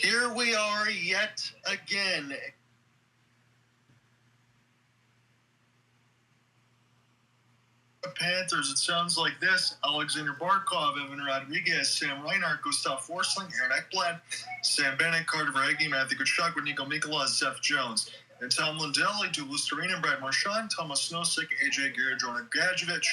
Here we are yet again. Panthers, it sounds like this: Alexander Barkov, Evan Rodriguez, Sam Reinhart, Gustav Forsling, Aaron Ekblad, Sam Bennett, Carter Verhaeghe, Matthew Tkachuk, Niko Mikkola, Seth Jones, and Tom Lindell, Dulus Turina, Brad Marchand, Thomas Nosek, AJ Garrett, Jordan Gadjevich,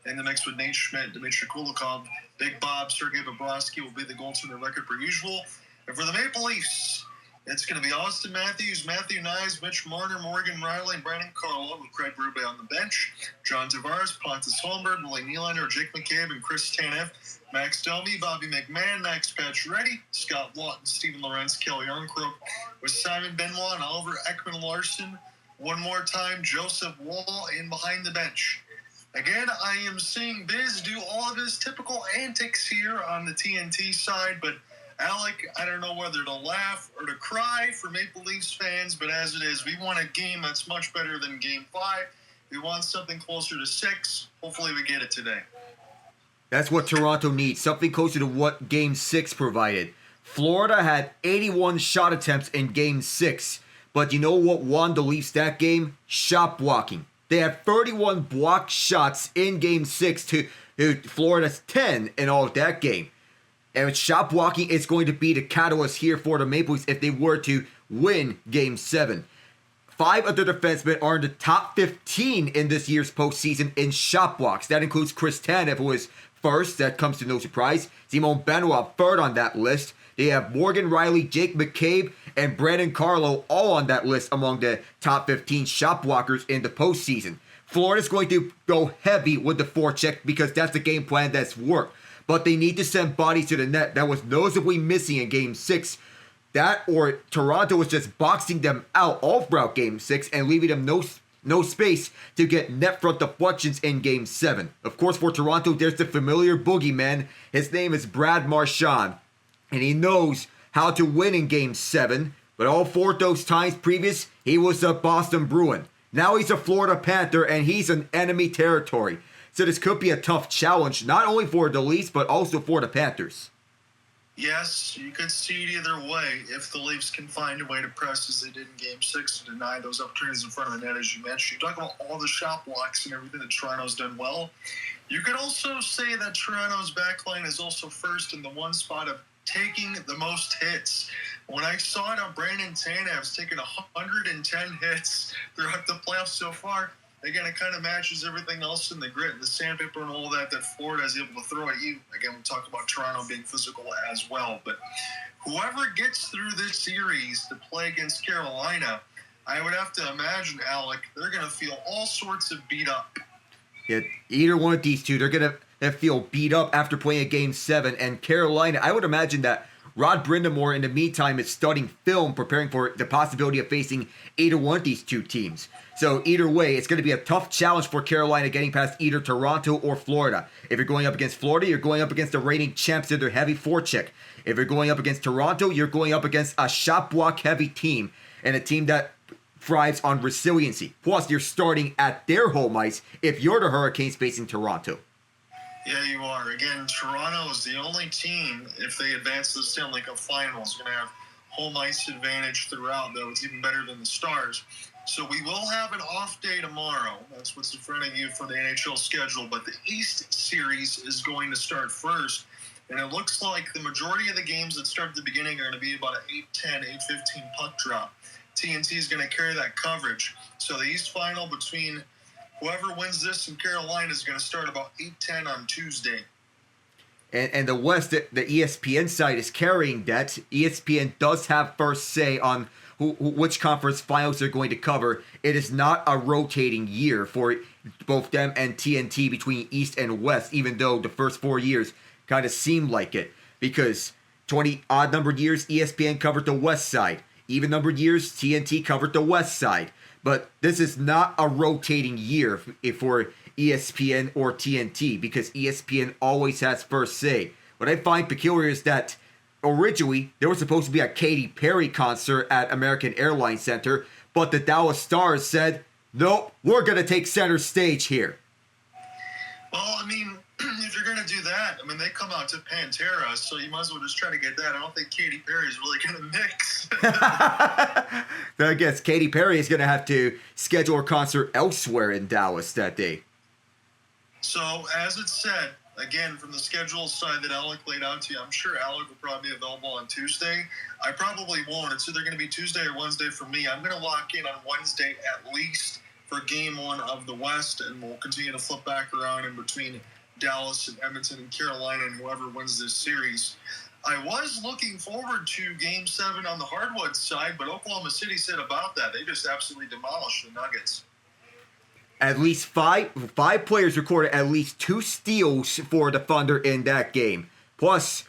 in the mix with Nate Schmidt, Dmitry Kulikov, Big Bob, Sergei Bobrovsky will be the goaltender record per usual. And for the Maple Leafs, it's going to be Austin Matthews, Matthew Knies, Mitch Marner, Morgan Riley, and Brandon Carlo with Craig Berube on the bench. John Tavares, Pontus Holmberg, William Nylander, Jake McCabe, and Chris Tanev. Max Domi, Bobby McMahon, Max Pacioretty, Scott Lawton, Stephen Lorentz, Kelly Arncrook, with Simon Benoit and Oliver Ekman-Larsson. One more time, Joseph Woll in behind the bench. Again, I am seeing Biz do all of his typical antics here on the TNT side, but Alec, I don't know whether to laugh or to cry for Maple Leafs fans, but as it is, we want a game that's much better than Game 5. We want something closer to 6. Hopefully we get it today. That's what Toronto needs, something closer to what Game 6 provided. Florida had 81 shot attempts in Game 6, but you know what won the Leafs that game? Shot blocking. They had 31 blocked shots in Game 6 to Florida's 10 in all of that game. And with shot blocking, it's going to be the catalyst here for the Maple Leafs if they were to win Game 7. 5 of the defensemen are in the top 15 in this year's postseason in shot blocks. That includes Chris Tanev, who is first. That comes to no surprise. Simon Benoit, third on that list. They have Morgan Riley, Jake McCabe, and Brandon Carlo all on that list among the top 15 shot blockers in the postseason. Florida's going to go heavy with the forecheck because that's the game plan that's worked. But they need to send bodies to the net. That was noticeably missing in Game 6. That or Toronto was just boxing them out all throughout Game 6 and leaving them no space to get net front deflections in Game 7. Of course, for Toronto, there's the familiar boogeyman. His name is Brad Marchand. And he knows how to win in Game 7. But all 4 of those times previous, he was a Boston Bruin. Now he's a Florida Panther, and he's in enemy territory. So this could be a tough challenge, not only for the Leafs, but also for the Panthers. Yes, you could see it either way if the Leafs can find a way to press as they did in Game 6 to deny those opportunities in front of the net, as you mentioned. You talk about all the shot blocks and everything that Toronto's done well. You could also say that Toronto's backline is also first in the one spot of taking the most hits. When I saw it on Brandon Tanev's taking 110 hits throughout the playoffs so far, again, it kind of matches everything else in the grit and the sandpaper and all that Florida is able to throw at you. Again, we talk about Toronto being physical as well. But whoever gets through this series to play against Carolina, I would have to imagine, Alec, they're going to feel all sorts of beat up. Yeah, either one of these two, they're going to feel beat up after playing a Game 7. And Carolina, I would imagine that Rod Brindamore, in the meantime, is studying film, preparing for the possibility of facing either one of these two teams. So either way, it's going to be a tough challenge for Carolina getting past either Toronto or Florida. If you're going up against Florida, you're going up against the reigning champs in their heavy forecheck. If you're going up against Toronto, you're going up against a shot block heavy team and a team that thrives on resiliency. Plus, you're starting at their home ice if you're the Hurricanes facing Toronto. Yeah, you are. Again, Toronto is the only team, if they advance to the Stanley Cup Finals, going to have home ice advantage throughout, though it's even better than the Stars. So we will have an off day tomorrow. That's what's in front of you for the NHL schedule. But the East Series is going to start first. And it looks like the majority of the games that start at the beginning are going to be about an 8-10, 8-15 puck drop. TNT is going to carry that coverage. So the East Final between whoever wins this in Carolina is going to start about 8-10 on Tuesday. And the West, the ESPN side is carrying that. ESPN does have first say on which conference finals they're going to cover. It is not a rotating year for both them and TNT between East and West, even though the first 4 years kind of seemed like it. Because 20 odd-numbered years, ESPN covered the West side. Even-numbered years, TNT covered the West side. But this is not a rotating year for ESPN or TNT because ESPN always has first say. What I find peculiar is that originally there was supposed to be a Katy Perry concert at American Airlines Center, but the Dallas Stars said, nope, we're going to take center stage here. Well, I mean, if you're you're going to do that, I mean, they come out to Pantera, so you might as well just try to get that. I don't think Katy Perry is really going to mix. I guess Katy Perry is going to have to schedule her concert elsewhere in Dallas that day. So, as it said, again, from the schedule side that Alec laid out to you, I'm sure Alec will probably be available on Tuesday. I probably won't. It's either going to be Tuesday or Wednesday for me. I'm going to lock in on Wednesday at least for Game 1 of the West, and we'll continue to flip back around in between Dallas and Edmonton and Carolina and whoever wins this series. I was looking forward to Game 7 on the hardwood side, but Oklahoma City said about that. They just absolutely demolished the Nuggets. At least five players recorded at least 2 steals for the Thunder in that game. Plus,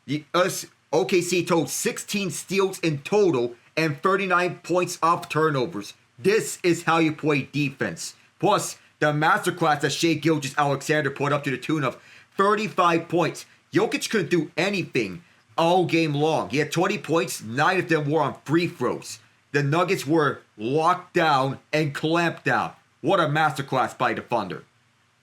OKC totaled 16 steals in total and 39 points off turnovers. This is how you play defense. Plus, the masterclass that Shai Gilgeous-Alexander put up to the tune of 35 points. Jokic couldn't do anything all game long. He had 20 points, 9 of them were on free throws. The Nuggets were locked down and clamped down. What a masterclass by the Thunder.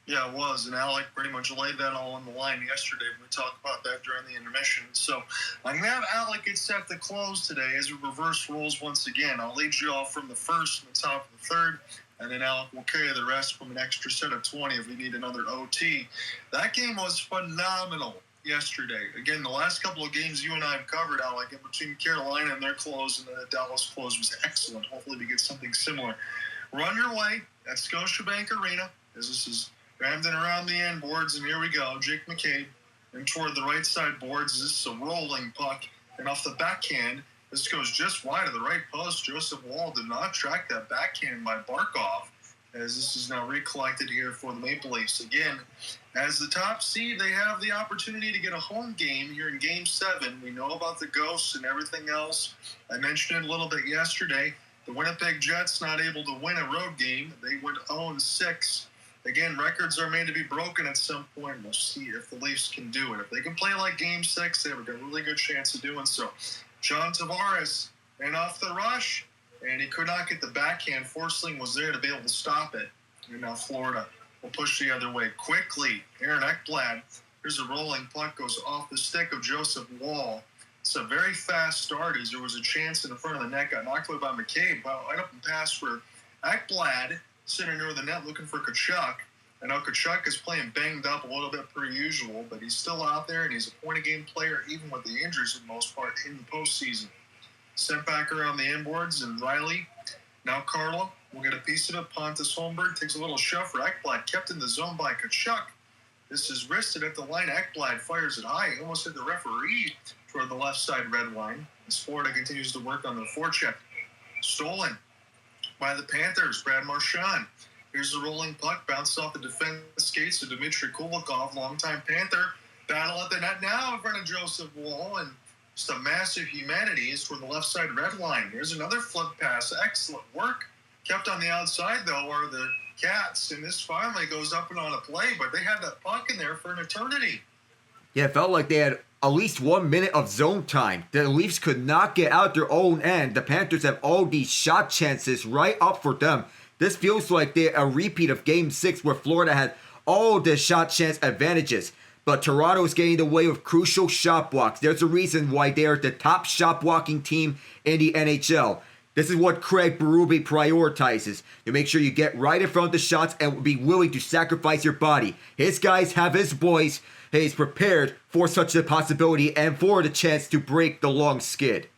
Yeah, it was, and Alec pretty much laid that all on the line yesterday when we talked about that during the intermission. So I'm going to have Alec get set to close today as we reverse roles once again. I'll lead you off from the first and the top of the third, and then Alec will carry the rest from an extra set of 20 if we need another OT. That game was phenomenal yesterday. Again, the last couple of games you and I have covered, Alec, in between Carolina and their close and the Dallas close was excellent. Hopefully we get something similar. We're on your way at Scotiabank Arena, as this is rammed in around the end boards, and here we go. Jake McCabe, and toward the right side boards, this is a rolling puck, and off the backhand, this goes just wide of the right post. Joseph Woll did not track that backhand by Barkov, as this is now recollected here for the Maple Leafs. Again, as the top seed, they have the opportunity to get a home game here in Game 7. We know about the ghosts and everything else. I mentioned it a little bit yesterday. The Winnipeg Jets not able to win a road game. They went 0-6. Again, records are made to be broken at some point. We'll see if the Leafs can do it. If they can play like Game 6, they have a really good chance of doing so. John Tavares ran off the rush, and he could not get the backhand. Forsling was there to be able to stop it. And now Florida will push the other way quickly. Aaron Ekblad, here's a rolling puck, goes off the stick of Joseph Woll. It's a very fast start as there was a chance in the front of the net, got knocked away by McCabe. Right up and pass for Ekblad, sitting near the net looking for Tkachuk. I know Tkachuk is playing banged up a little bit per usual, but he's still out there, and he's a point-a-game player, even with the injuries for the most part in the postseason. Sent back around the inboards, and Riley, now Carlo, will get a piece of it. Pontus Holmberg takes a little shove for Ekblad, kept in the zone by Tkachuk. This is wristed at the line. Ekblad fires it high. He almost hit the referee toward the left side red line as Florida continues to work on their forecheck. Stolen by the Panthers, Brad Marchand. Here's the rolling puck, bounced off the defense skates of Dmitry Kulikov, longtime Panther. Battle at the net now in front of Joseph Woll, and just a massive humanity is toward the left side red line. Here's another flip pass. Excellent work. Kept on the outside, though, are the Cats, and this finally goes up and on a play, but they had that puck in there for an eternity. Yeah, it felt like they had at least 1 minute of zone time. The Leafs could not get out their own end. The Panthers have all these shot chances right up for them. This feels like they're a repeat of Game 6 where Florida had all the shot chance advantages. But Toronto is getting in the way of crucial shot blocks. There's a reason why they are the top shot blocking team in the NHL. This is what Craig Berube prioritizes. You make sure you get right in front of the shots and be willing to sacrifice your body. His guys have his boys. He's prepared for such a possibility and for the chance to break the long skid.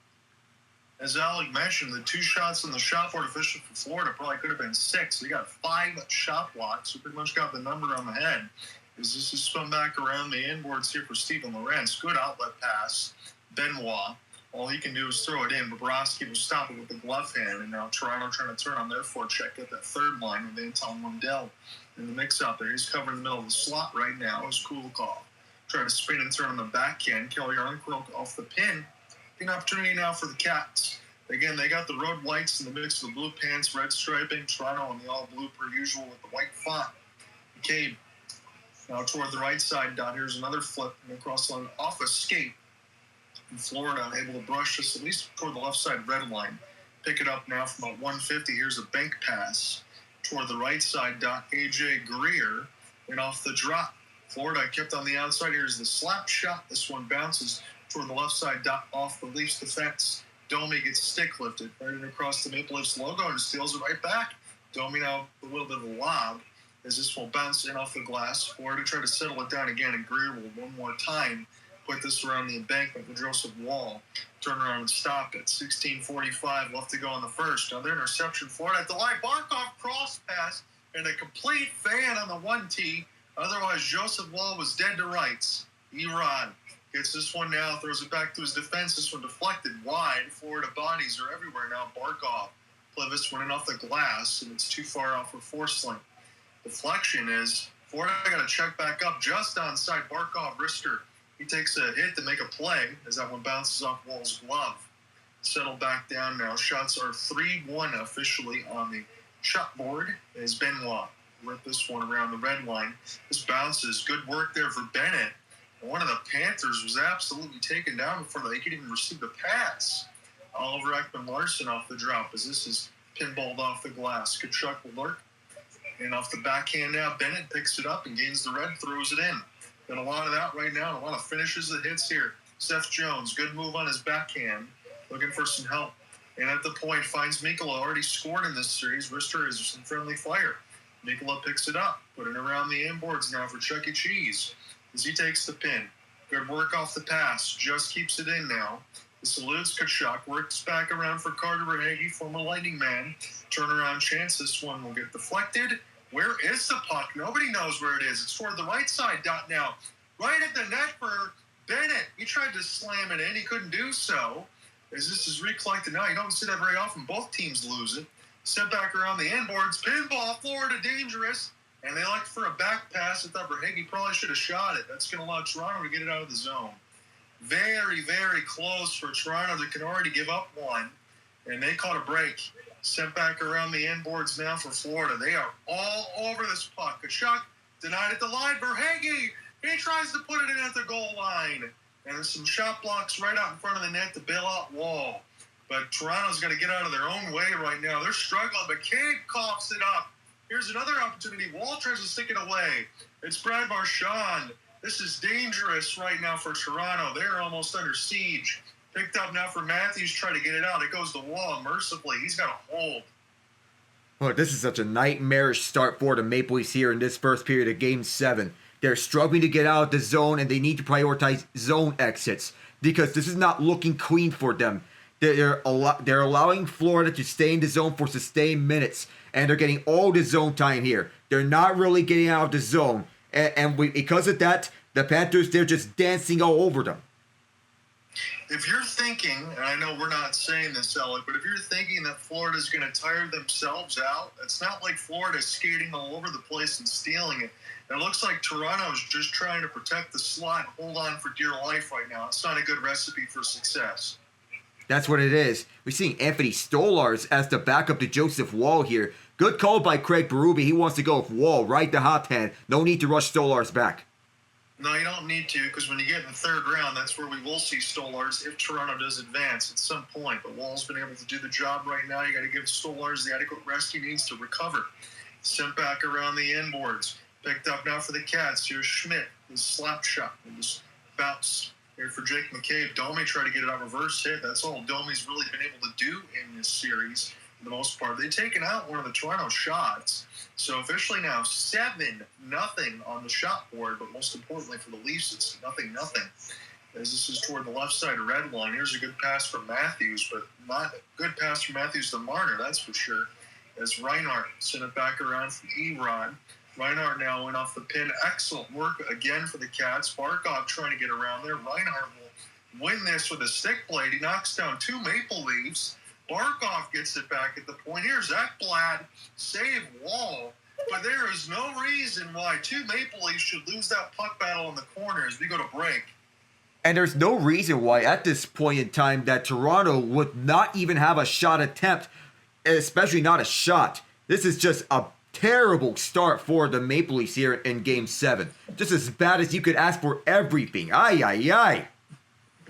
As Alec mentioned, the 2 shots on the shot board official for Florida probably could have been 6. They got 5 shot blocks. So pretty much got the number on the head. As this is spun back around the inboards here for Steven Lorentz. Good outlet pass. Benoit. All he can do is throw it in. Bobrovsky will stop it with the glove hand. And now Toronto trying to turn on their forecheck at that third line with Anton Lundell in the mix out there. He's covering the middle of the slot right now is Kulikov. Trying to spin and turn on the backhand. Kelly Arnkrok off the pin. An opportunity now for the Cats. Again, they got the road whites in the mix of the blue pants, red striping. Toronto on the all blue per usual with the white font. McCabe now toward the right side. Here's another flip and across the line off a skate. And Florida able to brush this at least toward the left side red line. Pick it up now from about 150. Here's a bank pass toward the right side. AJ Greer. And off the drop, Florida kept on the outside. Here's the slap shot. This one bounces toward the left side off the Leafs defense. Domi gets stick lifted right in across the Maple Leafs logo and steals it right back. Domi now a little bit of a lob as this will bounce in off the glass. Florida try to settle it down again, and Greer will one more time put this around the embankment for Joseph Woll. Turn around and stop it. 16:45 left to go in the first. Another interception. Florida at the line. Barkov cross pass and a complete fan on the 1T. Otherwise, Joseph Woll was dead to rights. Erod gets this one now, throws it back to his defense. This one deflected wide. Florida bodies are everywhere now. Barkov play this one in off the glass, and it's too far off for Forsling. Deflection is Florida got to check back up just onside. Barkov wrister. He takes a hit to make a play as that one bounces off Woll's glove. Settle back down now. Shots are 3-1 officially on the shot board as Benoit ripped this one around the red line. This bounces. Good work there for Bennett. One of the Panthers was absolutely taken down before they could even receive the pass. Oliver Ekman-Larsson off the drop as this is pinballed off the glass. Kachuk will lurk. And off the backhand now, Bennett picks it up and gains the red, throws it in. Got a lot of that right now, and a lot of finishes that hits here. Seth Jones, good move on his backhand, looking for some help. And at the point, finds Mikkola, already scored in this series. Wrister is some friendly fire. Mikkola picks it up, putting it around the inboards now for Chuck E. Cheese as he takes the pin. Good work off the pass, just keeps it in now. This eludes Kachuk, works back around for Carter Verhaeghe, former Lightning man. Turnaround chance, this one will get deflected. Where is the puck? Nobody knows where it is. It's toward the right side dot now. Right at the net for Bennett. He tried to slam it in. He couldn't do so. As this is recollected now, you don't see that very often. Both teams lose it. Sent back around the inboards. Pinball, Florida dangerous. And they elect for a back pass. I thought Verhaeghe probably should have shot it. That's going to allow Toronto to get it out of the zone. Very, very close for Toronto. They can already give up one. And they caught a break. Sent back around the inboards now for Florida. They are all over this puck. Kachuk denied at the line. Verhaeghe, he tries to put it in at the goal line. And there's some shot blocks right out in front of the net to bail out Woll. But Toronto's got to get out of their own way right now. They're struggling, but Cade coughs it up. Here's another opportunity. Woll tries to stick it away. It's Brad Marchand. This is dangerous right now for Toronto. They're almost under siege. Picked up now for Matthews, trying to get it out. It goes to Woll mercifully. He's got a hold. Well, this is such a nightmarish start for the Maple Leafs here in this first period of Game 7. They're struggling to get out of the zone, and they need to prioritize zone exits because this is not looking clean for them. They're allowing Florida to stay in the zone for sustained minutes, and they're getting all the zone time here. They're not really getting out of the zone, and because of that, the Panthers, they're just dancing all over them. If you're thinking, and I know we're not saying this, Alec, but if you're thinking that Florida's going to tire themselves out, it's not like Florida's skating all over the place and stealing it. It looks like Toronto's just trying to protect the slot, hold on for dear life right now. It's not a good recipe for success. That's what it is. We're seeing Anthony Stolarz as the backup to Joseph Woll here. Good call by Craig Berube. He wants to go with Woll, right the hot hand. No need to rush Stolarz back. No, you don't need to, because when you get in the third round, that's where we will see Stolarz if Toronto does advance at some point. But Woll's been able to do the job right now. You got to give Stolarz the adequate rest he needs to recover. Sent back around the inboards. Picked up now for the Cats. Here's Schmidt. His slap shot. And just bounce here for Jake McCabe. Domi tried to get it on reverse hit. That's all Domi's really been able to do in this series for the most part. They've taken out one of the Toronto shots. So officially now 7-0 on the shot board, but most importantly for the Leafs, it's 0-0. As this is toward the left side red line. Here's a good pass from Matthews, but not a good pass from Matthews to Marner, that's for sure. As Reinhart sent it back around from Erod. Reinhart now went off the pin. Excellent work again for the Cats. Barkov trying to get around there. Reinhart will win this with a stick blade. He knocks down 2 Maple Leafs. Barkov gets it back at the point. Here's Ekblad, save Woll. But there is no reason why 2 Maple Leafs should lose that puck battle in the corner as we go to break. And there's no reason why at this point in time that Toronto would not even have a shot attempt, especially not a shot. This is just a terrible start for the Maple Leafs here in Game 7. Just as bad as you could ask for everything. Ay, ay, ay.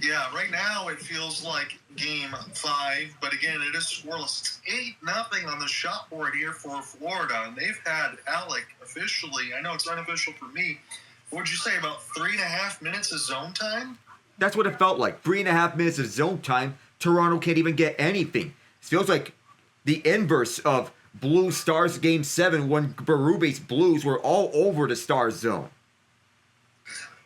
Yeah, right now it feels like Game 5, but again, it is scoreless. It's 8-0 on the shot board here for Florida, and they've had Alec officially, I know it's unofficial for me, What'd you say, about 3.5 minutes of zone time? That's what it felt like. 3.5 minutes of zone time. Toronto can't even get anything. It feels like the inverse of Blues Stars Game 7 when Berube's Blues were all over the Stars zone.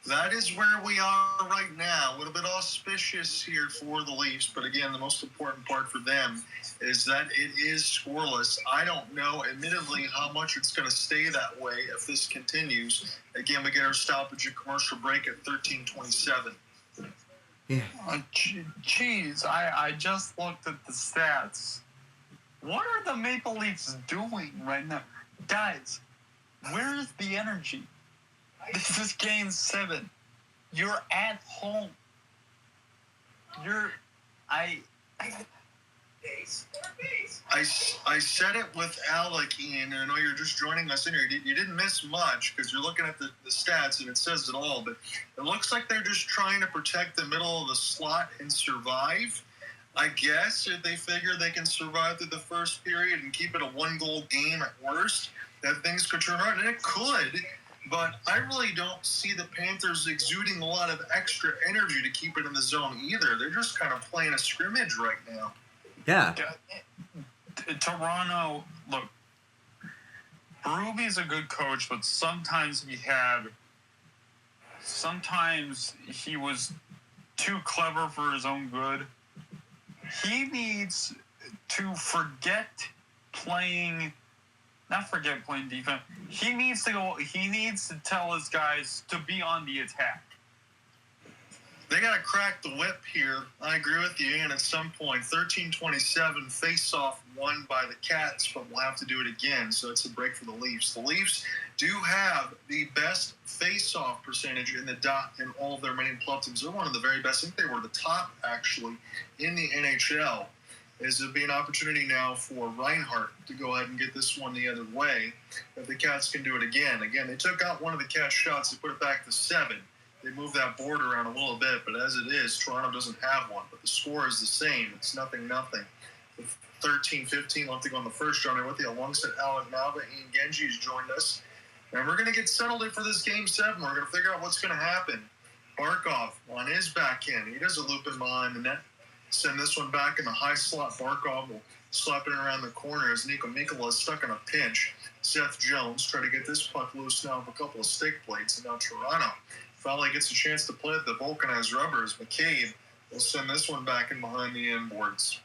That is where we are right now. A little bit auspicious here for the Leafs, but again, the most important part for them is that it is scoreless. I don't know, admittedly, how much it's going to stay that way if this continues. Again, we get our stoppage and commercial break at 13:27. Yeah. Jeez, I just looked at the stats. What are the Maple Leafs doing right now? Guys, where is the energy? This is Game 7. You're at home. I said it with Alec, Ian, and I know you're just joining us in here. You didn't miss much because you're looking at the stats and it says it all, but it looks like they're just trying to protect the middle of the slot and survive. I guess if they figure they can survive through the first period and keep it a one-goal game at worst, that things could turn around, and it could. But I really don't see the Panthers exuding a lot of extra energy to keep it in the zone either. They're just kind of playing a scrimmage right now. Yeah. Toronto, look, Berube's a good coach, but sometimes he was too clever for his own good. He needs to not forget playing defense. He needs to tell his guys to be on the attack. They got to crack the whip here. I agree with you, Ian, at some point. 13:27, face-off won by the Cats, but we'll have to do it again, so it's a break for the Leafs. The Leafs do have the best face-off percentage in the dot in all of their remaining club teams. They're one of the very best. I think they were the top, actually, in the NHL. Is it be an opportunity now for Reinhart to go ahead and get this one the other way, if the Cats can do it again. Again, they took out one of the Cats' shots and put it back to 7. They moved that board around a little bit, but as it is, Toronto doesn't have one. But the score is the same. It's 0-0. 13-15 left to go in the first. Joining with you alongside Alec Nava, Ian Genge has joined us. And we're going to get settled in for this Game 7. We're going to figure out what's going to happen. Barkov on his backhand. He does a loop in behind the net. Send this one back in the high slot. Barkov will slap it around the corner as Niko Mikkola is stuck in a pinch. Seth Jones try to get this puck loose now with a couple of stick plates. And now Toronto finally gets a chance to play at the vulcanized rubbers. McCabe will send this one back in behind the end boards.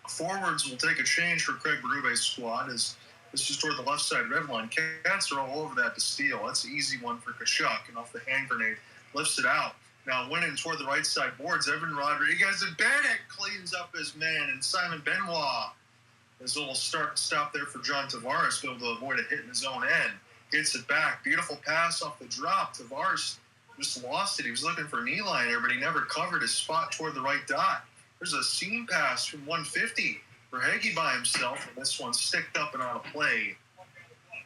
Forwards will take a change for Craig Berube's squad as this is toward the left side red line. Cats are all over that to steal. That's an easy one for Tkachuk, and off the hand grenade, lifts it out. Now winning toward the right side boards, Evan Rodriguez and Bennett cleans up his man, and Simon Benoit. There's a little stop there for John Tavares, be able to avoid a hit in his own end. Gets it back. Beautiful pass off the drop. Tavares just lost it. He was looking for Nylander, but he never covered his spot toward the right dot. There's a seam pass from 150 for Heggie by himself, and this one's sticked up and out of play.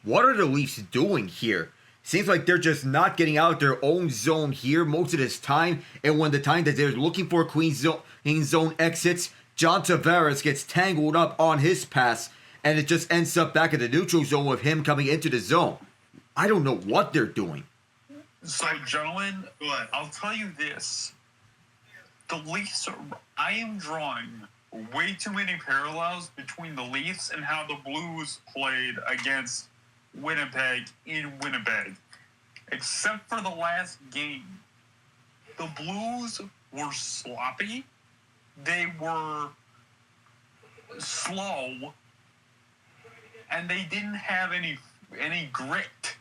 What are the Leafs doing here? Seems like they're just not getting out their own zone here most of this time. And when the time that they're looking for Queen zone exits, John Tavares gets tangled up on his pass, and it just ends up back at the neutral zone with him coming into the zone. I don't know what they're doing. So, gentlemen, I'll tell you this. The Leafs, I am drawing way too many parallels between the Leafs and how the Blues played against Winnipeg in Winnipeg. Except for the last game. The Blues were sloppy. They were slow. And they didn't have any grit.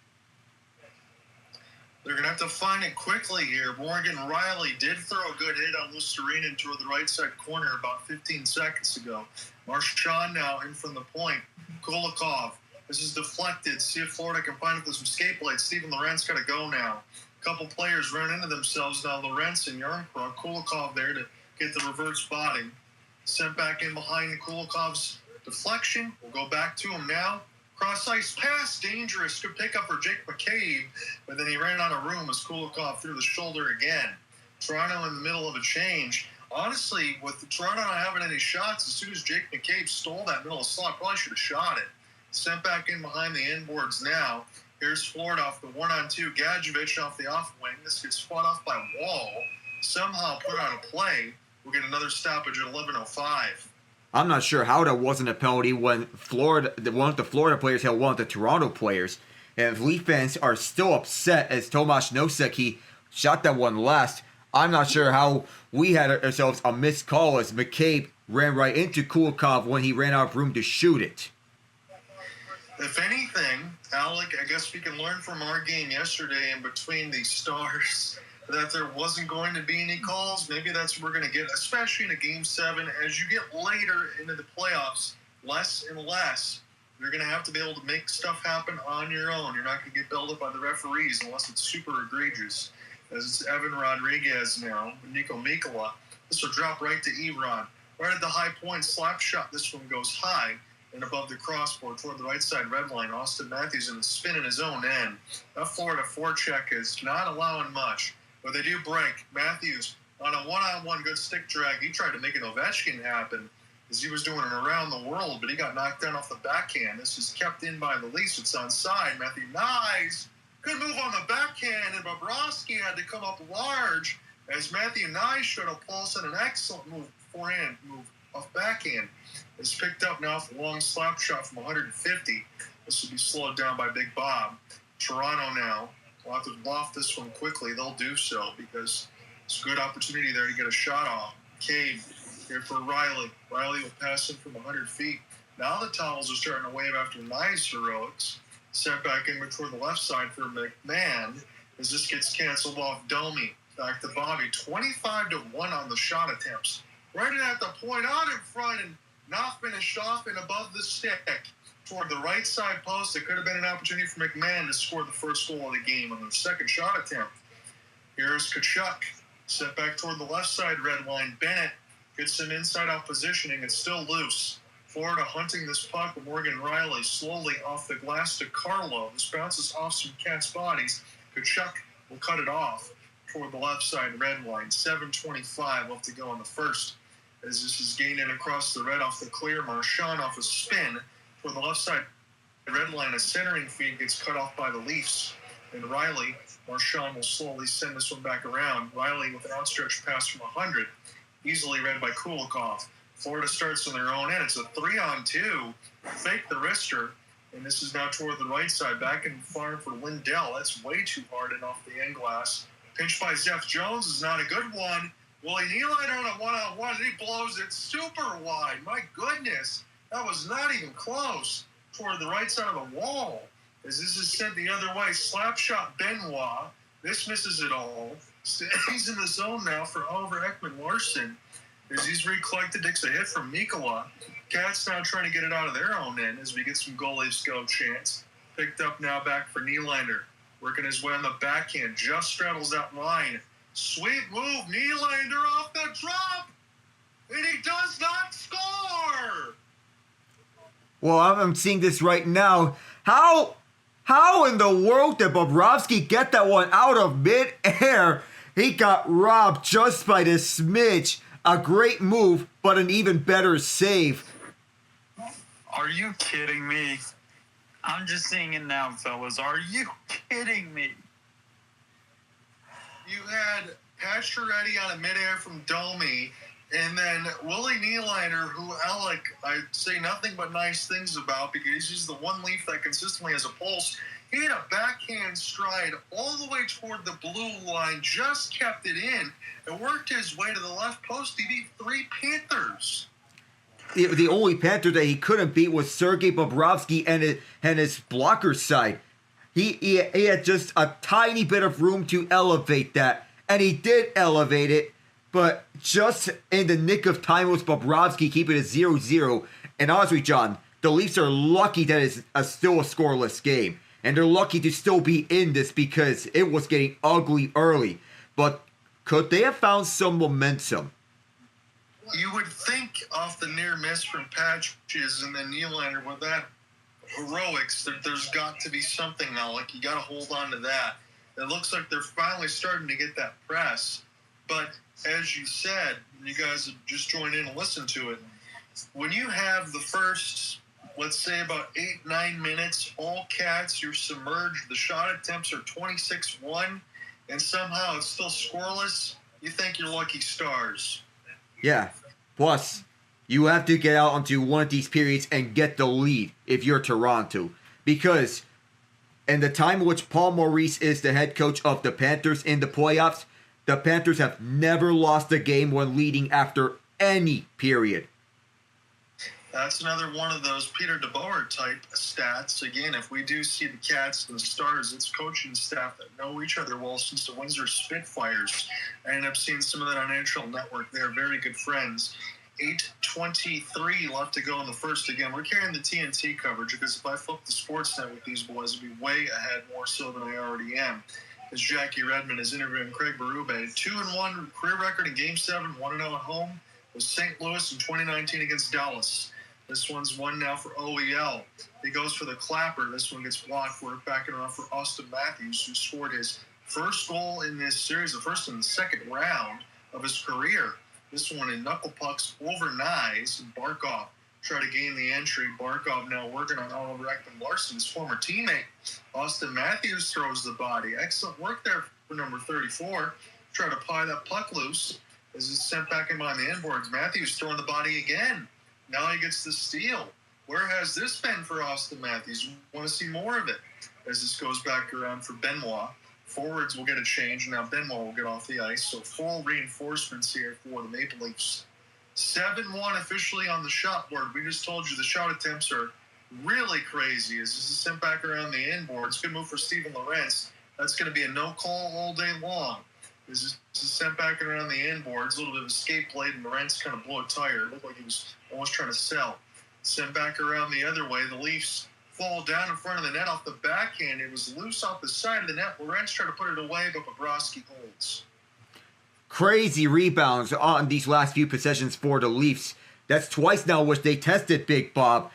They're going to have to find it quickly here. Morgan Riley did throw a good hit on Lusterinen toward the right side corner about 15 seconds ago. Marchand now in from the point. Kulikov. This is deflected. See if Florida can find it with some skate blades. Steven Lorentz got to go now. A couple players ran into themselves now. Lorentz and Yarncroc. Kulikov there to get the reverse spotting. Sent back in behind Kulikov's deflection. We'll go back to him now. Cross-ice pass, dangerous. Good pickup for Jake McCabe, but then he ran out of room as Kulikov threw the shoulder again. Toronto in the middle of a change. Honestly, with Toronto not having any shots, as soon as Jake McCabe stole that middle slot, probably should have shot it. Sent back in behind the end boards now. Here's Florida off the 1-on-2. Gadjevich off the off wing. This gets fought off by Woll. Somehow put on a play. We'll get another stoppage at 11:05. I'm not sure how that wasn't a penalty when one of the Florida players held one of the Toronto players. And if Leaf fans are still upset as Tomas Nosek, he shot that one last, I'm not sure how we had ourselves a missed call as McCabe ran right into Kulikov when he ran out of room to shoot it. If anything, Alec, I guess we can learn from our game yesterday in between the Stars that there wasn't going to be any calls. Maybe that's what we're going to get, especially in a Game 7. As you get later into the playoffs, less and less, you're going to have to be able to make stuff happen on your own. You're not going to get bailed up by the referees unless it's super egregious. As it's Evan Rodriguez now, Niko Mikkola. This will drop right to Ebron. Right at the high point, slap shot. This one goes high and above the crossbar toward the right side red line. Austin Matthews in the spin in his own end. That Florida forecheck is not allowing much, but they do break. Matthews on a one-on-one good stick drag. He tried to make an Ovechkin happen as he was doing it around the world, but he got knocked down off the backhand. This is kept in by the Leafs. It's onside. Matthew Knies. Good move on the backhand, and Bobrovsky had to come up large as Matthew Knies showed a pulse and an excellent move, forehand move off backhand. It's picked up now for a long slap shot from 150. This will be slowed down by Big Bob. Toronto now will have to loft this one quickly. They'll do so because it's a good opportunity there to get a shot off. Cade here for Riley. Riley will pass him from 100 feet. Now the towels are starting to wave after Knies' heroics. Sent back in toward the left side for McMahon as this gets canceled off Domi. Back to Bobby. 25-1 on the shot attempts. Right at the point out in front and not finished off and above the stick toward the right side post. It could have been an opportunity for McMahon to score the first goal of the game on the second shot attempt. Here's Tkachuk. Sent back toward the left side red line. Bennett gets some inside-out positioning. It's still loose. Florida hunting this puck with Morgan Riley slowly off the glass to Carlo. This bounces off some cat's bodies. Tkachuk will cut it off toward the left side red line. 7:25 left to go in the first. As this is gained in across the red off the clear. Marchand off a spin toward the left side red line. A centering feed gets cut off by the Leafs. And Riley, Marchand will slowly send this one back around. Riley with an outstretched pass from 100. Easily read by Kulikov. Florida starts on their own end. It's a 3-on-2. Fake the wrister. And this is now toward the right side. Back and far for Lindell. That's way too hard and off the end glass. Pinch by Zeph Jones is not a good one. William Nylander on a one-on-one. And he blows it super wide. My goodness. That was not even close. Toward the right side of the wall. As this is sent the other way. Slap shot Benoit. This misses it all. He's in the zone now for Oliver Ekman-Larsson. As he's recollected, takes a hit from Mikkola. Cats now trying to get it out of their own end as we get some goalies go chance. Picked up now back for Nylander. Working his way on the backhand. Just straddles that line. Sweet move. Nylander off the drop. And he does not score. Well, I'm seeing this right now. How in the world did Bobrovsky get that one out of midair? He got robbed just by this smidge. A great move, but an even better save. Are you kidding me? I'm just seeing it now, fellas. Are you kidding me? You had Pacioretty on a midair from Domi, and then Willie Nylander, who Alec, I say nothing but nice things about because he's the one Leaf that consistently has a pulse. He had a backhand stride all the way toward the blue line, just kept it in, and worked his way to the left post. He beat 3 Panthers. The only Panther that he couldn't beat was Sergei Bobrovsky and his blocker side. He had just a tiny bit of room to elevate that, and he did elevate it, but just in the nick of time was Bobrovsky keeping it 0-0. And honestly, John, the Leafs are lucky that it's still a scoreless game. And they're lucky to still be in this because it was getting ugly early. But could they have found some momentum? You would think off the near miss from Patches and then Nylander with that heroics that there's got to be something now. Like, you got to hold on to that. It looks like they're finally starting to get that press. But as you said, you guys have just joined in and listened to it. When you have the first let's say about 8-9 minutes, all Cats, you're submerged. The shot attempts are 26-1, and somehow it's still scoreless. You think you're lucky stars. Yeah. Plus, you have to get out onto one of these periods and get the lead if you're Toronto. Because in the time in which Paul Maurice is the head coach of the Panthers in the playoffs, the Panthers have never lost a game when leading after any period. That's another one of those Peter DeBoer type stats. Again, if we do see the Cats and the Stars, it's coaching staff that know each other well since the Windsor Spitfires. I ended up seeing some of that on NHL Network. They're very good friends. 8:23 left to go in the first. Again, we're carrying the TNT coverage because if I flip the Sportsnet with these boys, I'd be way ahead, more so than I already am. As Jackie Redmond is interviewing Craig Berube. 2-1 career record in Game 7, 1-0 at home with St. Louis in 2019 against Dallas. This one's one now for OEL. He goes for the clapper. This one gets blocked. We're backing it off for Austin Matthews, who scored his first goal in this series, the first and the second round of his career. This one in knuckle pucks over Knies, and Barkov try to gain the entry. Barkov now working on Oliver Ekman-Larsson, his former teammate. Austin Matthews throws the body. Excellent work there for number 34. Try to pie that puck loose as it's sent back in behind the inboards. Matthews throwing the body again. Now he gets the steal. Where has this been for Austin Matthews? We want to see more of it as this goes back around for Benoit. Forwards will get a change, and now Benoit will get off the ice. So full reinforcements here for the Maple Leafs. 7-1 officially on the shot board. We just told you the shot attempts are really crazy as this is sent back around the inboards. Good move for Steven Lorentz. That's going to be a no call all day long. This is sent back around the inboards. A little bit of escape plate, and Lorentz kind of blew a tire. It looked like he was almost trying to sell. Sent back around the other way. The Leafs fall down in front of the net off the backhand. It was loose off the side of the net. Lorentz tried to put it away, but Bobrovsky holds. Crazy rebounds on these last few possessions for the Leafs. That's twice now which they tested Big Bob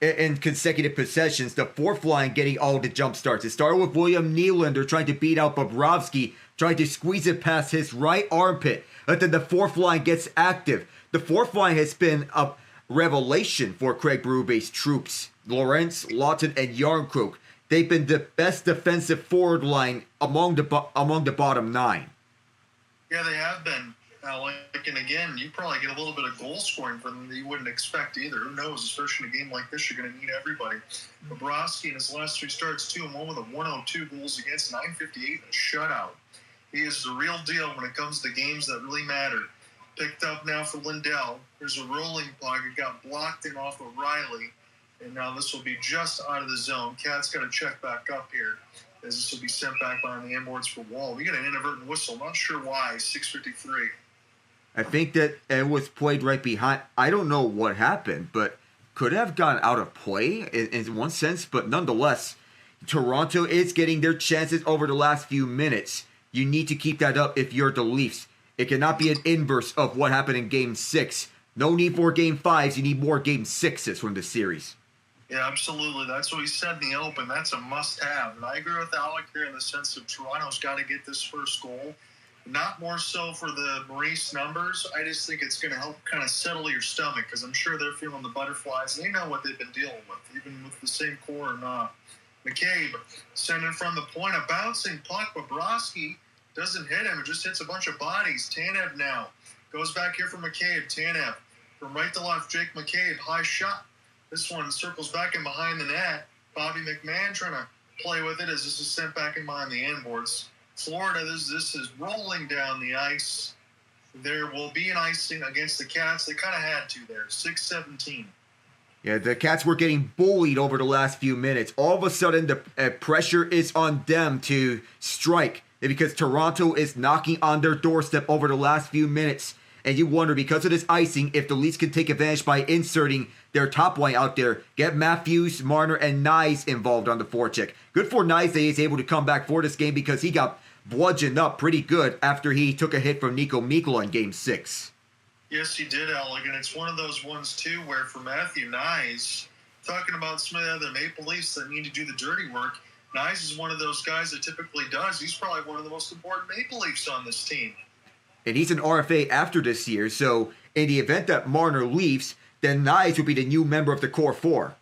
in consecutive possessions. The fourth line getting all the jump starts. It started with William Nylander trying to beat out Bobrovsky, trying to squeeze it past his right armpit. But then the fourth line gets active. The fourth line has been a revelation for Craig Berube's troops. Lorentz, Lawton, and Yarncroke. They've been the best defensive forward line among the bottom nine. Yeah, they have been. And again, you probably get a little bit of goal scoring from them that you wouldn't expect either. Who knows? Especially in a game like this, you're going to need everybody. Bobrovsky in his last three starts, 2-1 with a 102 goals against, 958 and a shutout. He is the real deal when it comes to games that really matter. Picked up now for Lindell. There's a rolling puck. It got blocked in off of Riley. And now this will be just out of the zone. Cat's got to check back up here as this will be sent back behind the inboards for Woll. We got an inadvertent whistle. Not sure why. 6:53. I think that it was played right behind. I don't know what happened, but could have gone out of play in one sense. But nonetheless, Toronto is getting their chances over the last few minutes. You need to keep that up if you're the Leafs. It cannot be an inverse of what happened in Game 6. No need for Game 5s. You need more Game 6s from this series. Yeah, absolutely. That's what he said in the open. That's a must-have. And I agree with Alec here in the sense of Toronto's got to get this first goal. Not more so for the Maurice numbers. I just think it's going to help kind of settle your stomach because I'm sure they're feeling the butterflies. They know what they've been dealing with, even with the same core or not. McCabe sending from the point, a bouncing puck. Bobrovsky doesn't hit him. It just hits a bunch of bodies. Tanev now goes back here for McCabe. Tanev from right to left. Jake McCabe, high shot. This one circles back in behind the net. Bobby McMahon trying to play with it as this is sent back in behind the inboards. Florida, this is rolling down the ice. There will be an icing against the Cats. They kind of had to there. 6:17. Yeah, the Cats were getting bullied over the last few minutes. All of a sudden, the pressure is on them to strike because Toronto is knocking on their doorstep over the last few minutes. And you wonder, because of this icing, if the Leafs can take advantage by inserting their top line out there, get Matthews, Marner, and Knies involved on the forecheck. Good for Knies that he's able to come back for this game because he got bludgeoned up pretty good after he took a hit from Niko Mikkola in Game 6. Yes, he did, Alec, and it's one of those ones, too, where for Matthew Knies, talking about some of the other Maple Leafs that need to do the dirty work, Knies is one of those guys that typically does. He's probably one of the most important Maple Leafs on this team. And he's an RFA after this year, so in the event that Marner leaves, then Knies will be the new member of the core four.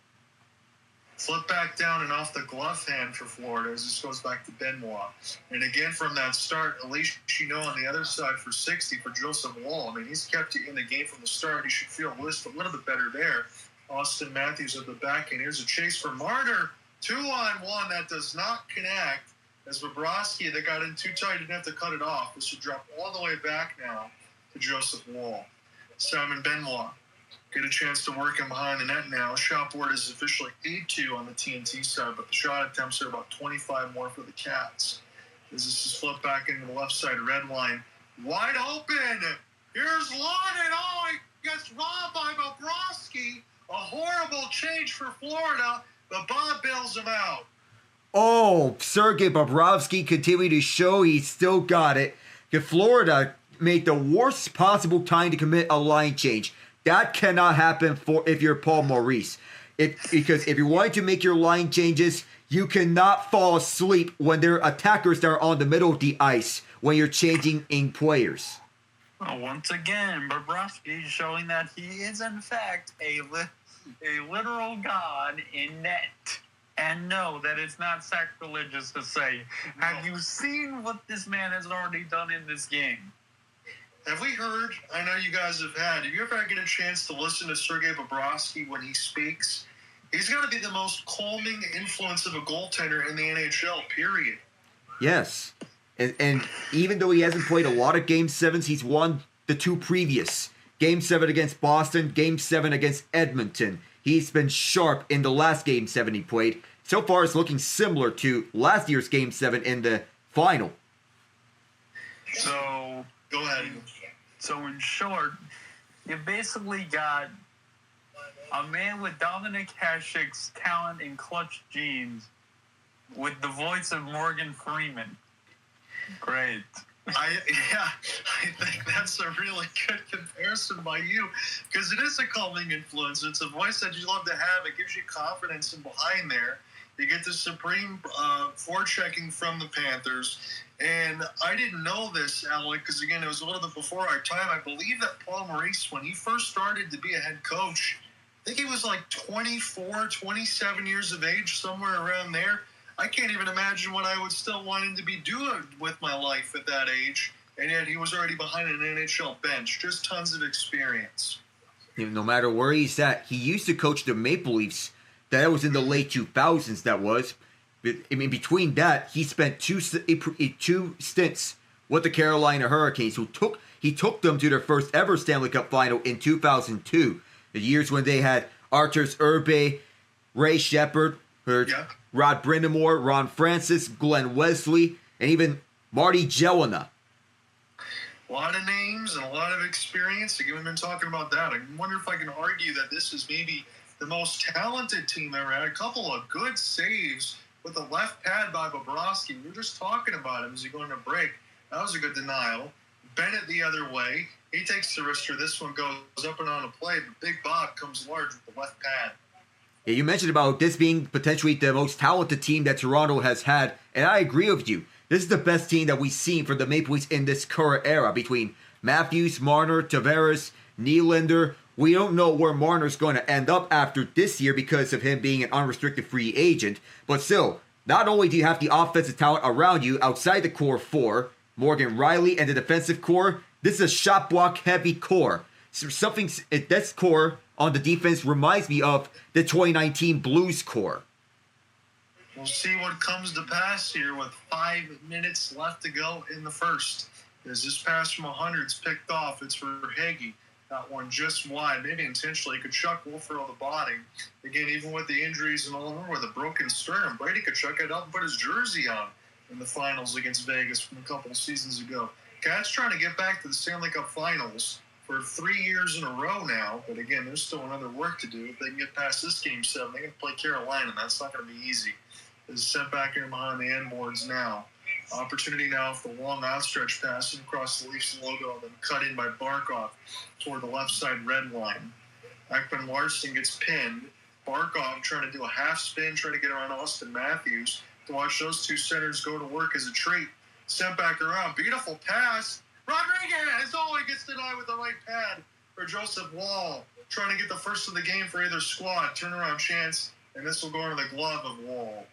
Flip back down and off the glove hand for Florida as this goes back to Benoit. And again from that start, at least you know on the other side for 60 for Joseph Woll. I mean, he's kept you in the game from the start. He should feel a little bit better there. Austin Matthews at the back end. Here's a chase for Marner. 2-on-1 that does not connect. As Bobrovsky, that got in too tight, didn't have to cut it off. This should drop all the way back now to Joseph Woll. Simon Benoit get a chance to work him behind the net now. Shot board is officially 8-2 on the TNT side, but the shot attempts are about 25 more for the Cats. As this is flipped back into the left side red line. Wide open! Here's London! Oh, he gets robbed by Bobrovsky. A horrible change for Florida, but Bob bails him out. Oh, Sergei Bobrovsky continued to show he's still got it. Florida made the worst possible time to commit a line change. That cannot happen if you're Paul Maurice. Because if you're wanting to make your line changes, you cannot fall asleep when there are attackers that are on the middle of the ice when you're changing in players. Well, once again, Bobrovsky showing that he is in fact a literal god in net. And no, that is not sacrilegious to say. No. Have you seen what this man has already done in this game? Have we heard? I know you guys have had. Have you ever get a chance to listen to Sergei Bobrovsky when he speaks? He's got to be the most calming influence of a goaltender in the NHL, period. Yes. And even though he hasn't played a lot of Game 7s, he's won the two previous. Game 7 against Boston, Game 7 against Edmonton. He's been sharp in the last Game 7 he played. So far, it's looking similar to last year's Game 7 in the final. So, go ahead. So in short, you basically got a man with Dominic Hasek's talent and clutch genes with the voice of Morgan Freeman. Great. I think that's a really good comparison by you, because it is a calming influence. It's a voice that you love to have. It gives you confidence and behind there. You get the supreme forechecking from the Panthers. And I didn't know this, Alec, because, again, it was a little bit before our time. I believe that Paul Maurice, when he first started to be a head coach, I think he was like 24, 27 years of age, somewhere around there. I can't even imagine what I would still want him to be doing with my life at that age. And yet he was already behind an NHL bench. Just tons of experience. No matter where he's at, he used to coach the Maple Leafs. That was in the late 2000s, that was. I mean, between that, he spent two stints with the Carolina Hurricanes, he took them to their first ever Stanley Cup Final in 2002. The years when they had Arturs Irbe, Ray Shepherd, Rod Brindamore, Ron Francis, Glenn Wesley, and even Marty Jelena. A lot of names and a lot of experience. Again, we've been talking about that. I wonder if I can argue that this is maybe the most talented team ever. Had a couple of good saves with the left pad by Bobrovsky. We were just talking about him as he going to break. That was a good denial. Bennett the other way. He takes the risk. This one goes up and on a play, but Big Bob comes large with the left pad. Yeah, you mentioned about this being potentially the most talented team that Toronto has had, and I agree with you. This is the best team that we've seen from the Maple Leafs in this current era between Matthews, Marner, Tavares, Nylander. We don't know where Marner's going to end up after this year because of him being an unrestricted free agent. But still, not only do you have the offensive talent around you outside the core four, Morgan Rielly and the defensive core, this is a shot block heavy core. So this core on the defense reminds me of the 2019 Blues core. We'll see what comes to pass here with 5 minutes left to go in the first. As this pass from 100's picked off, it's for Hagee. That one just wide, maybe intentionally. Kachuk will throw the body. Again, even with the injuries and all over, with a broken sternum, Brady Kachuk had up and put his jersey on in the finals against Vegas from a couple of seasons ago. Cats trying to get back to the Stanley Cup Finals for 3 years in a row now. But again, there's still another work to do. If they can get past this Game 7, they can play Carolina, and that's not going to be easy. Is sent back here behind the end boards now. Opportunity now for the long outstretch pass across the Leafs logo and then cut in by Barkov toward the left side red line. Ekman-Larsson gets pinned. Barkov trying to do a half spin, trying to get around Austin Matthews. To watch those two centers go to work as a treat. Sent back around. Beautiful pass. Rodriguez! Oh, he gets denied with the right pad for Joseph Woll. Trying to get the first of the game for either squad. Turnaround chance and this will go into the glove of Woll.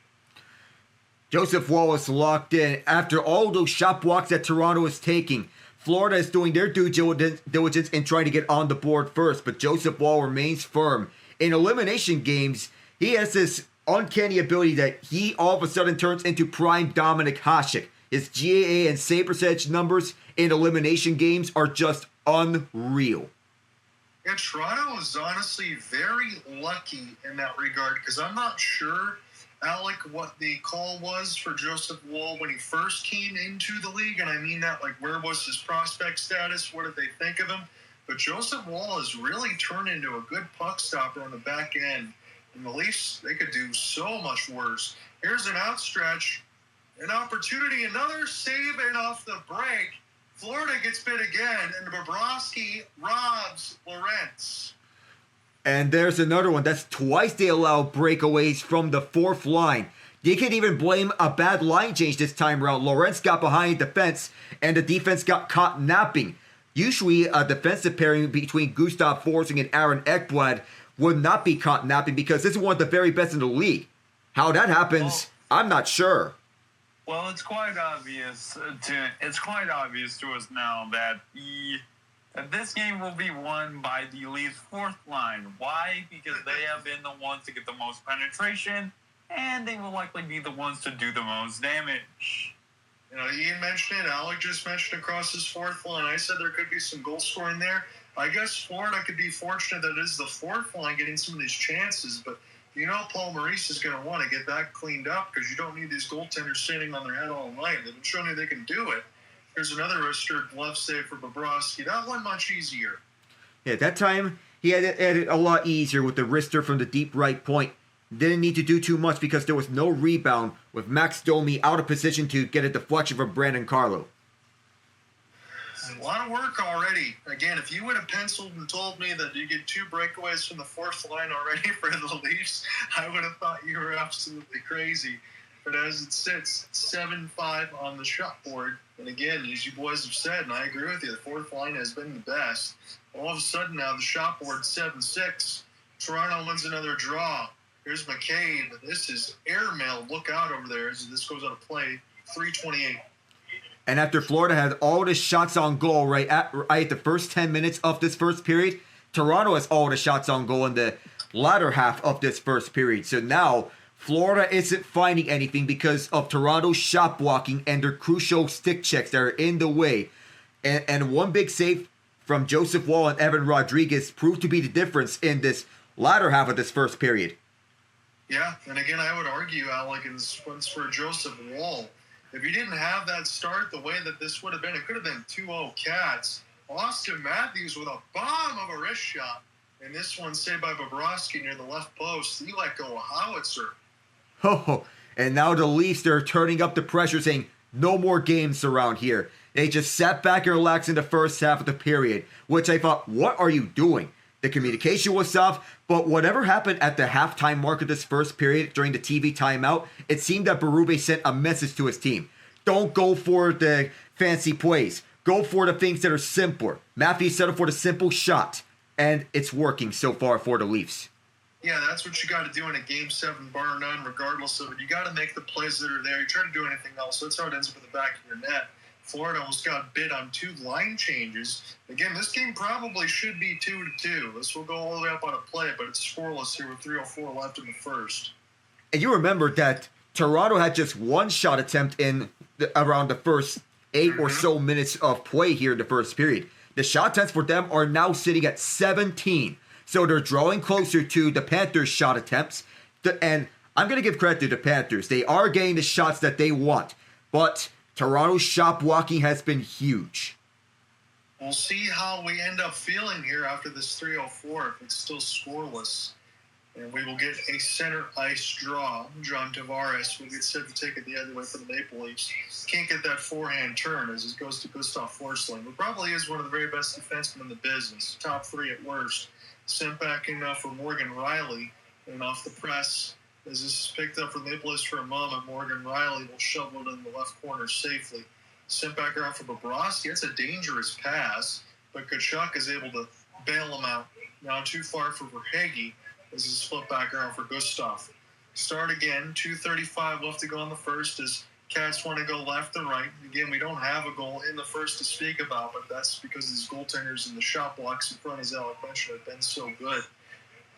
Joseph Woll is locked in. After all those shot blocks that Toronto is taking, Florida is doing their due diligence in trying to get on the board first, but Joseph Woll remains firm. In elimination games, he has this uncanny ability that he all of a sudden turns into prime Dominic Hasek. His GAA and save percentage numbers in elimination games are just unreal. Yeah, Toronto is honestly very lucky in that regard because I'm not sure, Alec, what the call was for Joseph Woll when he first came into the league. And I mean that, like, where was his prospect status? What did they think of him? But Joseph Woll has really turned into a good puck stopper on the back end. And the Leafs, they could do so much worse. Here's an outstretch, an opportunity, another save, and off the break, Florida gets bit again, and Bobrovsky robs Lorentz. And there's another one. That's twice they allow breakaways from the fourth line. You can't even blame a bad line change this time around. Lorentz got behind the fence, and the defense got caught napping. Usually, a defensive pairing between Gustav Forsling and Aaron Ekblad would not be caught napping because this is one of the very best in the league. How that happens, I'm not sure. Well, it's quite obvious to us now that this game will be won by the Leafs' fourth line. Why? Because they have been the ones to get the most penetration, and they will likely be the ones to do the most damage. You know, Ian mentioned it. Alec just mentioned across his fourth line. I said there could be some goal scoring there. I guess Florida could be fortunate that it is the fourth line getting some of these chances, but you know Paul Maurice is going to want to get that cleaned up because you don't need these goaltenders standing on their head all night. They've been showing you they can do it. Here's another wrister glove save for Bobrovsky. That one much easier. Yeah, that time he had it a lot easier with the wrister from the deep right point. Didn't need to do too much because there was no rebound with Max Domi out of position to get a deflection from Brandon Carlo. A lot of work already. Again, if you would have penciled and told me that you get 2 breakaways from the fourth line already for the Leafs, I would have thought you were absolutely crazy. But as it sits, 7-5 on the shot board. And again, as you boys have said, and I agree with you, the fourth line has been the best. All of a sudden now the shot board 7-6. Toronto wins another draw. Here's McCabe. This is airmail. Look out over there as this goes out of play. 3:28. And after Florida had all the shots on goal right at the first 10 minutes of this first period, Toronto has all the shots on goal in the latter half of this first period. So now Florida isn't finding anything because of Toronto's shot blocking and their crucial stick checks that are in the way. And one big save from Joseph Woll and Evan Rodriguez proved to be the difference in this latter half of this first period. Yeah, and again, I would argue, Alec, and this one's for Joseph Woll. If you didn't have that start the way that this would have been, it could have been 2-0 Cats. Austin Matthews with a bomb of a wrist shot. And this one saved by Bobrovsky near the left post. He let go a howitzer. Oh, and now the Leafs, they're turning up the pressure, saying no more games around here. They just sat back and relaxed in the first half of the period, which I thought, what are you doing? The communication was off, but whatever happened at the halftime mark of this first period during the TV timeout, it seemed that Berube sent a message to his team. Don't go for the fancy plays. Go for the things that are simpler. Matthews settled for the simple shot, and it's working so far for the Leafs. Yeah, that's what you got to do in a Game 7, bar none, regardless of it. You got to make the plays that are there. You try to do anything else, that's how it ends up in the back of your net. Florida almost got bit on 2 line changes. Again, this game probably should be 2-2. This will go all the way up on a play, but it's scoreless here with 3:04 left in the first. And you remember that Toronto had just one shot attempt in around the first 8 or so minutes of play here in the first period. The shot attempts for them are now sitting at 17. So they're drawing closer to the Panthers' shot attempts. And I'm going to give credit to the Panthers. They are getting the shots that they want. But Toronto's shot blocking has been huge. We'll see how we end up feeling here after this 3:04 if it's still scoreless. And we will get a center ice draw. John Tavares will get set to take it the other way for the Maple Leafs. Can't get that forehand turn as it goes to Gustav Forsling, who probably is one of the very best defensemen in the business. Top 3 at worst. Sent back in for Morgan Riley. And off the press, as this is picked up from Maple Leafs for a moment, Morgan Riley will shovel it in the left corner safely. Sent back around for Bobrovsky. It's a dangerous pass, but Tkachuk is able to bail him out. Now too far for Verhaeghe. This is flip back around for Gustav. Start again. 2:35 left to go in the first as Cats want to go left and right. Again, we don't have a goal in the first to speak about, but that's because these goaltenders in the shot blocks in front, as Alec mentioned, have been so good.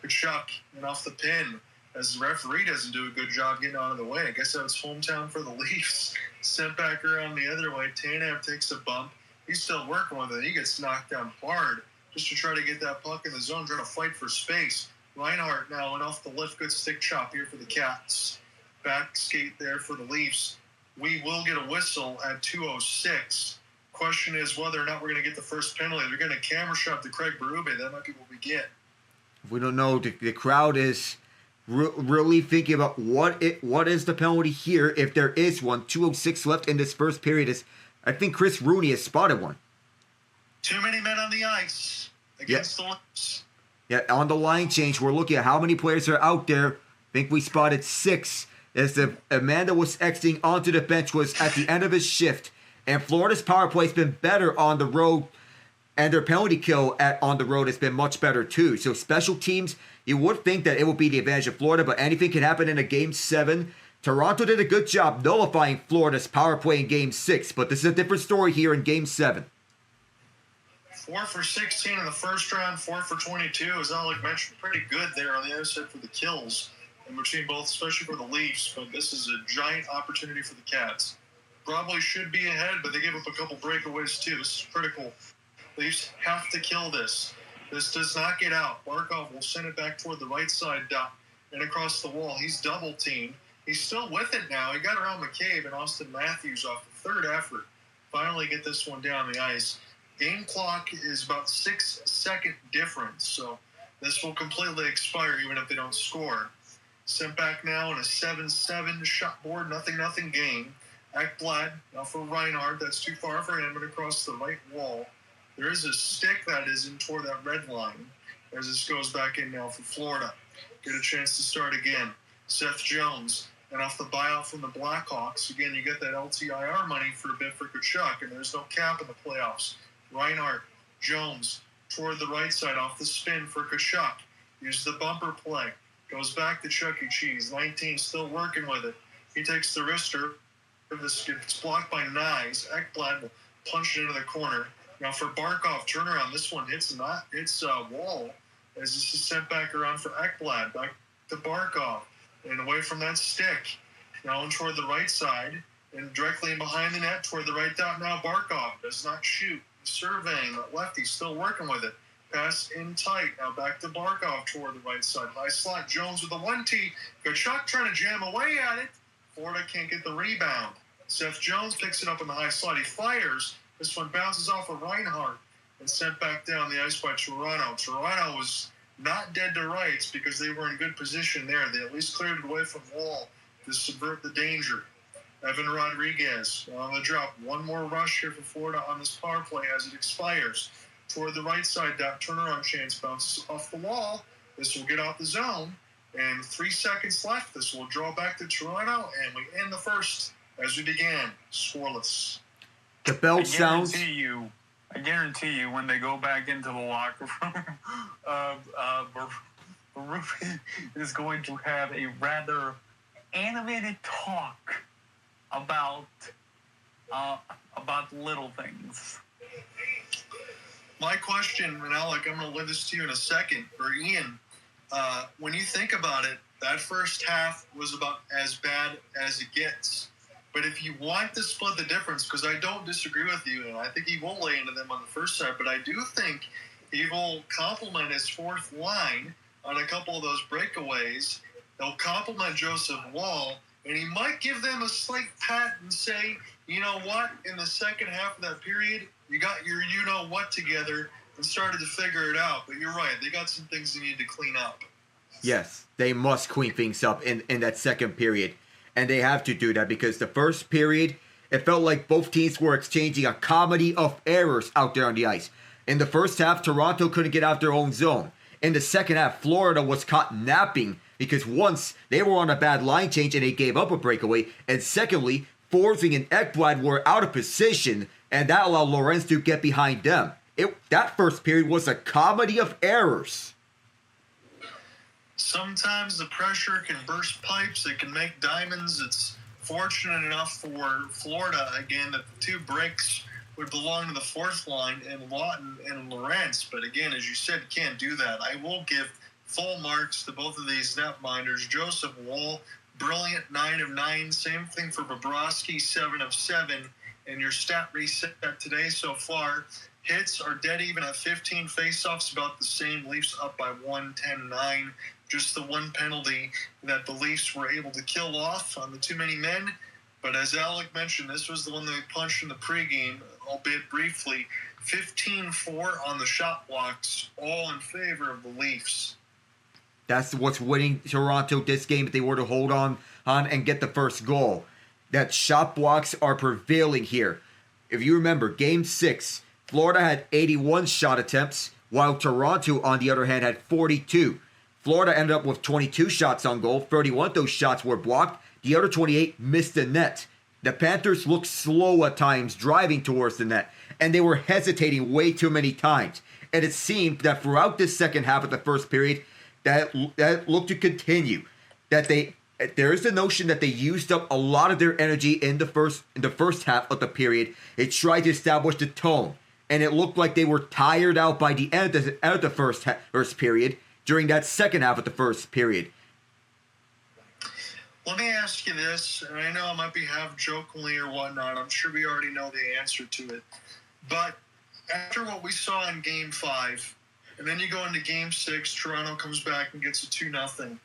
Kachuk and off the pin as the referee doesn't do a good job getting out of the way. I guess that was hometown for the Leafs. Sent back around the other way. Tanev takes a bump. He's still working with it. He gets knocked down hard just to try to get that puck in the zone, trying to fight for space. Reinhart now went off the lift. Good stick chop here for the Cats. Back skate there for the Leafs. We will get a whistle at 2:06. Question is whether or not we're going to get the first penalty. They're going to camera shot to Craig Berube. That might be what we get. We don't know. The crowd is really thinking about what is the penalty here, if there is one. 2:06 left in this first period. I think Chris Rooney has spotted one. Too many men on the ice against the Leafs. Yeah, on the line change, we're looking at how many players are out there. I think we spotted 6. As the Amanda was exiting onto the bench was at the end of his shift. And Florida's power play has been better on the road. And their penalty kill on the road has been much better too. So special teams, you would think that it would be the advantage of Florida, but anything can happen in a Game 7. Toronto did a good job nullifying Florida's power play in Game 6, but this is a different story here in Game 7. 4 for 16 in the first round, 4 for 22, as Alec mentioned. Pretty good there on the other side for the kills in between both, especially for the Leafs. But this is a giant opportunity for the Cats. Probably should be ahead, but they gave up a couple breakaways too. This is critical. Leafs have to kill this. This does not get out. Barkov will send it back toward the right side and across the wall. He's double teamed. He's still with it now. He got around McCabe and Austin Matthews off the third effort. Finally get this one down the ice. Game clock is about 6-second difference, so this will completely expire even if they don't score. Sent back now in a 7-7 shot board, 0-0 game. Ekblad now for Reinhardt. That's too far for him, and across the right wall. There is a stick that is in toward that red line as this goes back in now for Florida. Get a chance to start again. Seth Jones, and off the buyout from the Blackhawks, again, you get that LTIR money for a bit for Kachuk, and there's no cap in the playoffs. Reinhardt, Jones, toward the right side off the spin for Kachuk. Uses the bumper play. Goes back to Chuck E. Cheese. 19 still working with it. He takes the wrister. It's blocked by Knies. Ekblad will punch it into the corner. Now for Barkov, turnaround. This one hits Woll as this is sent back around for Ekblad. Back to Barkov. And away from that stick. Now in toward the right side. And directly in behind the net toward the right dot. Now Barkov does not shoot. Surveying that lefty, still working with it. Pass in tight. Now back to Barkov toward the right side. High slot. Jones with the 1-T. Kachuk trying to jam away at it. Florida can't get the rebound. Seth Jones picks it up in the high slot. He fires. This one bounces off of Reinhart and sent back down the ice by Toronto. Toronto was not dead to rights because they were in good position there. They at least cleared it away from Woll to subvert the danger. Evan Rodriguez on the drop. One more rush here for Florida on this power play as it expires. Toward the right side, that turnaround chance bounces off the wall. This will get out the zone. And 3 seconds left. This will draw back to Toronto. And we end the first as we began. Scoreless. The bell sounds. I guarantee you when they go back into the locker room, Berube is going to have a rather animated talk about little things. My question, and Alec, I'm going to leave this to you in a second, or Ian. When you think about it, that first half was about as bad as it gets. But if you want to split the difference, because I don't disagree with you, and I think he will lay into them on the first side, but I do think he will complement his fourth line on a couple of those breakaways. They'll compliment Joseph Woll, and he might give them a slight pat and say, you know what, in the second half of that period, you got your you-know-what together and started to figure it out. But you're right, they got some things they need to clean up. Yes, they must clean things up in that second period. And they have to do that because the first period, it felt like both teams were exchanging a comedy of errors out there on the ice. In the first half, Toronto couldn't get out their own zone. In the second half, Florida was caught napping because once they were on a bad line change and they gave up a breakaway. And secondly, Forsling and Ekblad were out of position and that allowed Lorenz to get behind them. That first period was a comedy of errors. Sometimes the pressure can burst pipes. It can make diamonds. It's fortunate enough for Florida, again, that the 2 breaks would belong to the 4th line in Lawton and Lawrence. But again, as you said, you can't do that. I will give full marks to both of these netminders. Joseph Woll, brilliant, 9 of 9. Same thing for Bobrovsky, 7 of 7. And your stat reset today so far, hits are dead even at 15. Faceoffs about the same. Leafs up by 1, 10-9. Just the one penalty that the Leafs were able to kill off on the too many men. But as Alec mentioned, this was the one that we punched in the pregame, albeit briefly. 15-4 on the shot blocks, all in favor of the Leafs. That's what's winning Toronto this game if they were to hold on and get the first goal. That shot blocks are prevailing here. If you remember, Game 6, Florida had 81 shot attempts, while Toronto, on the other hand, had 42. Florida ended up with 22 shots on goal. 31 of those shots were blocked. The other 28 missed the net. The Panthers looked slow at times driving towards the net, and they were hesitating way too many times. And it seemed that throughout this second half of the first period, that looked to continue. That there is the notion that they used up a lot of their energy in the first half of the period. They tried to establish the tone, and it looked like they were tired out by the end of the first period during that second half of the first period. Let me ask you this, and I know it might be half jokingly or whatnot. I'm sure we already know the answer to it. But after what we saw in Game 5, and then you go into Game 6, Toronto comes back and gets a 2-0.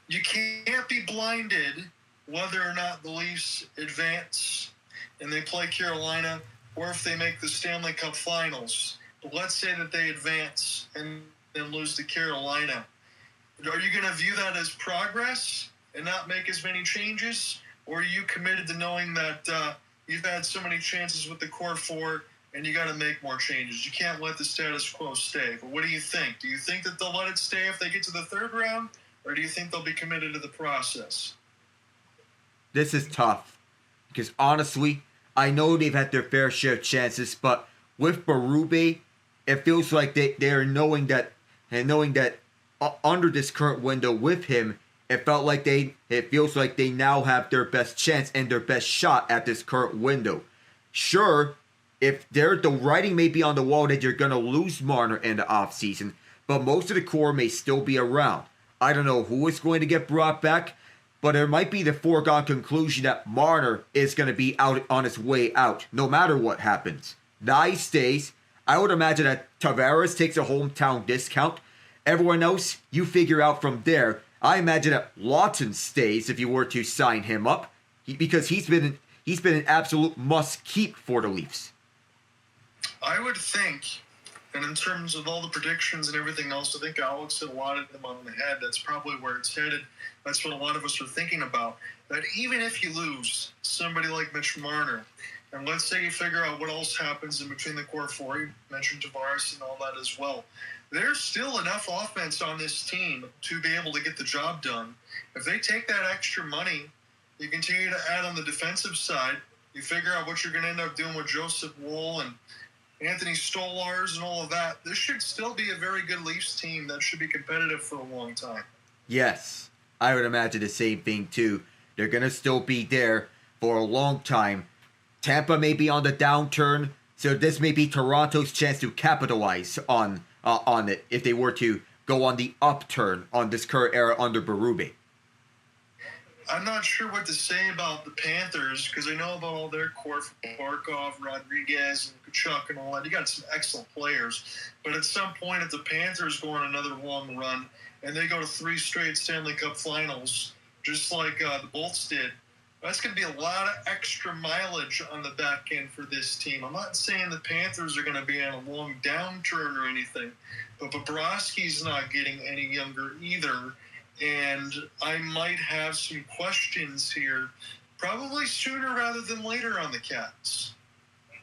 You can't be blinded whether or not the Leafs advance and they play Carolina or if they make the Stanley Cup Finals. But let's say that they advance and then lose to Carolina. Are you going to view that as progress and not make as many changes? Or are you committed to knowing that you've had so many chances with the core 4 and you got to make more changes? You can't let the status quo stay. But what do you think? Do you think that they'll let it stay if they get to the 3rd round? Or do you think they'll be committed to the process? This is tough. Because honestly, I know they've had their fair share of chances, but with Berube, it feels like they're knowing that under this current window with him, it feels like they now have their best chance and their best shot at this current window. Sure, if the writing may be on the wall that you're going to lose Marner in the offseason, but most of the core may still be around. I don't know who is going to get brought back, but there might be the foregone conclusion that Marner is going to be out on his way out, no matter what happens. Knies stays. I would imagine that Tavares takes a hometown discount. Everyone else, you figure out from there. I imagine that Lawton stays if you were to sign him up, because he's been an absolute must-keep for the Leafs. I would think, and in terms of all the predictions and everything else, I think Alex hit a lot of them on the head. That's probably where it's headed. That's what a lot of us are thinking about. That even if you lose somebody like Mitch Marner, and let's say you figure out what else happens in between the core 4, you mentioned Tavares and all that as well, there's still enough offense on this team to be able to get the job done. If they take that extra money, you continue to add on the defensive side, you figure out what you're going to end up doing with Joseph Woll and Anthony Stolarz and all of that, this should still be a very good Leafs team that should be competitive for a long time. Yes, I would imagine the same thing too. They're going to still be there for a long time. Tampa may be on the downturn, so this may be Toronto's chance to capitalize on it if they were to go on the upturn on this current era under Berube. I'm not sure what to say about the Panthers because I know about all their core from Barkov, Rodriguez, and Kachuk and all that. You got some excellent players. But at some point, if the Panthers go on another long run and they go to 3 straight Stanley Cup Finals, just like the Bolts did, that's going to be a lot of extra mileage on the back end for this team. I'm not saying the Panthers are going to be on a long downturn or anything, but Bobrovsky's not getting any younger either. And I might have some questions here, probably sooner rather than later on the Cats.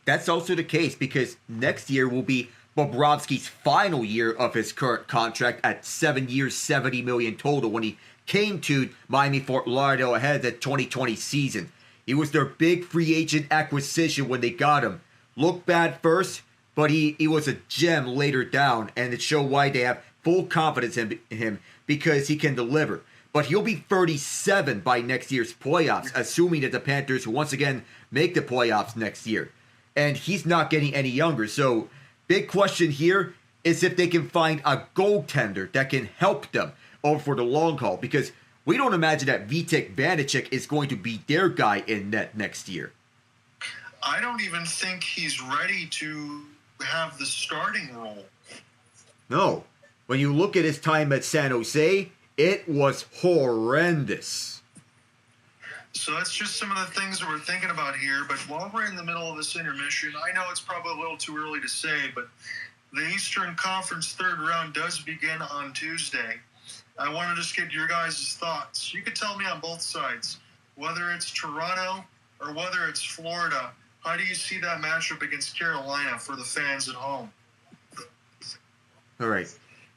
That's also the case because next year will be Bobrovsky's final year of his current contract at 7 years, $70 million total when he came to Miami Fort Lauderdale ahead of the 2020 season. He was their big free agent acquisition when they got him. Looked bad first, but he was a gem later down, and it showed why they have full confidence in him because he can deliver. But he'll be 37 by next year's playoffs, assuming that the Panthers once again make the playoffs next year. And he's not getting any younger. So, big question here is if they can find a goaltender that can help them over for the long haul. Because we don't imagine that Vitek Vanacek is going to be their guy in net next year. I don't even think he's ready to have the starting role. No. When you look at his time at San Jose, it was horrendous. So that's just some of the things that we're thinking about here. But while we're in the middle of this intermission, I know it's probably a little too early to say, but the Eastern Conference third round does begin on Tuesday. I want to just get your guys' thoughts. You could tell me on both sides, whether it's Toronto or whether it's Florida. How do you see that matchup against Carolina for the fans at home? All right.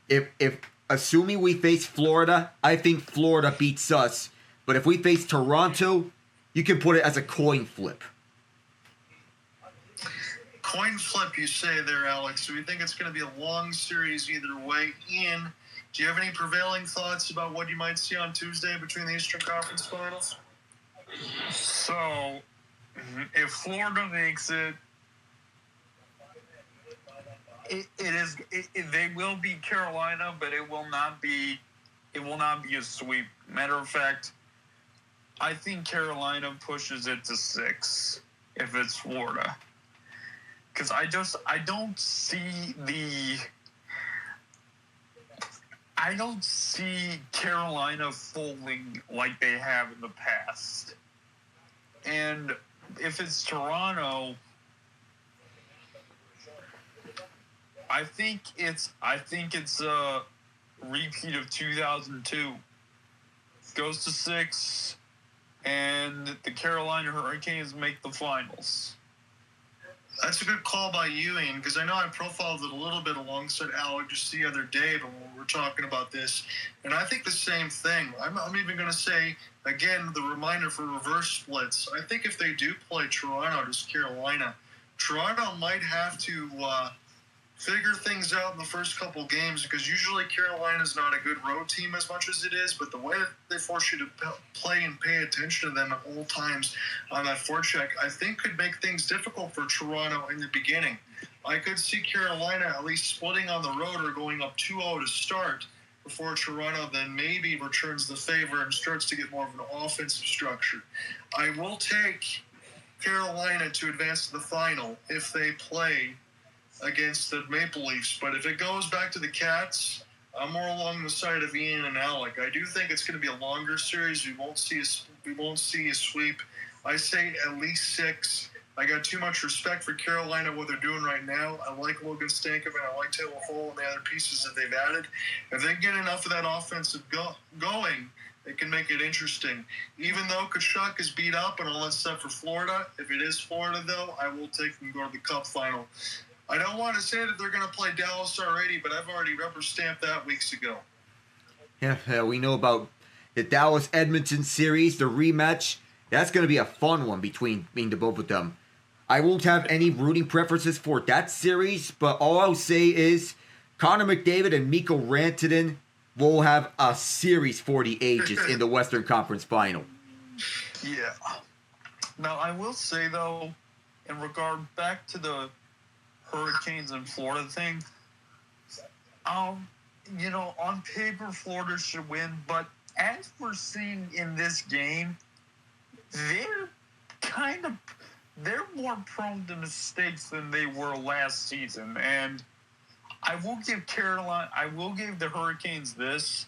If assuming we face Florida, I think Florida beats us. But if we face Toronto, you can put it as a coin flip. Coin flip, you say there, Alex. Do we think it's going to be a long series either way? Ian, do you have any prevailing thoughts about what you might see on Tuesday between the Eastern Conference Finals? So, if Florida makes it, they will beat Carolina, but it will not be a sweep. Matter of fact, I think Carolina pushes it to 6 if it's Florida. Because I don't see Carolina folding like they have in the past. And if it's Toronto, I think it's a repeat of 2002. Goes to 6, and the Carolina Hurricanes make the finals. That's a good call by you, Ian, because I know I profiled it a little bit alongside Alec just the other day when we were talking about this, and I think the same thing. I'm even going to say, again, the reminder for reverse splits. I think if they do play Toronto to Carolina, Toronto might have to figure things out in the first couple games, because usually Carolina's not a good road team as much as it is, but the way that they force you to play and pay attention to them at all times on that forecheck, I think could make things difficult for Toronto in the beginning. I could see Carolina at least splitting on the road or going up 2-0 to start before Toronto then maybe returns the favor and starts to get more of an offensive structure. I will take Carolina to advance to the final if they play against the Maple Leafs, but if it goes back to the Cats, I'm more along the side of Ian and Alec. I do think it's going to be a longer series. We won't see a sweep. I say at least 6. I got too much respect for Carolina, what they're doing right now. I like Logan Stankoven, and I like Taylor Hall and the other pieces that they've added. If they get enough of that offensive going, it can make it interesting. Even though Tkachuk is beat up and all that stuff for Florida, if it is Florida, though, I will take them to go to the Cup Final. I don't want to say that they're going to play Dallas already, but I've already rubber stamped that weeks ago. Yeah, we know about the Dallas-Edmonton series, the rematch. That's going to be a fun one between the both of them. I won't have any rooting preferences for that series, but all I'll say is Connor McDavid and Mikko Rantanen will have a series for the ages in the Western Conference Final. Yeah. Now, I will say, though, in regard back to the Hurricanes and Florida thing, on paper, Florida should win, but as we're seeing in this game, they're more prone to mistakes than they were last season. And I will give the Hurricanes this.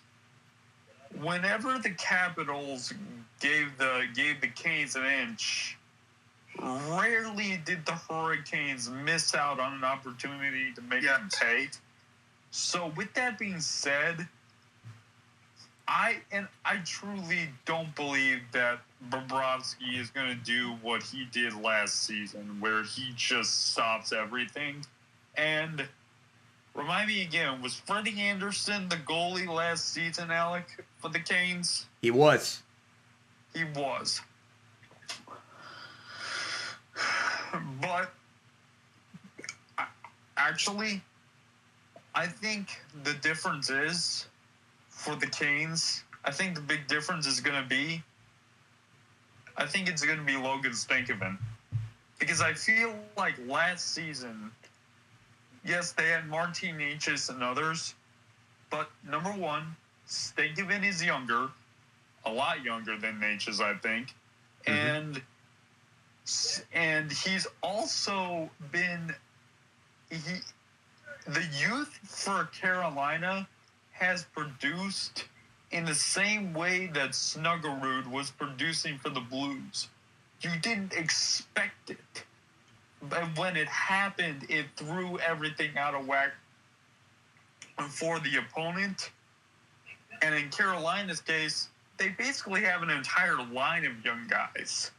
Whenever the Capitals gave the Canes an inch, rarely did the Hurricanes miss out on an opportunity to make them pay. So with that being said, I truly don't believe that Bobrovsky is going to do what he did last season, where he just stops everything. And remind me again, was Freddie Anderson the goalie last season, Alec, for the Canes? He was. He was. But actually, I think the difference is, for the Canes, I think the big difference is going to be, I think it's going to be Logan Stankoven. Because I feel like last season, yes, they had Martin Necas and others, but number one, Stankoven is younger, a lot younger than Necas, I think. Mm-hmm. And he's also been... The youth for Carolina has produced in the same way that Snuggerud was producing for the Blues. You didn't expect it. But when it happened, it threw everything out of whack for the opponent. And in Carolina's case, they basically have an entire line of young guys.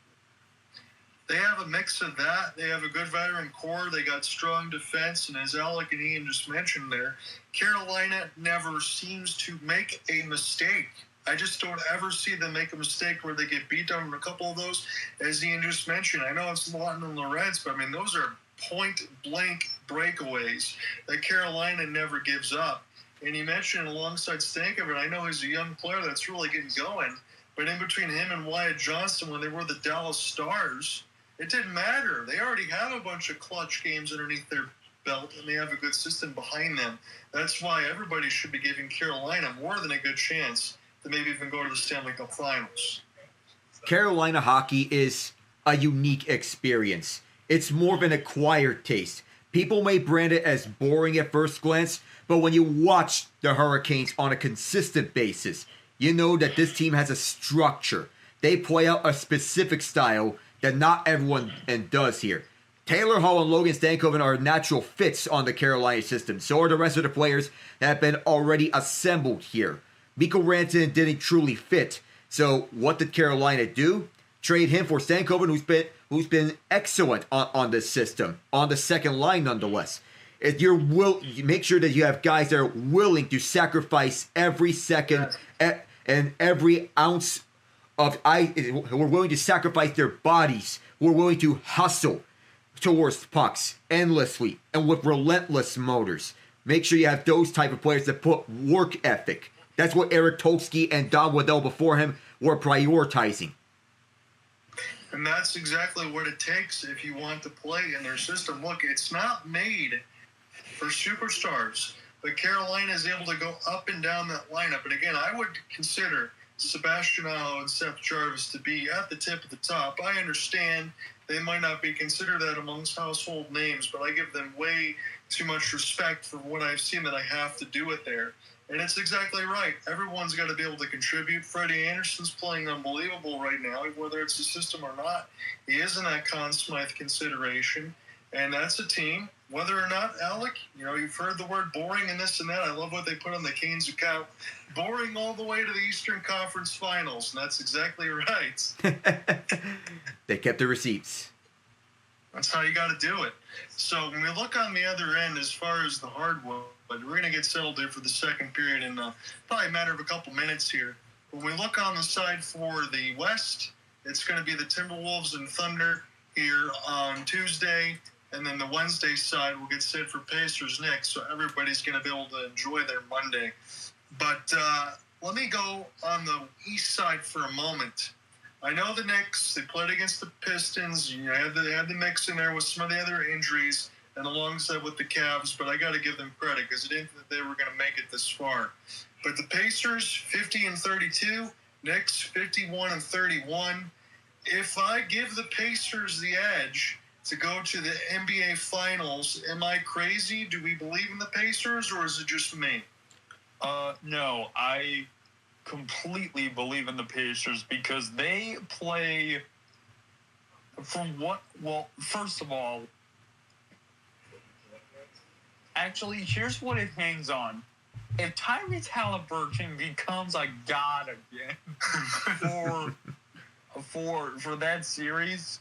They have a mix of that. They have a good veteran core. They got strong defense. And as Alec and Ian just mentioned there, Carolina never seems to make a mistake. I just don't ever see them make a mistake where they get beat down in a couple of those. As Ian just mentioned, I know it's Lawton and Lorentz, but I mean, those are point-blank breakaways that Carolina never gives up. And he mentioned alongside Stankoven, I know he's a young player that's really getting going, but in between him and Wyatt Johnston, when they were the Dallas Stars, it didn't matter. They already have a bunch of clutch games underneath their belt, and they have a good system behind them. That's why everybody should be giving Carolina more than a good chance to maybe even go to the Stanley Cup Finals. Carolina hockey is a unique experience. It's more of an acquired taste. People may brand it as boring at first glance, but when you watch the Hurricanes on a consistent basis, you know that this team has a structure. They play out a specific style that not everyone does here. Taylor Hall and Logan Stankoven are natural fits on the Carolina system. So are the rest of the players that have been already assembled here. Mikko Rantanen didn't truly fit. So what did Carolina do? Trade him for Stankoven, who's been excellent on this system, on the second line nonetheless. If you make sure that you have guys that are willing to sacrifice every second and every ounce of who are willing to sacrifice their bodies, who are willing to hustle towards pucks endlessly and with relentless motors. Make sure you have those type of players that put work ethic. That's what Eric Tolsky and Don Waddell before him were prioritizing. And that's exactly what it takes if you want to play in their system. Look, it's not made for superstars, but Carolina is able to go up and down that lineup. And again, I would consider Sebastian Aho and Seth Jarvis to be at the tip of the top. I understand they might not be considered that amongst household names, but I give them way too much respect for what I've seen that I have to do it there. And it's exactly right. Everyone's got to be able to contribute. Freddie Anderson's playing unbelievable right now, whether it's the system or not. He is in that Conn Smythe consideration, and that's a team. Whether or not, Alec, you've heard the word boring and this and that. I love what they put on the Canes account. Boring all the way to the Eastern Conference Finals, and that's exactly right. They kept the receipts. That's how you got to do it. So when we look on the other end, as far as the hardwood, we're going to get settled here for the second period in probably a matter of a couple minutes here. When we look on the side for the West, it's going to be the Timberwolves and Thunder here on Tuesday. And then the Wednesday side will get set for Pacers Knicks, so everybody's going to be able to enjoy their Monday. But let me go on the East side for a moment. I know the Knicks, they played against the Pistons. They had the mix in there with some of the other injuries and alongside with the Cavs, but I got to give them credit because I didn't think they were going to make it this far. But the Pacers, 50-32, Knicks, 51-31. If I give the Pacers the edge to go to the NBA Finals, am I crazy? Do we believe in the Pacers, or is it just me? No, I completely believe in the Pacers because they play first of all, actually, here's what it hangs on. If Tyrese Halliburton becomes a god again for that series,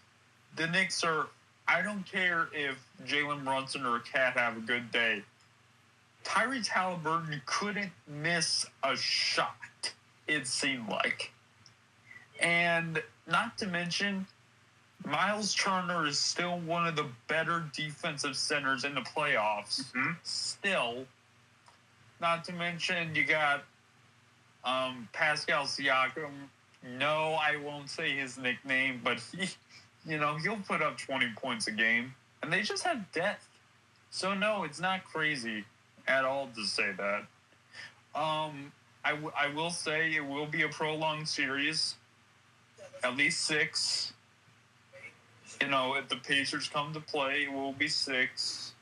the Knicks are, I don't care if Jalen Brunson or Cat have a good day. Tyrese Halliburton couldn't miss a shot, it seemed like. And not to mention, Miles Turner is still one of the better defensive centers in the playoffs. Mm-hmm. Still. Not to mention, you got Pascal Siakam. No, I won't say his nickname, but he'll put up 20 points a game. And they just have depth. So, no, it's not crazy at all to say that. I will say it will be a prolonged series. At least 6. If the Pacers come to play, it will be 6.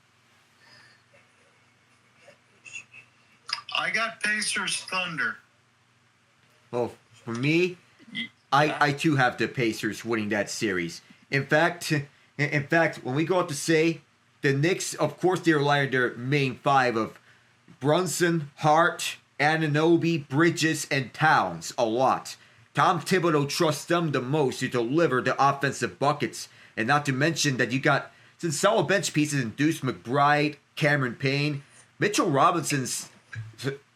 I got Pacers Thunder. Well, for me, I too have the Pacers winning that series. In fact, when we go out to say the Knicks, of course, they rely on their main 5 of Brunson, Hart, Anunoby, Bridges, and Towns a lot. Tom Thibodeau trusts them the most to deliver the offensive buckets. And not to mention that you got some solid bench pieces in Deuce McBride, Cameron Payne. Mitchell Robinson's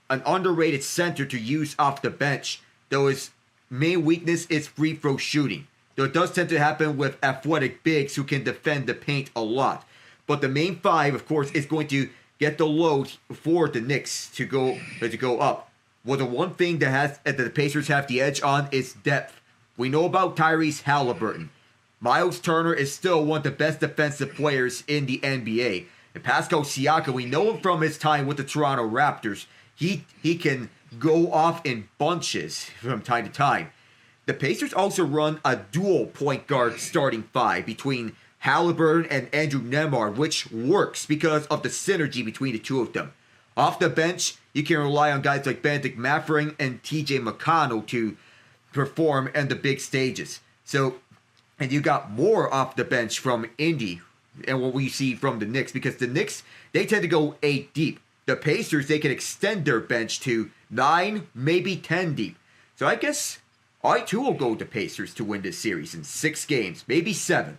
an underrated center to use off the bench, though his main weakness is free throw shooting. Though it does tend to happen with athletic bigs who can defend the paint a lot. But the main 5, of course, is going to get the load for the Knicks to go up. Well, the one thing that the Pacers have the edge on is depth. We know about Tyrese Halliburton. Miles Turner is still one of the best defensive players in the NBA. And Pascal Siakam, we know him from his time with the Toronto Raptors. He can go off in bunches from time to time. The Pacers also run a dual point guard starting 5 between Halliburton and Andrew Nembhard, which works because of the synergy between the two of them. Off the bench, you can rely on guys like Benedict Mathurin and TJ McConnell to perform in the big stages. And you got more off the bench from Indy and what we see from the Knicks, because the Knicks, they tend to go 8 deep. The Pacers, they can extend their bench to 9, maybe 10 deep. So I guess I too will go with the Pacers to win this series in 6 games, maybe 7.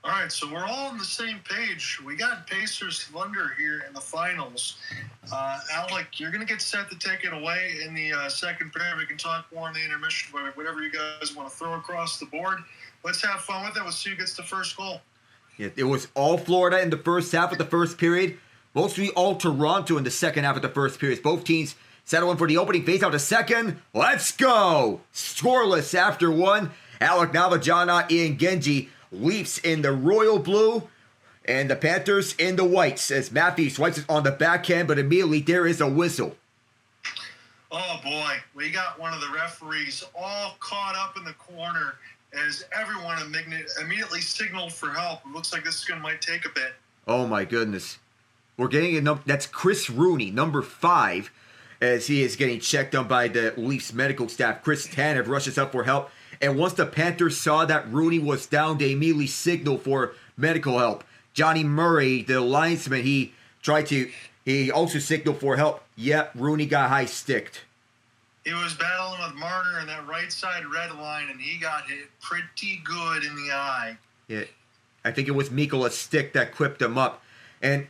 All right, so we're all on the same page. We got Pacers Thunder here in the finals. Alec, you're going to get set to take it away in the second period. We can talk more in the intermission, whatever you guys want to throw across the board. Let's have fun with it. Let's see who gets the first goal. Yeah, it was all Florida in the first half of the first period. Mostly all Toronto in the second half of the first period. Both teams settling for the opening face out the second. Let's go! Scoreless after 1. Alec Navajana and Genge leaps in the royal blue, and the Panthers in the whites as Matthews swipes it on the backhand, but immediately there is a whistle. Oh boy, we got one of the referees all caught up in the corner as everyone immediately signaled for help. It looks like this might take a bit. Oh my goodness. We're getting that's Chris Rooney, number 5, as he is getting checked on by the Leafs medical staff. Chris Tanev rushes up for help. And once the Panthers saw that Rooney was down, they immediately signaled for medical help. Johnny Murray, the linesman, he also signaled for help. Yep, Rooney got high-sticked. He was battling with Marner in that right side red line, and he got hit pretty good in the eye. Yeah, I think it was Mikkola's stick that clipped him up. And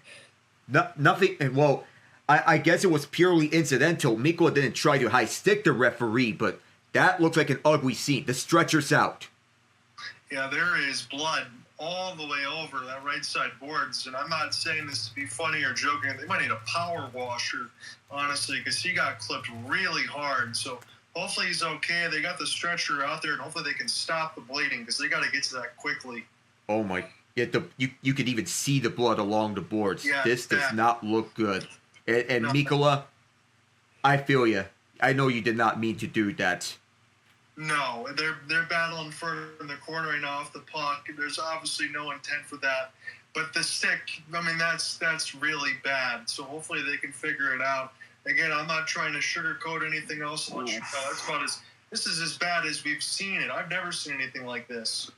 I guess it was purely incidental. Mikkola didn't try to high-stick the referee, but that looks like an ugly scene. The stretcher's out. Yeah, there is blood all the way over that right side boards. And I'm not saying this to be funny or joking. They might need a power washer, honestly, because he got clipped really hard. So hopefully he's okay. They got the stretcher out there, and hopefully they can stop the bleeding because they got to get to that quickly. Oh, my. Yeah, you could even see the blood along the boards. Yeah, this does not look good. And no. Mikkola, I feel you. I know you did not mean to do that. No, they're battling further in the corner right now off the puck. There's obviously no intent for that. But the stick, I mean, that's really bad. So hopefully they can figure it out. Again, I'm not trying to sugarcoat anything else. This is as bad as we've seen it. I've never seen anything like this.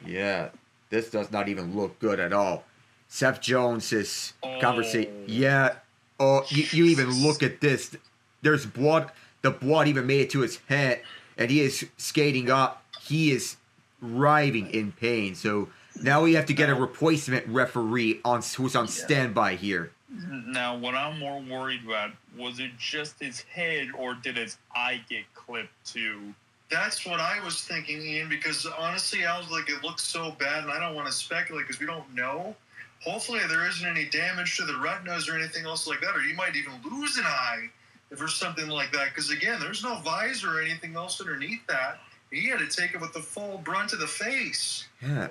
Yeah, this does not even look good at all. Seth Jones' conversation. Yeah. Oh, you even look at this. There's blood. The blood even made it to his head. And he is skating up. He is writhing in pain. So now we have to get a replacement referee who's on standby here. Now, what I'm more worried about, was it just his head or did his eye get clipped too? That's what I was thinking, Ian, because honestly, I was like, it looks so bad, and I don't want to speculate because we don't know. hopefully there isn't any damage to the retinas or anything else like that, or you might even lose an eye if there's something like that. Because, again, there's no visor or anything else underneath that. He had to take it with the full brunt of the face. Yeah,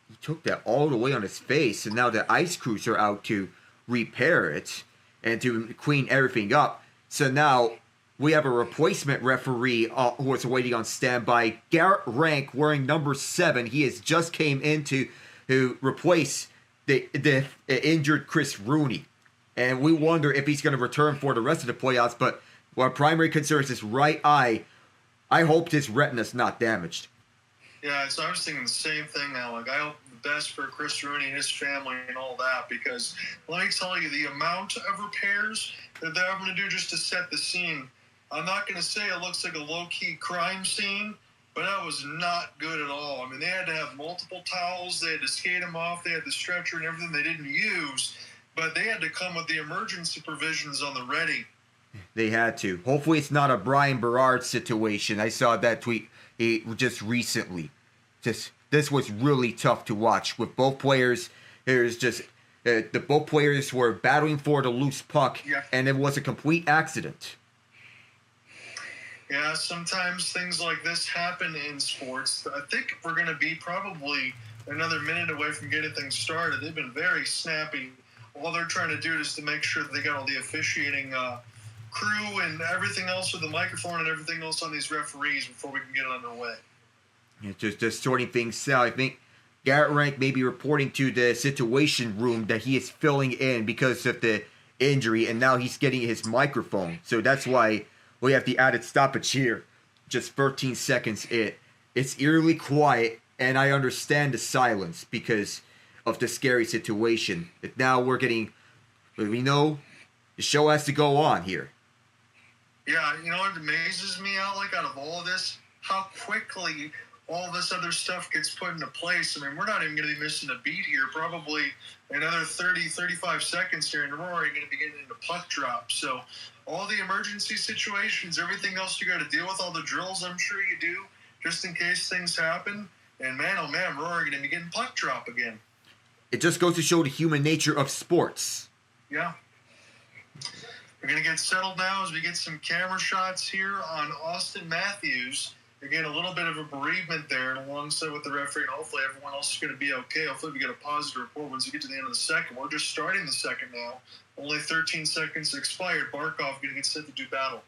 he took that all the way on his face, and now the ice crews are out to repair it and to clean everything up. So now we have a replacement referee who is waiting on standby, Garrett Rank, wearing number 7. He has just came in to replace the injured Chris Rooney. And we wonder if he's going to return for the rest of the playoffs. But our primary concern is his right eye. I hope his retina's not damaged. Yeah, so I was thinking the same thing now. Like, I hope the best for Chris Rooney and his family and all that, because let me tell you, the amount of repairs that they're having to do just to set the scene, I'm not going to say it looks like a low-key crime scene, but that was not good at all. I mean, they had to have multiple towels. They had to skate them off. They had the stretcher and everything they didn't use, but they had to come with the emergency provisions on the ready. They had to. Hopefully it's not a Brian Berard situation. I saw that tweet just recently. This was really tough to watch with both players. There's just both players were battling for the loose puck, and it was a complete accident. Yeah, sometimes things like this happen in sports. I think we're going to be probably another minute away from getting things started. They've been very snappy. All they're trying to do is to make sure that they got all the officiating crew and everything else with the microphone and everything else on these referees before we can get it underway. Yeah, just sorting things out. I think Garrett Rank may be reporting to the situation room that he is filling in because of the injury, and now he's getting his microphone. So that's why we have the added stoppage here. Just 13 seconds in. It's eerily quiet, and I understand the silence because of the scary situation. But now we know the show has to go on here. Yeah, you know what amazes me out of all of this? How quickly all this other stuff gets put into place. I mean, we're not even going to be missing a beat here. Probably another 30, 35 seconds here, and we're already going to be getting into puck drop. So all the emergency situations, everything else you got to deal with, all the drills I'm sure you do, just in case things happen. And man, oh man, we're already going to be getting puck drop again. It just goes to show the human nature of sports. Yeah. We're going to get settled now as we get some camera shots here on Austin Matthews. Again, a little bit of a bereavement there, and alongside with the referee, and hopefully everyone else is going to be okay. Hopefully we get a positive report once we get to the end of the second. We're just starting the second now. Only 13 seconds expired. Barkov going to get set to do battle.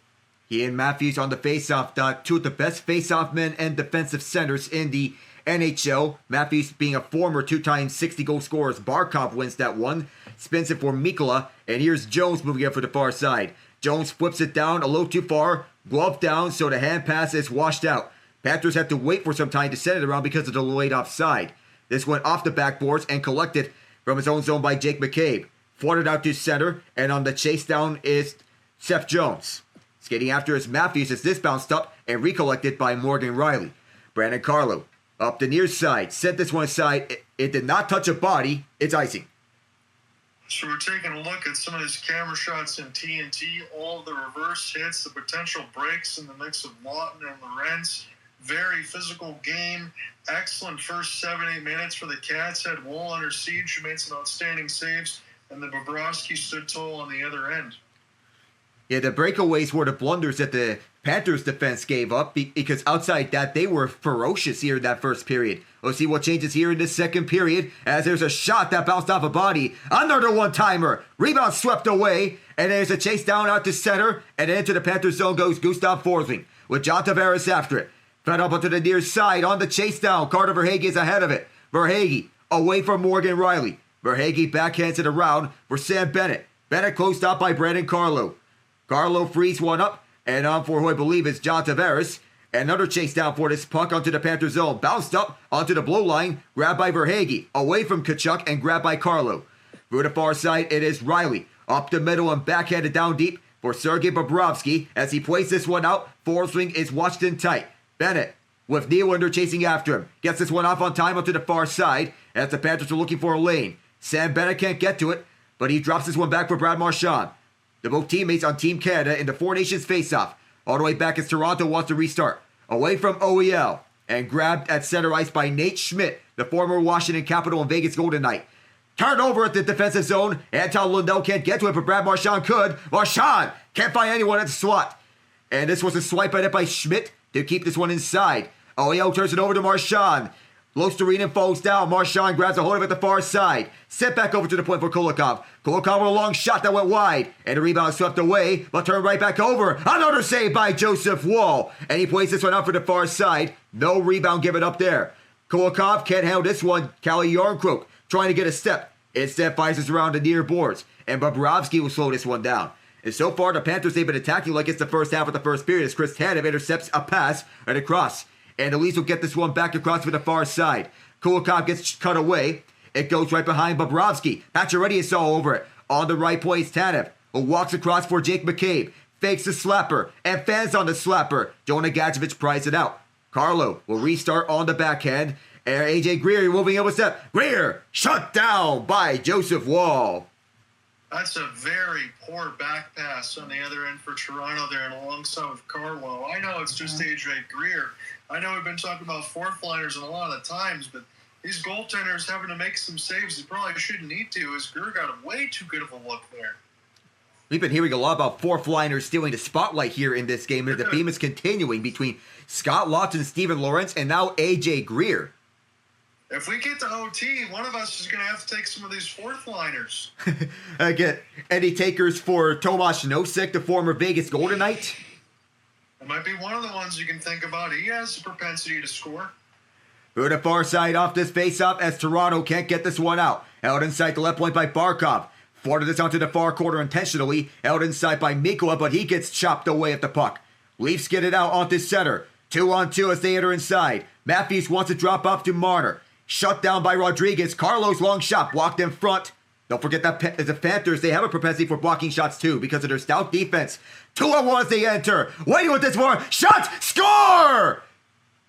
He and Matthews on the faceoff dot, two of the best faceoff men and defensive centers in the NHL. Matthews being a former 2-time 60-goal scorer. Barkov wins that one. Spins it for Mikkola, and here's Jones moving up for the far side. Jones flips it down a little too far, glove down, so the hand pass is washed out. Panthers have to wait for some time to set it around because of the delayed offside. This went off the backboards and collected from his own zone by Jake McCabe. Floated out to center, and on the chase down is Seth Jones. Skating after is Matthews as this bounced up and recollected by Morgan Riley. Brandon Carlo up the near side, sent this one aside. It did not touch a body. It's icing. So we're taking a look at some of these camera shots in TNT, all the reverse hits, the potential breaks in the mix of Lawton and Lorentz. Very physical game. Excellent first 7-8 minutes for the Cats. Had Woll under siege, who made some outstanding saves, and the Bobrovsky stood tall on the other end. Yeah, the breakaways were the blunders that the Panthers defense gave up because outside that, they were ferocious here in that first period. We'll see what changes here in this second period as there's a shot that bounced off a body. Another one-timer. Rebound swept away, and there's a chase down out to center, and into the Panthers zone goes Gustav Forsling with John Tavares after it. Fed up onto the near side on the chase down. Carter Verhaeghe is ahead of it. Verhaeghe away from Morgan Riley. Verhaeghe backhands it around for Sam Bennett. Bennett closed out by Brandon Carlo. Carlo frees one up, and on for who I believe is John Tavares. Another chase down for this puck onto the Panther zone. Bounced up onto the blue line, grabbed by Verhaeghe. Away from Tkachuk and grabbed by Carlo. Through the far side, it is Riley. Up the middle and backhanded down deep for Sergei Bobrovsky. As he plays this one out, Forsling is watched in tight. Bennett with Nylander chasing after him. Gets this one off on time onto the far side as the Panthers are looking for a lane. Sam Bennett can't get to it, but he drops this one back for Brad Marchand. They're both teammates on Team Canada in the Four Nations faceoff. All the way back as Toronto wants to restart. Away from OEL and grabbed at center ice by Nate Schmidt, the former Washington Capital and Vegas Golden Knight. Turnover at the defensive zone. Anton Lundell can't get to it, but Brad Marchand could. Marchand can't find anyone at the slot. And this was a swipe at it by Schmidt to keep this one inside. OEL turns it over to Marchand. Losterinen falls down. Marchand grabs a hold of it at the far side. Sent back over to the point for Kulikov. Kulikov with a long shot that went wide. And the rebound swept away, but turned right back over. Another save by Joseph Woll. And he plays this one out for the far side. No rebound given up there. Kulikov can't handle this one. Calle Jarnkrok trying to get a step. Instead fires us around the near boards. And Bobrovsky will slow this one down. And so far, the Panthers, they've been attacking like it's the first half of the first period as Chris Tanev intercepts a pass and across. And the Leafs will get this one back across for the far side. Kulikov gets cut away. It goes right behind Bobrovsky. Pacioretty is all over it. On the right plays Tanev, who walks across for Jake McCabe. Fakes the slapper and fans on the slapper. Jonah Gadjevich pries it out. Carlo will restart on the backhand. And AJ Greer moving up a step. Greer shut down by Joseph Woll. That's a very poor back pass on the other end for Toronto there and alongside with Carlo. I know it's just AJ Greer. I know we've been talking about fourth liners a lot of times, but these goaltenders having to make some saves they probably shouldn't need to, as Greer got a way too good of a look there. We've been hearing a lot about fourth liners stealing the spotlight here in this game, and the theme is continuing between Scott Laughton, Steven Lorentz, and now AJ Greer. If we get to OT, one of us is going to have to take some of these fourth liners. I get any takers for Tomas Nosek, the former Vegas Golden Knight? It might be one of the ones you can think about. He has the propensity to score. To the far side off this face-off as Toronto can't get this one out. Held inside the left point by Barkov. Forwarded this onto the far corner intentionally. Held inside by Mikkola, but he gets chopped away at the puck. Leafs get it out onto center. 2-on-2 as they enter inside. Matthews wants to drop off to Marner. Shut down by Rodriguez. Carlos' long shot blocked in front. Don't forget that the Panthers, they have a propensity for blocking shots too because of their stout defense. 2-on-1 as they enter. Waiting with this one. Shot! Score!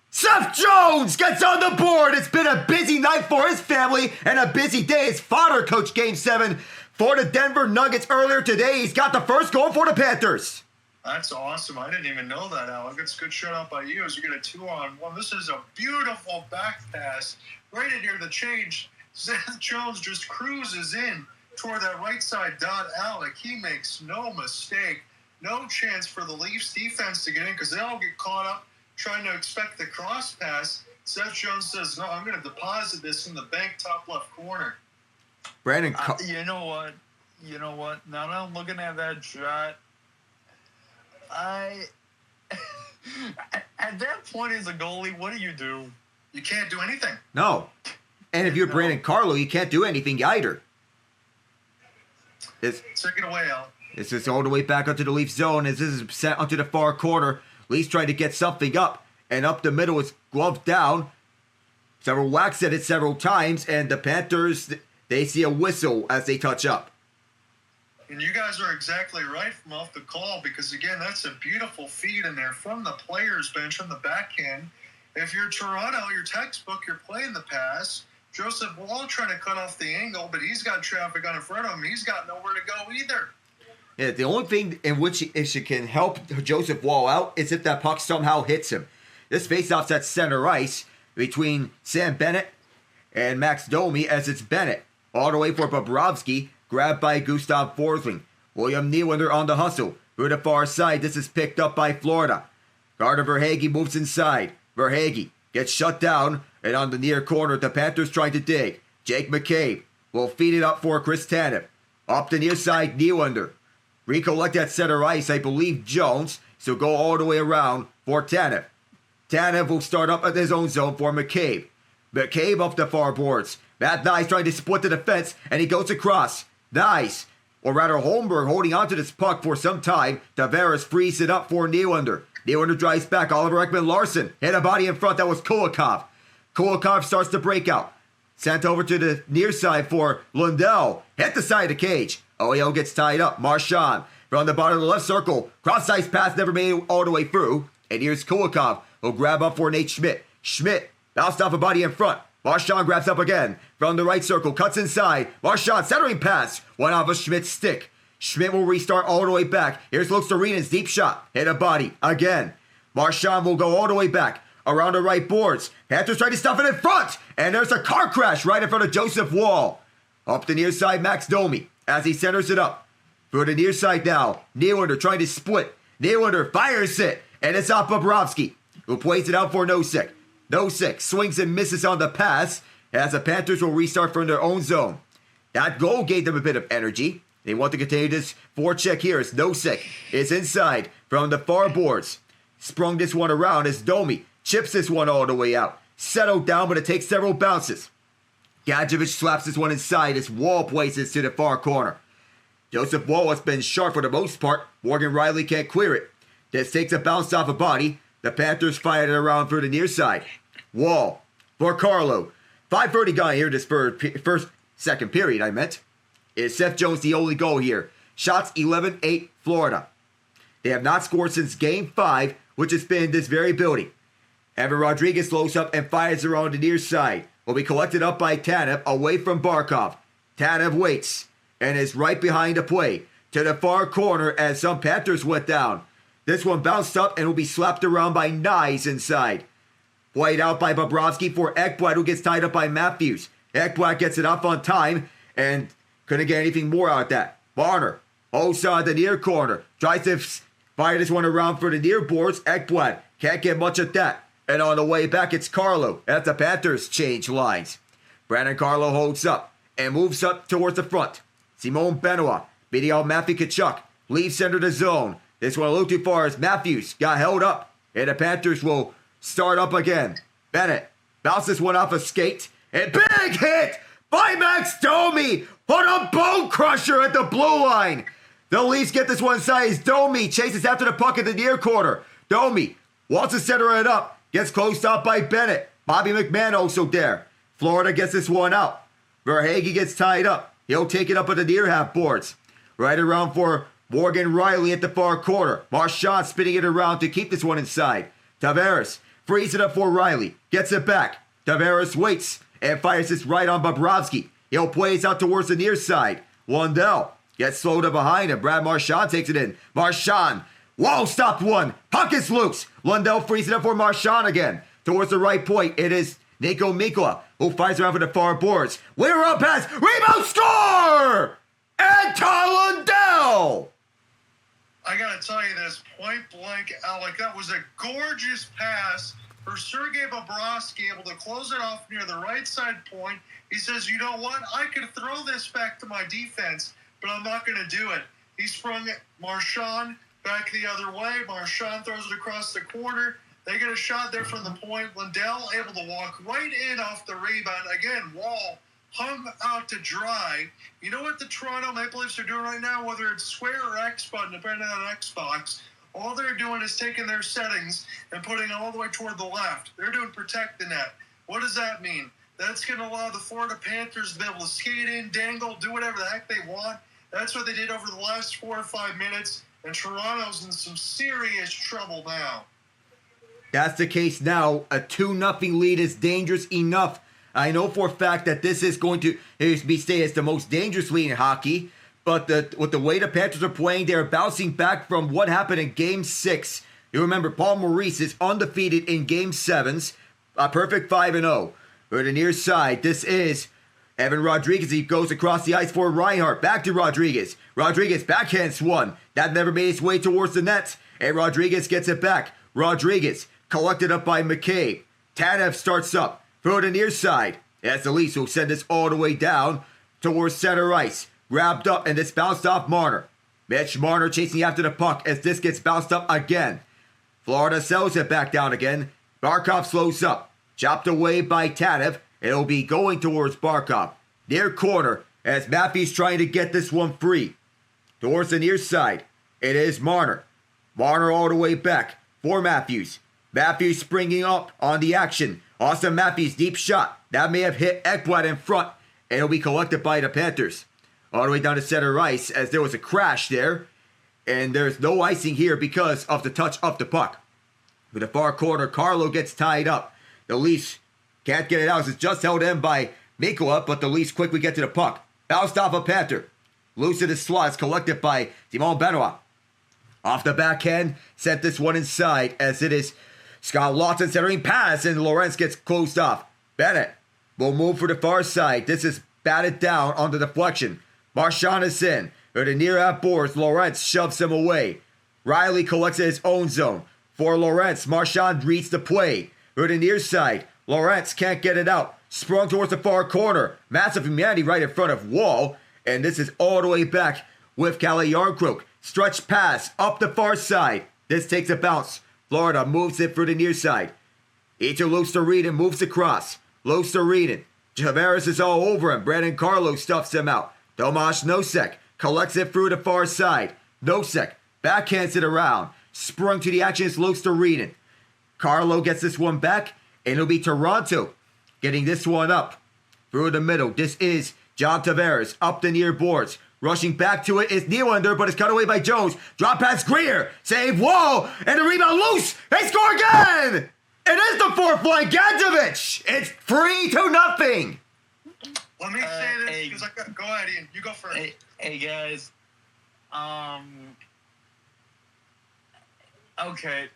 Seth Jones gets on the board. It's been a busy night for his family and a busy day. His father coached Game 7 for the Denver Nuggets earlier today. He's got the first goal for the Panthers. That's awesome. I didn't even know that, Alec. It's a good shut out by you as you get a 2-on-1. This is a beautiful back pass right in near the change. Seth Jones just cruises in toward that right side dot. Alec, he makes no mistake. No chance for the Leafs defense to get in because they all get caught up trying to expect the cross pass. Seth Jones says, no, I'm going to deposit this in the bank top left corner. Brandon, you know what? Now that I'm looking at that shot, at that point as a goalie, what do? You can't do anything. No. And if you're Brandon Carlo, you can't do anything either. Take it away, Al. It's just all the way back onto the Leaf zone as this is set onto the far corner. Leafs trying to get something up, and up the middle is gloved down. Several whacks at it several times, and the Panthers, they see a whistle as they touch up. And you guys are exactly right from off the call because, again, that's a beautiful feed in there from the players' bench on the backhand. If you're Toronto, your textbook, you're playing the pass. Joseph Woll trying to cut off the angle, but he's got traffic on in front of him. He's got nowhere to go either. Yeah, the only thing in which it can help Joseph Woll out is if that puck somehow hits him. This faceoff's at center ice between Sam Bennett and Max Domi as it's Bennett. All the way for Bobrovsky, grabbed by Gustav Forsling. William Nylander on the hustle. To the far side, this is picked up by Florida. Carter Verhaeghe moves inside. Verhaeghe gets shut down, and on the near corner, the Panthers trying to dig. Jake McCabe will feed it up for Chris Tanev. Up the near side, Nylander. Recollect at center ice, I believe Jones, so go all the way around for Tanev. Tanev will start up at his own zone for McCabe. McCabe up the far boards. Matt Knies trying to split the defense, and he goes across. Knies, or rather Holmberg, holding onto this puck for some time. Tavares frees it up for Nylander. Nylander drives back. Oliver Ekman-Larsson hit a body in front. That was Kulikov. Kulikov starts to break out. Sent over to the near side for Lundell. Hit the side of the cage. OEL gets tied up. Marchand from the bottom of the left circle. Cross-ice pass never made it all the way through. And here's Kulikov, who'll grab up for Nate Schmidt. Schmidt bounced off a body in front. Marchand grabs up again from the right circle. Cuts inside. Marchand centering pass. Went off of Schmidt's stick. Schmidt will restart all the way back. Here's Losterina's deep shot. Hit a body again. Marchand will go all the way back around the right boards. Panthers trying to stuff it in front. And there's a car crash right in front of Joseph Woll. Up the near side, Max Domi, as he centers it up. For the near side now, Nylander trying to split. Nylander fires it, and it's off Bobrovsky, who plays it out for Nosek. Nosek swings and misses on the pass, as the Panthers will restart from their own zone. That goal gave them a bit of energy. They want to continue this forecheck here as Nosek is inside from the far boards. Sprung this one around as Domi chips this one all the way out. Settled down, but it takes several bounces. Genge slaps this one inside as Woll places to the far corner. Joseph Woll has been sharp for the most part. Morgan Rielly can't clear it. This takes a bounce off a body. The Panthers fired it around for the near side. Woll for Carlo. 5:30 guy here this second period, I meant. Is Seth Jones the only goal here? Shots 11-8 Florida. They have not scored since Game 5, which has been this very building. Evan Rodriguez slows up and fires around the near side. Will be collected up by Tanev away from Barkov. Tanev waits and is right behind the play to the far corner as some Panthers went down. This one bounced up and will be slapped around by Knies inside. Played out by Bobrovsky for Ekblad, who gets tied up by Matthews. Ekblad gets it up on time and couldn't get anything more out of that. Marner, outside the near corner, tries to fire this one around for the near boards. Ekblad can't get much of that. And on the way back, it's Carlo as the Panthers change lines. Brandon Carlo holds up and moves up towards the front. Simon Benoit beating out Matthew Tkachuk. Leaves center the zone. This one a little too far as Matthews got held up. And the Panthers will start up again. Bennett bounces one off a skate. And big hit by Max Domi on a bone crusher at the blue line. The Leafs get this one inside as Domi chases after the puck at the near corner. Domi wants to center it up. Gets closed off by Bennett. Bobby McMahon also there. Florida gets this one out. Verhaeghe gets tied up. He'll take it up at the near half boards. Right around for Morgan Rielly at the far corner. Marchand spinning it around to keep this one inside. Tavares frees it up for Rielly. Gets it back. Tavares waits and fires this right on Bobrovsky. He'll play it out towards the near side. Lundell gets slowed up behind him. Brad Marchand takes it in. Marchand. Whoa, stopped one. Puck is loose. Lundell frees it up for Marchand again. Towards the right point, it is Niko Mikkola, who fires around for the far boards. We're up pass. Rebound score! Anton Lundell! I gotta tell you this, point blank, Alec, that was a gorgeous pass for Sergei Bobrovsky, able to close it off near the right side point. He says, you know what? I could throw this back to my defense, but I'm not going to do it. He sprung Marchand back the other way. Marchand throws it across the corner. They get a shot there from the point. Lundell able to walk right in off the rebound. Again, Woll hung out to dry. You know what the Toronto Maple Leafs are doing right now? Whether it's square or X button, depending on Xbox, all they're doing is taking their settings and putting it all the way toward the left. They're doing protect the net. What does that mean? That's going to allow the Florida Panthers to be able to skate in, dangle, do whatever the heck they want. That's what they did over the last 4 or 5 minutes. And Toronto's in some serious trouble now. That's the case now. A 2-0 lead is dangerous enough. I know for a fact that this is going to be stay as the most dangerous lead in hockey. But with the way the Panthers are playing, they're bouncing back from what happened in Game 6. You remember, Paul Maurice is undefeated in Game 7s. A perfect 5-0. For the near side, this is Evan Rodriguez. He goes across the ice for Reinhart. Back to Rodriguez. Rodriguez backhands one. That never made its way towards the net. And Rodriguez gets it back. Rodriguez collected up by McCabe. Tanev starts up for the near side. As the Leafs will send this all the way down towards center ice. Grabbed up and it's bounced off Marner. Mitch Marner chasing after the puck as this gets bounced up again. Florida sells it back down again. Barkov slows up. Chopped away by Tanev. It'll be going towards Barkov. Near corner as Matthews trying to get this one free. Towards the near side. It is Marner. Marner all the way back for Matthews. Matthews springing up on the action. Austin Matthews deep shot. That may have hit Ekblad in front. And it'll be collected by the Panthers. All the way down to center ice as there was a crash there. And there's no icing here because of the touch of the puck. With the far corner, Carlo gets tied up. The Leafs can't get it out. It's just held in by Mikkola, but the Leafs quickly get to the puck. Bounced off a Panther. Loose to the slots, collected by Simon Benoit. Off the backhand, sent this one inside as it is Scott Lawson centering pass, and Lawrence gets closed off. Bennett will move for the far side. This is batted down on the deflection. Marchand is in. At the near half boards, Lorentz shoves him away. Riley collects at his own zone. For Lorentz, Marchand reads the play. At the near side, Lorentz can't get it out. Sprung towards the far corner. Massive humanity right in front of Woll. And this is all the way back with Calle Jarnkrok. Stretch pass up the far side. This takes a bounce. Florida moves it for the near side. Each looks to Reed and moves across. Looks to Reed. Tavares is all over him. Brandon Carlo stuffs him out. Tomas Nosek collects it through the far side. Nosek backhands it around. Sprung to the action as looks to Reed. Carlo gets this one back, and it'll be Toronto getting this one up. Through the middle, this is John Tavares up the near boards. Rushing back to it is Nylander, but it's cut away by Jones. Drop pass Greer. Save Woll. And the rebound loose. They score again. It is the fourth line. Gadjevich. It's 3-0. Let me say this because go ahead, Ian. You go first. Hey guys. Okay.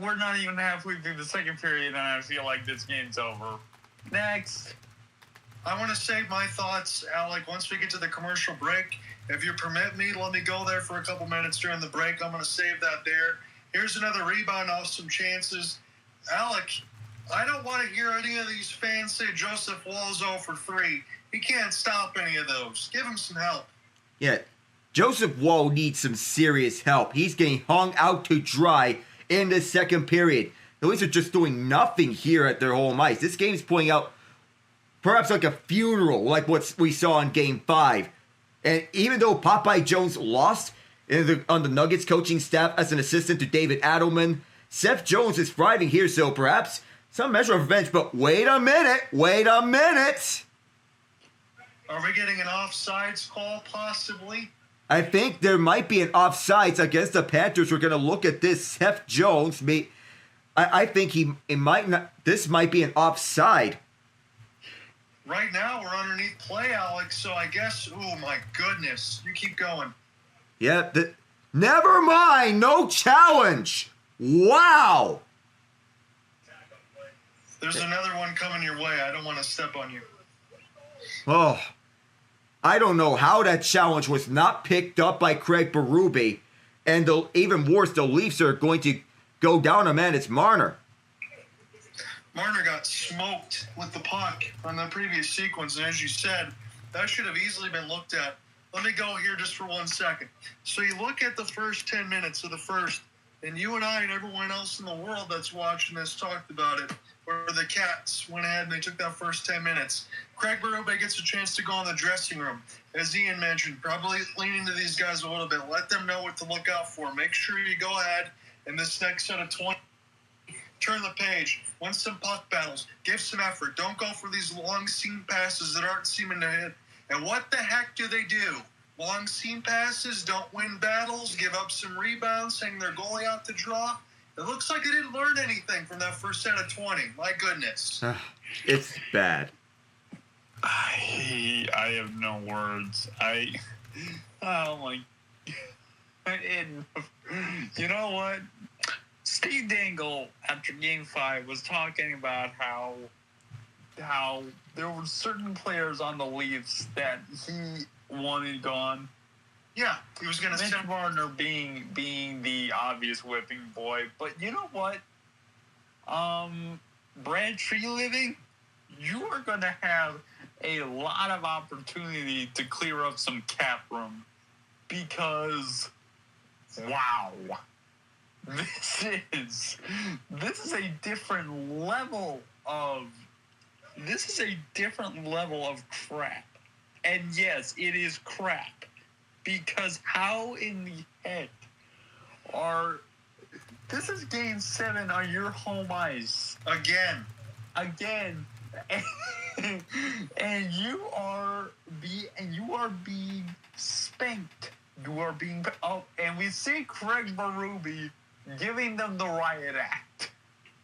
We're not even halfway through the second period, and I feel like this game's over. Next. I want to save my thoughts, Alec, once we get to the commercial break. If you permit me, let me go there for a couple minutes during the break. I'm going to save that there. Here's another rebound off some chances. Alec, I don't want to hear any of these fans say Joseph Woll's 0 for 3. He can't stop any of those. Give him some help. Yeah, Joseph Woll needs some serious help. He's getting hung out to dry in the second period. The Leafs are just doing nothing here at their home ice. This game's playing out perhaps like a funeral, like what we saw in Game 5. And even though Popeye Jones lost on the Nuggets coaching staff as an assistant to David Adelman, Seth Jones is thriving here, so perhaps some measure of revenge. But wait a minute. Are we getting an offsides call, possibly? I think there might be an offsides against the Panthers. We're going to look at this. Seth Jones, I think this might be an offside. Right now, we're underneath play, Alex, so I guess, oh my goodness. You keep going. Yeah, never mind. No challenge. Wow. There's another one coming your way. I don't want to step on you. Oh, I don't know how that challenge was not picked up by Craig Berube. And even worse, the Leafs are going to go down a man. It's Marner. Marner got smoked with the puck on the previous sequence, and as you said, that should have easily been looked at. Let me go here just for 1 second. So you look at the first 10 minutes of the first, and you and I and everyone else in the world that's watching this talked about it, where the Cats went ahead and they took that first 10 minutes. Craig Berube gets a chance to go in the dressing room. As Ian mentioned, probably lean into these guys a little bit. Let them know what to look out for. Make sure you go ahead in this next set of 20. Turn the page, win some puck battles, give some effort. Don't go for these long seam passes that aren't seeming to hit. And what the heck do they do? Long seam passes, don't win battles, give up some rebounds, hang their goalie out to draw. It looks like they didn't learn anything from that first set of 20. My goodness. It's bad. I have no words. Oh my. You know what? Steve Dangle, after Game 5, was talking about how there were certain players on the Leafs that he wanted gone. Yeah, he was going to Mitch Marner being the obvious whipping boy. But you know what? Brad Treliving, you are going to have a lot of opportunity to clear up some cap room. Because, wow. This is a different level of crap. And yes, it is crap. Because how in the heck this is Game 7 on your home ice. Again. And you are being spanked. And we see Craig Berube giving them the riot act.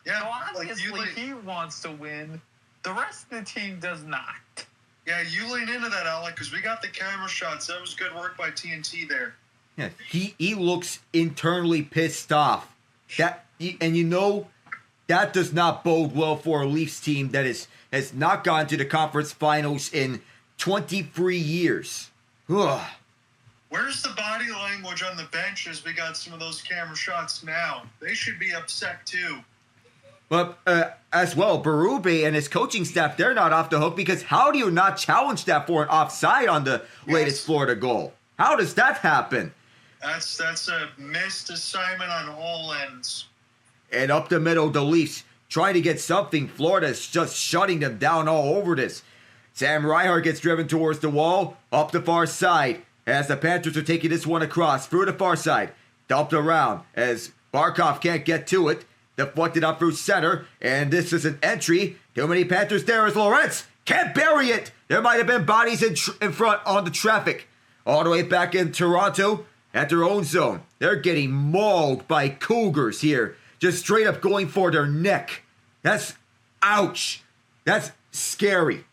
Yeah, so obviously he wants to win. The rest of the team does not. Yeah, you lean into that, Alec, because we got the camera shots. That was good work by TNT there. Yeah, he looks internally pissed off. And you know, that does not bode well for a Leafs team that has not gone to the conference finals in 23 years. Ugh. Where's the body language on the bench as we got some of those camera shots now? They should be upset too. But as well, Berube and his coaching staff, they're not off the hook because how do you not challenge that for an offside on the latest Florida goal? How does that happen? That's a missed assignment on all ends. And up the middle, the Leafs trying to get something. Florida's just shutting them down all over this. Sam Reinhart gets driven towards the wall, up the far side, as the Panthers are taking this one across through the far side. Dumped around as Barkov can't get to it. Deflected up through center, and this is an entry. Too many Panthers there as Lawrence can't bury it. There might have been bodies in front on the traffic. All the way back in Toronto at their own zone. They're getting mauled by Cougars here. Just straight up going for their neck. That's ouch. That's scary.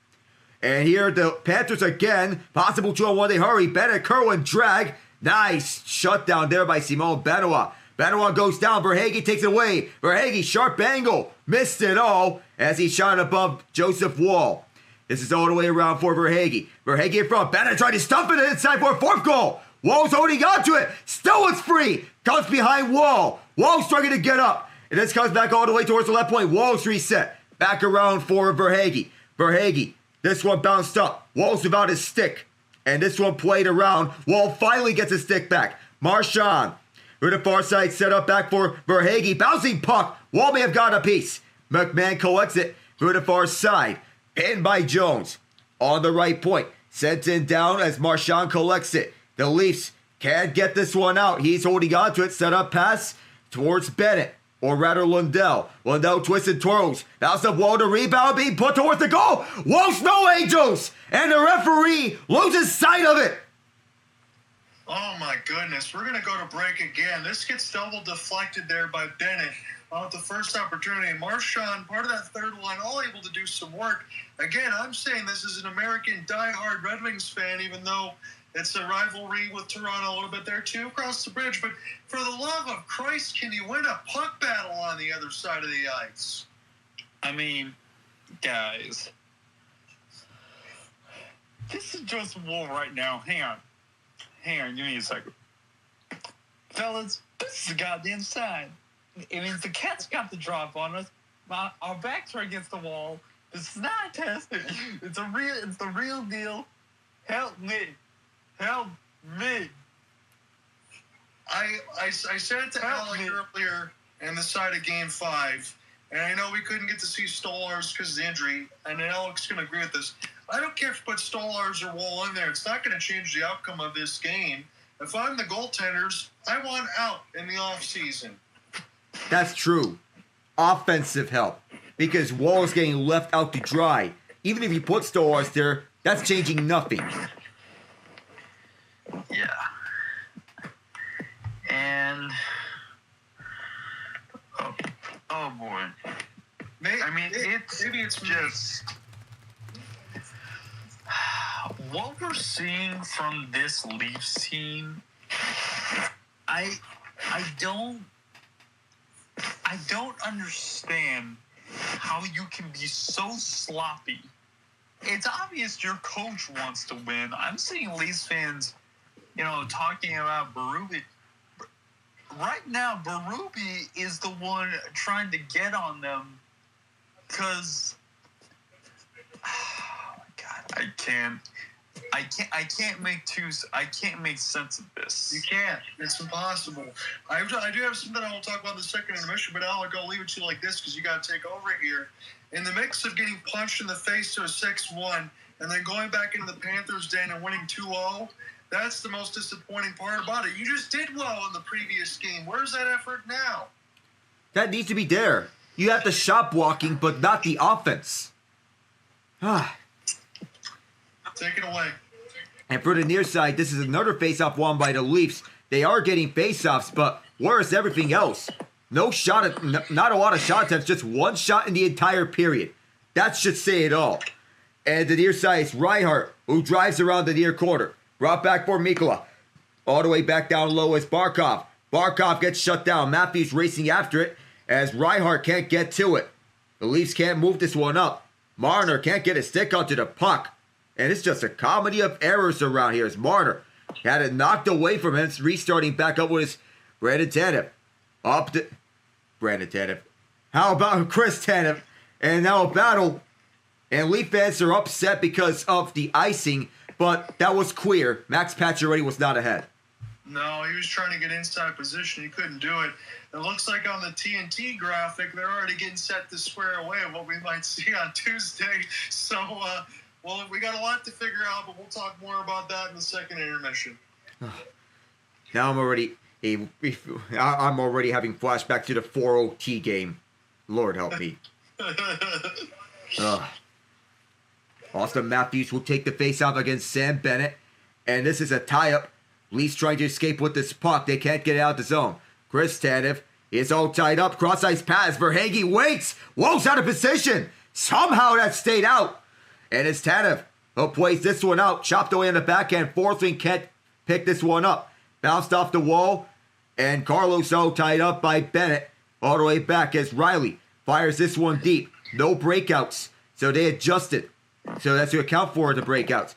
And here the Panthers again. Possible 2-on-1. They hurry. Bennett, Kerwin, drag. Nice shutdown there by Simon Benoit. Benoit goes down. Verhaeghe takes it away. Verhaeghe, sharp angle. Missed it all as he shot above Joseph Woll. This is all the way around for Verhaeghe. Verhaeghe in front. Bennett trying to stump it inside for a fourth goal. Woll's holding onto it. Still it's free. Comes behind Woll. Woll's struggling to get up. And this comes back all the way towards the left point. Woll's reset. Back around for Verhaeghe. Verhaeghe. This one bounced up. Woll's without his stick. And this one played around. Woll finally gets his stick back. Marchand. Through the far side, set up back for Verhaeghe. Bouncing puck. Woll may have got a piece. McMahon collects it through the far side. Pinned by Jones. On the right point. Sent in down as Marchand collects it. The Leafs can't get this one out. He's holding on to it. Set up pass towards Bennett. Or rather Lundell. Lundell twisted twirls. Bounce up Woll to rebound. Being put towards the goal. Woll's no angels. And the referee loses sight of it. Oh my goodness, we're going to go to break again. This gets double deflected there by Bennett on the first opportunity. Marchand, part of that third line, all able to do some work. Again, I'm saying this is an American diehard Red Wings fan, even though it's a rivalry with Toronto a little bit there too, across the bridge. But for the love of Christ, can you win a puck battle on the other side of the ice? I mean, guys, this is Joseph Woll right now. Hang on, give me a second. Fellas, this is the goddamn sign. It means the Cats got the drop on us. Our backs are against the wall. This is not a test. It's the real deal. Help me. Help me. I said it to Alec earlier in the side of Game 5, and I know we couldn't get to see Stolarz because of the injury, and Alec's going to agree with this. I don't care if you put Stolarz or Woll in there. It's not going to change the outcome of this game. If I'm the goaltenders, I want out in the offseason. That's true. Offensive help. Because Woll is getting left out to dry. Even if you put Stolarz there, that's changing nothing. Yeah. And... Oh boy. Maybe it's just... What we're seeing from this Leafs team, I don't understand how you can be so sloppy. It's obvious your coach wants to win. I'm seeing Leafs fans, talking about Berube. Right now, Berube is the one trying to get on them because, oh my God, I can't make sense of this. You can't. It's impossible. I do have something I will talk about in the second intermission, but Alec, I'll leave it to you like this because you got to take over here. In the mix of getting punched in the face to a 6-1 and then going back into the Panthers' den and winning 2-0, that's the most disappointing part about it. You just did well in the previous game. Where's that effort now? That needs to be there. You have the shot blocking, but not the offense. Take it away. And for the near side, this is another face-off won by the Leafs. They are getting face-offs, but where's everything else? Not a lot of shot attempts, just one shot in the entire period. That should say it all. And the near side is Reinhart, who drives around the near corner. Brought back for Mikkola. All the way back down low is Barkov. Barkov gets shut down. Matthews racing after it. as Reinhart can't get to it. The Leafs can't move this one up. Marner can't get a stick onto the puck. And it's just a comedy of errors around here as Marner had it knocked away from him, restarting back up with his Brandon Tanev. Up to Brandon Tanev. How about Chris Tanev? And now a battle. And Leaf fans are upset because of the icing, but that was queer. Max Pacioretty was not ahead. No, he was trying to get inside position. He couldn't do it. It looks like on the TNT graphic, they're already getting set to square away of what we might see on Tuesday. So, well, we got a lot to figure out, but we'll talk more about that in the second intermission. Now I'm already having flashback to the 4-0 game. Lord help me. Austin Matthews will take the face-off against Sam Bennett. And this is a tie-up. Leafs trying to escape with this puck. They can't get out of the zone. Chris Tanev is all tied up. Cross-ice pass. Verhaeghe waits. Woll's out of position. Somehow that stayed out. And it's Tanev who plays this one out. Chopped away on the backhand. Forsling can't pick this one up. Bounced off the wall. And Carlos all tied up by Bennett. All the way back as Riley fires this one deep. No breakouts. So they adjusted. So that's to account for the breakouts.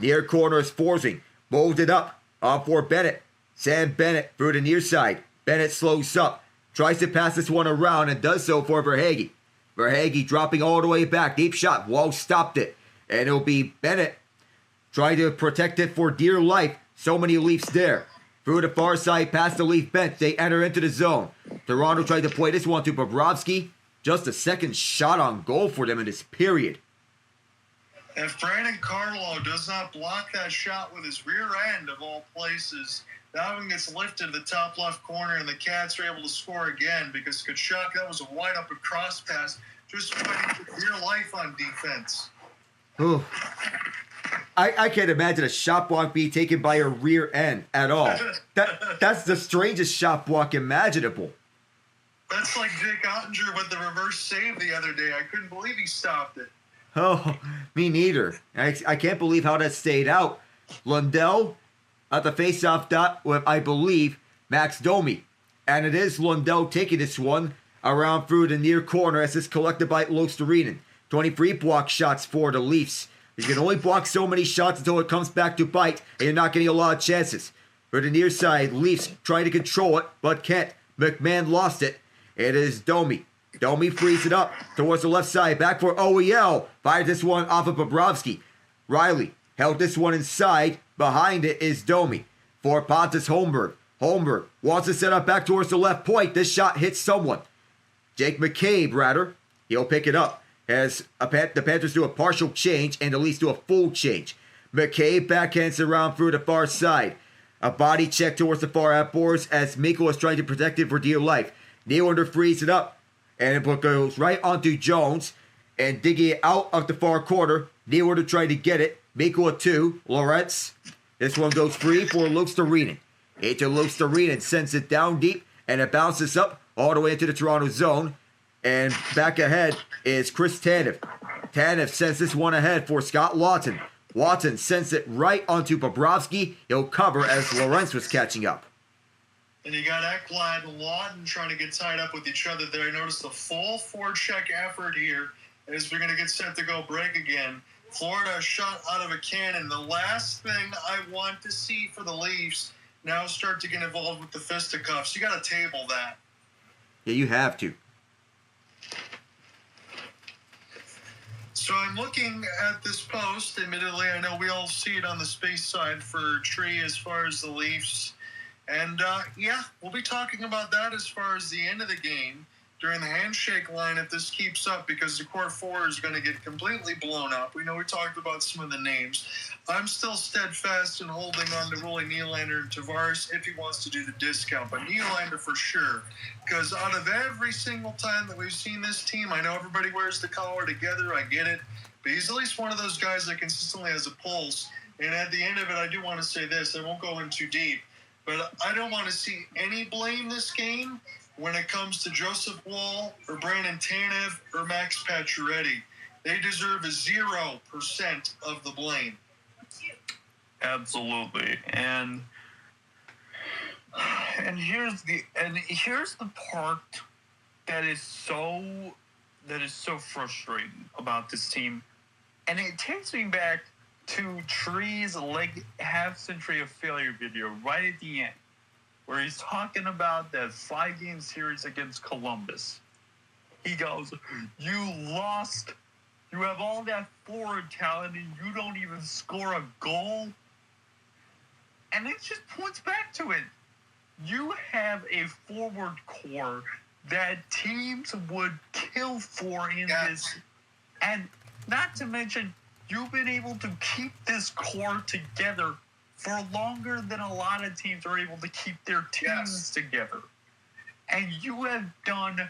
Near corner is Forsling. Moves it up. On for Bennett. Sam Bennett through the near side. Bennett slows up. Tries to pass this one around and does so for Verhaeghe. Verhaeghe dropping all the way back. Deep shot. Woll stopped it. And it'll be Bennett trying to protect it for dear life. So many Leafs there. Through the far side past the Leaf bench. They enter into the zone. Toronto tried to play this one to Bobrovsky. Just a second shot on goal for them in this period. If Brandon Carlo does not block that shot with his rear end of all places, that one gets lifted to the top left corner and the Cats are able to score again because Tkachuk, that was a wide open cross pass, just fighting for dear life on defense. Ooh. I can't imagine a shot block being taken by a rear end at all. That's the strangest shot block imaginable. That's like Jake Ottinger with the reverse save the other day. I couldn't believe he stopped it. Oh, me neither. I can't believe how that stayed out. Lundell at the face-off dot with, I believe, Max Domi. And it is Lundell taking this one around through the near corner as it's collected by Luostarinen. 23 block shots for the Leafs. You can only block so many shots until it comes back to bite, and you're not getting a lot of chances. For the near side, Leafs trying to control it, but can't. McMahon lost it. It is Domi. Domi frees it up towards the left side. Back for OEL. Fired this one off of Bobrovsky. Riley held this one inside. Behind it is Domi. For Pontus Holmberg. Holmberg wants to set up back towards the left point. This shot hits someone. Jake McCabe, rather. He'll pick it up. As the Panthers do a partial change and the Leafs do a full change. McCabe backhands around through the far side. A body check towards the far outboards as Mikkola is trying to protect it for dear life. Nylander frees it up. And it goes right onto Jones. And digging it out of the far corner. Nylander trying to get it. Mikkola 2. Lawrence. This one goes free for Luostarinen. Into Luostarinen. Sends it down deep. And it bounces up all the way into the Toronto zone. And back ahead is Chris Tanev. Tanev sends this one ahead for Scott Laughton. Laughton sends it right onto Bobrovsky. He'll cover as Lawrence was catching up. And you got Ekblad and Laughton trying to get tied up with each other there. I noticed a full forecheck effort here as we're going to get set to go break again. Florida shot out of a cannon. The last thing I want to see for the Leafs now start to get involved with the fisticuffs. You got to table that. Yeah, you have to. So I'm looking at this post. Admittedly, I know we all see it on the space side for Tree as far as the Leafs. And, yeah, we'll be talking about that as far as the end of the game during the handshake line if this keeps up because the core four is going to get completely blown up. We know we talked about some of the names. I'm still steadfast in holding on to William Nylander and Tavares if he wants to do the discount, but Nylander for sure. Because out of every single time that we've seen this team, I know everybody wears the collar together, I get it, but he's at least one of those guys that consistently has a pulse. And at the end of it, I do want to say this, I won't go in too deep, but I don't want to see any blame this game when it comes to Joseph Woll or Brandon Tanev or Max Pacioretty. They deserve a 0% of the blame. Absolutely. And here's the part that is so frustrating about this team. And it takes me back to Tree's half century of failure video right at the end, where he's talking about that 5-game series against Columbus. He goes, "You lost. You have all that forward talent and you don't even score a goal." And it just points back to it. You have a forward core that teams would kill for in this. And not to mention, you've been able to keep this core together for longer than a lot of teams are able to keep their teams together. And you have done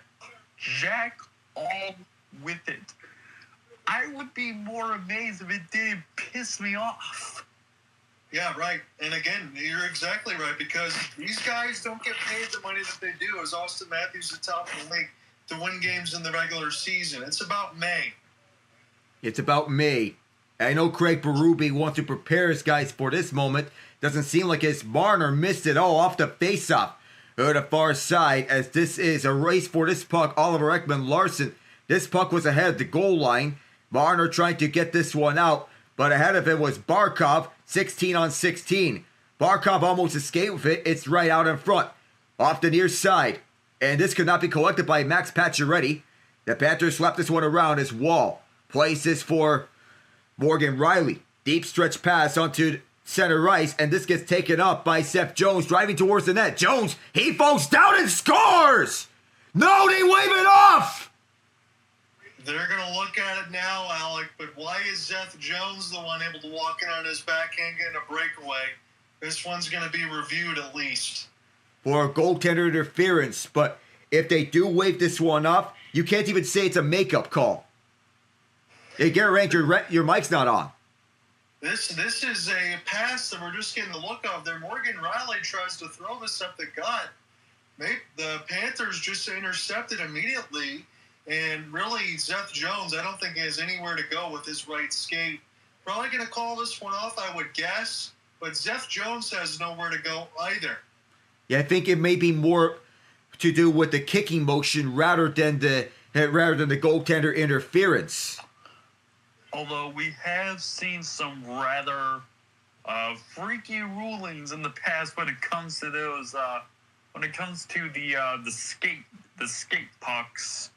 jack all with it. I would be more amazed if it didn't piss me off. Yeah, right. And again, you're exactly right, because these guys don't get paid the money that they do. As Austin Matthews the top of the league to win games in the regular season. It's about May. It's about May. I know Craig Berube wants to prepare his guys for this moment. Doesn't seem like his Marner missed it all off the faceoff to the far side, as this is a race for this puck. Oliver Ekman-Larsson. This puck was ahead of the goal line. Marner trying to get this one out, but ahead of it was Barkov, 16 on 16. Barkov almost escaped with it. It's right out in front, off the near side. And this could not be collected by Max Pacioretty. The Panthers swept this one around as Woll plays this for Morgan Rielly. Deep stretch pass onto center ice, and this gets taken up by Seth Jones driving towards the net. Jones, he falls down and scores! No, they wave it off! They're going to look at it now, Alec, but why is Seth Jones the one able to walk in on his backhand getting a breakaway? This one's going to be reviewed at least. For goaltender interference, but if they do wave this one off, you can't even say it's a makeup call. Hey, Garrett Ranger, your mic's not on. This is a pass that we're just getting the look of there. Morgan Rielly tries to throw this up the gut. Maybe the Panthers just intercepted immediately. And really, Seth Jones, I don't think he has anywhere to go with his right skate. Probably going to call this one off, I would guess. But Seth Jones has nowhere to go either. Yeah, I think it may be more to do with the kicking motion rather than the goaltender interference. Although we have seen some rather freaky rulings in the past when it comes to those, the skate pucks.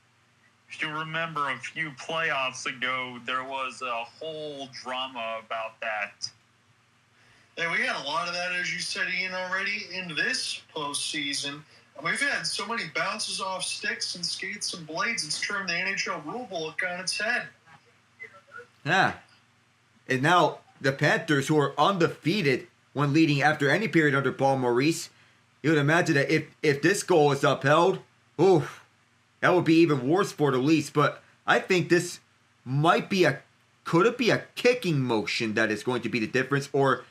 If you remember a few playoffs ago, there was a whole drama about that. Yeah, we had a lot of that, as you said, Ian, already in this postseason. We've had so many bounces off sticks and skates and blades, it's turned the NHL rulebook on its head. Yeah. And now the Panthers, who are undefeated when leading after any period under Paul Maurice, you would imagine that if this goal is upheld, oof, that would be even worse for the Leafs. But I think this could it be a kicking motion that is going to be the difference? Or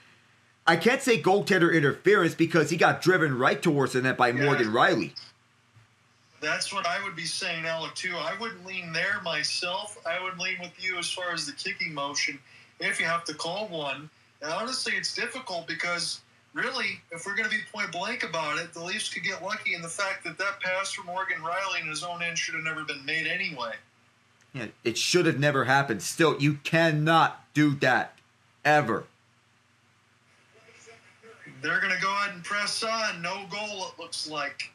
I can't say goaltender interference because he got driven right towards the net by Morgan Rielly. That's what I would be saying, Alec, too. I wouldn't lean there myself. I would lean with you as far as the kicking motion, if you have to call one. And honestly, it's difficult because, really, if we're going to be point blank about it, the Leafs could get lucky in the fact that pass from Morgan Rielly in his own end should have never been made anyway. Yeah, it should have never happened. Still, you cannot do that. Ever. They're going to go ahead and press on. No goal, it looks like.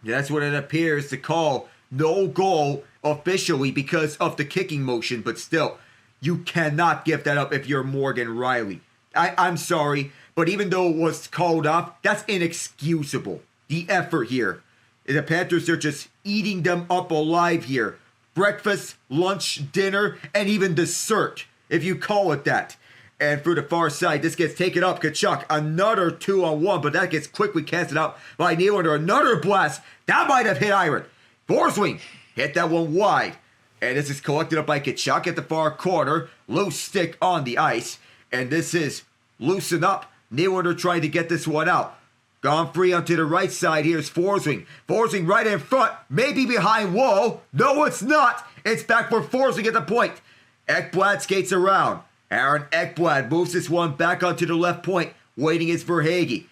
That's what it appears to call. No goal officially because of the kicking motion, but still, you cannot give that up if you're Morgan Rielly. I'm sorry, but even though it was called off, that's inexcusable. The effort here. The Panthers are just eating them up alive here. Breakfast, lunch, dinner, and even dessert, if you call it that. And through the far side, this gets taken up. Tkachuk, another 2-on-1, but that gets quickly canceled out by Nylander. Another blast. That might have hit Iron. Forsling hit that one wide. And this is collected up by Tkachuk at the far corner. Loose stick on the ice. And this is loosen up. Nylander trying to get this one out. Gone free onto the right side. Here's Forsling. Forsling right in front. Maybe behind Woll. No, it's not. It's back for Forsling at the point. Ekblad skates around. Aaron Ekblad moves this one back onto the left point. Waiting is Verhaeghe.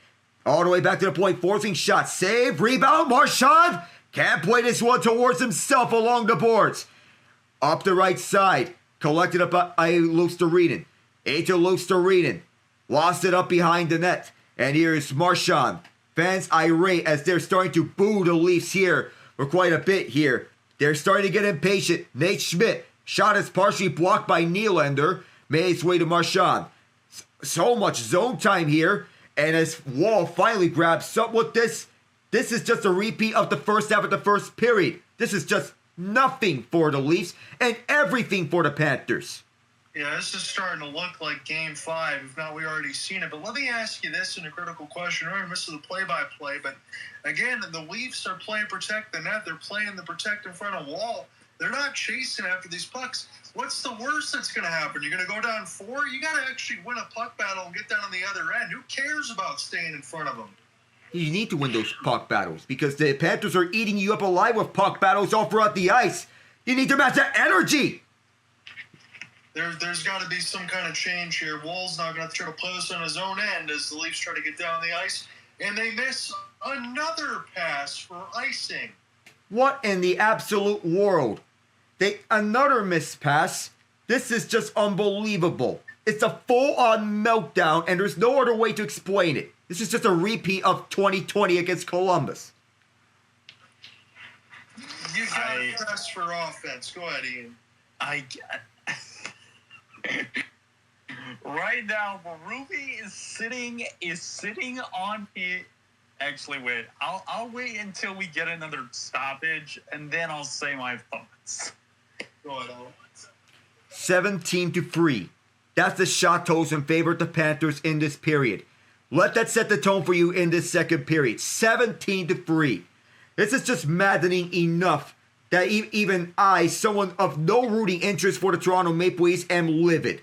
All the way back to the point. Forcing shot. Save. Rebound. Marchand Can't play this one towards himself along the boards. Up the right side. Collected up by Luostarinen. Eetu Luostarinen. Lost it up behind the net. And here's Marchand. Fans irate as they're starting to boo the Leafs here for quite a bit here. They're starting to get impatient. Nate Schmidt. Shot is partially blocked by Nylander. Made its way to Marchand. So much zone time here. And as Woll finally grabs somewhat this is just a repeat of the first half of the first period. This is just nothing for the Leafs and everything for the Panthers. Yeah, this is starting to look like Game 5. If not, we already seen it. But let me ask you this in a critical question. Remember, this is the play-by-play. But again, the Leafs are playing protect the net. They're playing the protect in front of Woll. They're not chasing after these pucks. What's the worst that's going to happen? You're going to go down 4? You got to actually win a puck battle and get down on the other end. Who cares about staying in front of them? You need to win those puck battles because the Panthers are eating you up alive with puck battles all throughout the ice. You need to match that energy. There's got to be some kind of change here. Woll's not going to try to play this on his own end as the Leafs try to get down the ice. And they miss another pass for icing. What in the absolute world? Another missed pass. This is just unbelievable. It's a full-on meltdown, and there's no other way to explain it. This is just a repeat of 2020 against Columbus. You got to press for offense. Go ahead, Ian. Right now, Berube is sitting on his. Actually, wait. I'll wait until we get another stoppage, and then I'll say my thoughts. Go ahead, Alex. 17-3. That's the shot totals in favor of the Panthers in this period. Let that set the tone for you in this second period. 17-3. This is just maddening enough that even I, someone of no rooting interest for the Toronto Maple Leafs, am livid.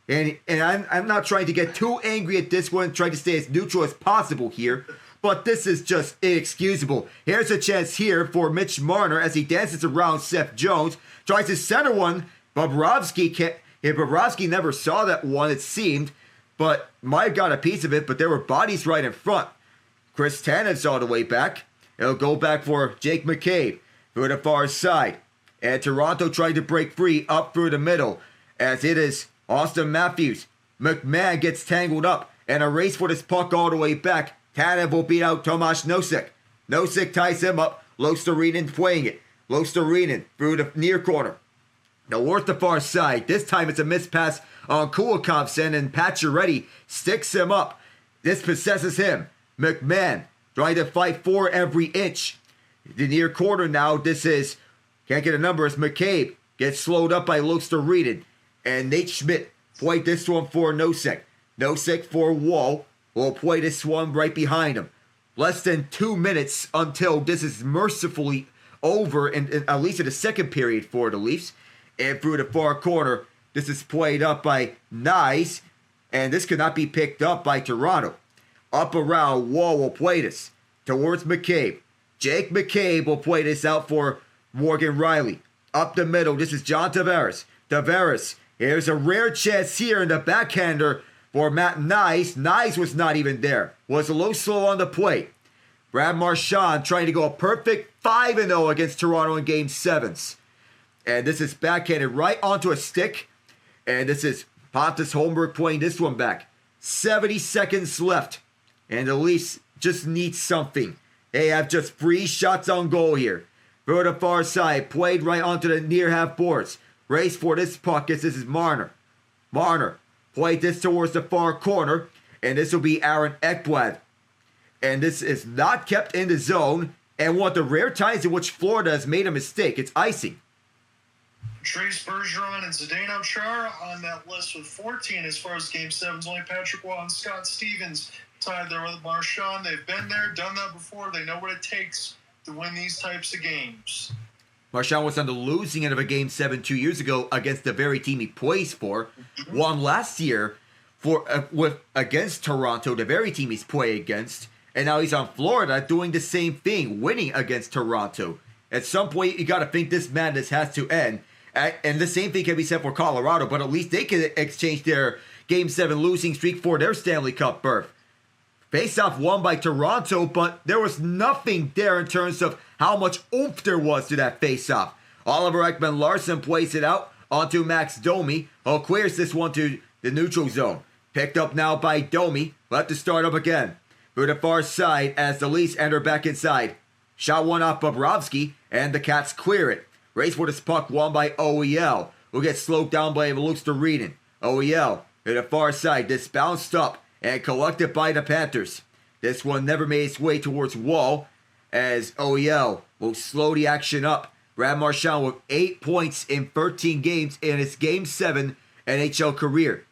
And I'm not trying to get too angry at this one, trying to stay as neutral as possible here. But this is just inexcusable. Here's a chance here for Mitch Marner as he dances around Seth Jones. Tries to center one. Bobrovsky never saw that one, it seemed. But might have got a piece of it, but there were bodies right in front. Chris Tanev's all the way back. It'll go back for Jake McCabe through the far side. And Toronto tried to break free up through the middle. As it is Austin Matthews. McMahon gets tangled up. And a race for this puck all the way back. Tanev will beat out Tomas Nosek. Nosek ties him up. Luostarinen playing it. Luostarinen through the near corner. Towards the far side. This time it's a missed pass on Kulikovsen, and Pacioretty sticks him up. This possesses him. McMahon trying to fight for every inch. The near corner now. This is, can't get a number, as McCabe gets slowed up by Luostarinen. And Nate Schmidt played this one for Nosek. Nosek for Woll. Will play this one right behind him. Less than 2 minutes until this is mercifully over, at least in the second period for the Leafs. And through the far corner, this is played up by Knies. And this could not be picked up by Toronto. Up around, Woll will play this towards McCabe. Jake McCabe will play this out for Morgan Riley. Up the middle, this is John Tavares. Tavares, here's a rare chance here in the backhander for Matt Knies. Knies was not even there. Was a little slow on the plate. Brad Marchand trying to go a perfect 5-0 against Toronto in Game 7s. And this is backhanded right onto a stick. And this is Pontus Holmberg playing this one back. 70 seconds left. And the Leafs just need something. They have just 3 shots on goal here. Through the far side, played right onto the near half boards. Race for this puck. This is Marner. Marner played this towards the far corner. And this will be Aaron Ekblad. And this is not kept in the zone. And one of the rare times in which Florida has made a mistake. It's icing. Trace Bergeron and Zdeno Chara on that list with 14 as far as Game 7's. Only Patrick Waugh and Scott Stevens tied there with Marchand. They've been there, done that before. They know what it takes to win these types of games. Marchand was on the losing end of a Game 7 2 years ago against the very team he plays for. Won last year against Toronto, the very team he's playing against. And now he's on Florida doing the same thing, winning against Toronto. At some point, you got to think this madness has to end. And the same thing can be said for Colorado, but at least they can exchange their Game 7 losing streak for their Stanley Cup berth. Face-off won by Toronto, but there was nothing there in terms of how much oomph there was to that face-off. Oliver Ekman-Larsson plays it out onto Max Domi, who clears this one to the neutral zone. Picked up now by Domi, left to start up again. To the far side as the Leafs enter back inside. Shot one off Bobrovsky, and the Cats clear it. Race for this puck won by OEL, who gets slowed down by Luke-Storeden. OEL to the far side, this bounced up and collected by the Panthers. This one never made its way towards Woll, as OEL will slow the action up. Brad Marchand with 8 points in 13 games in his Game 7 NHL career.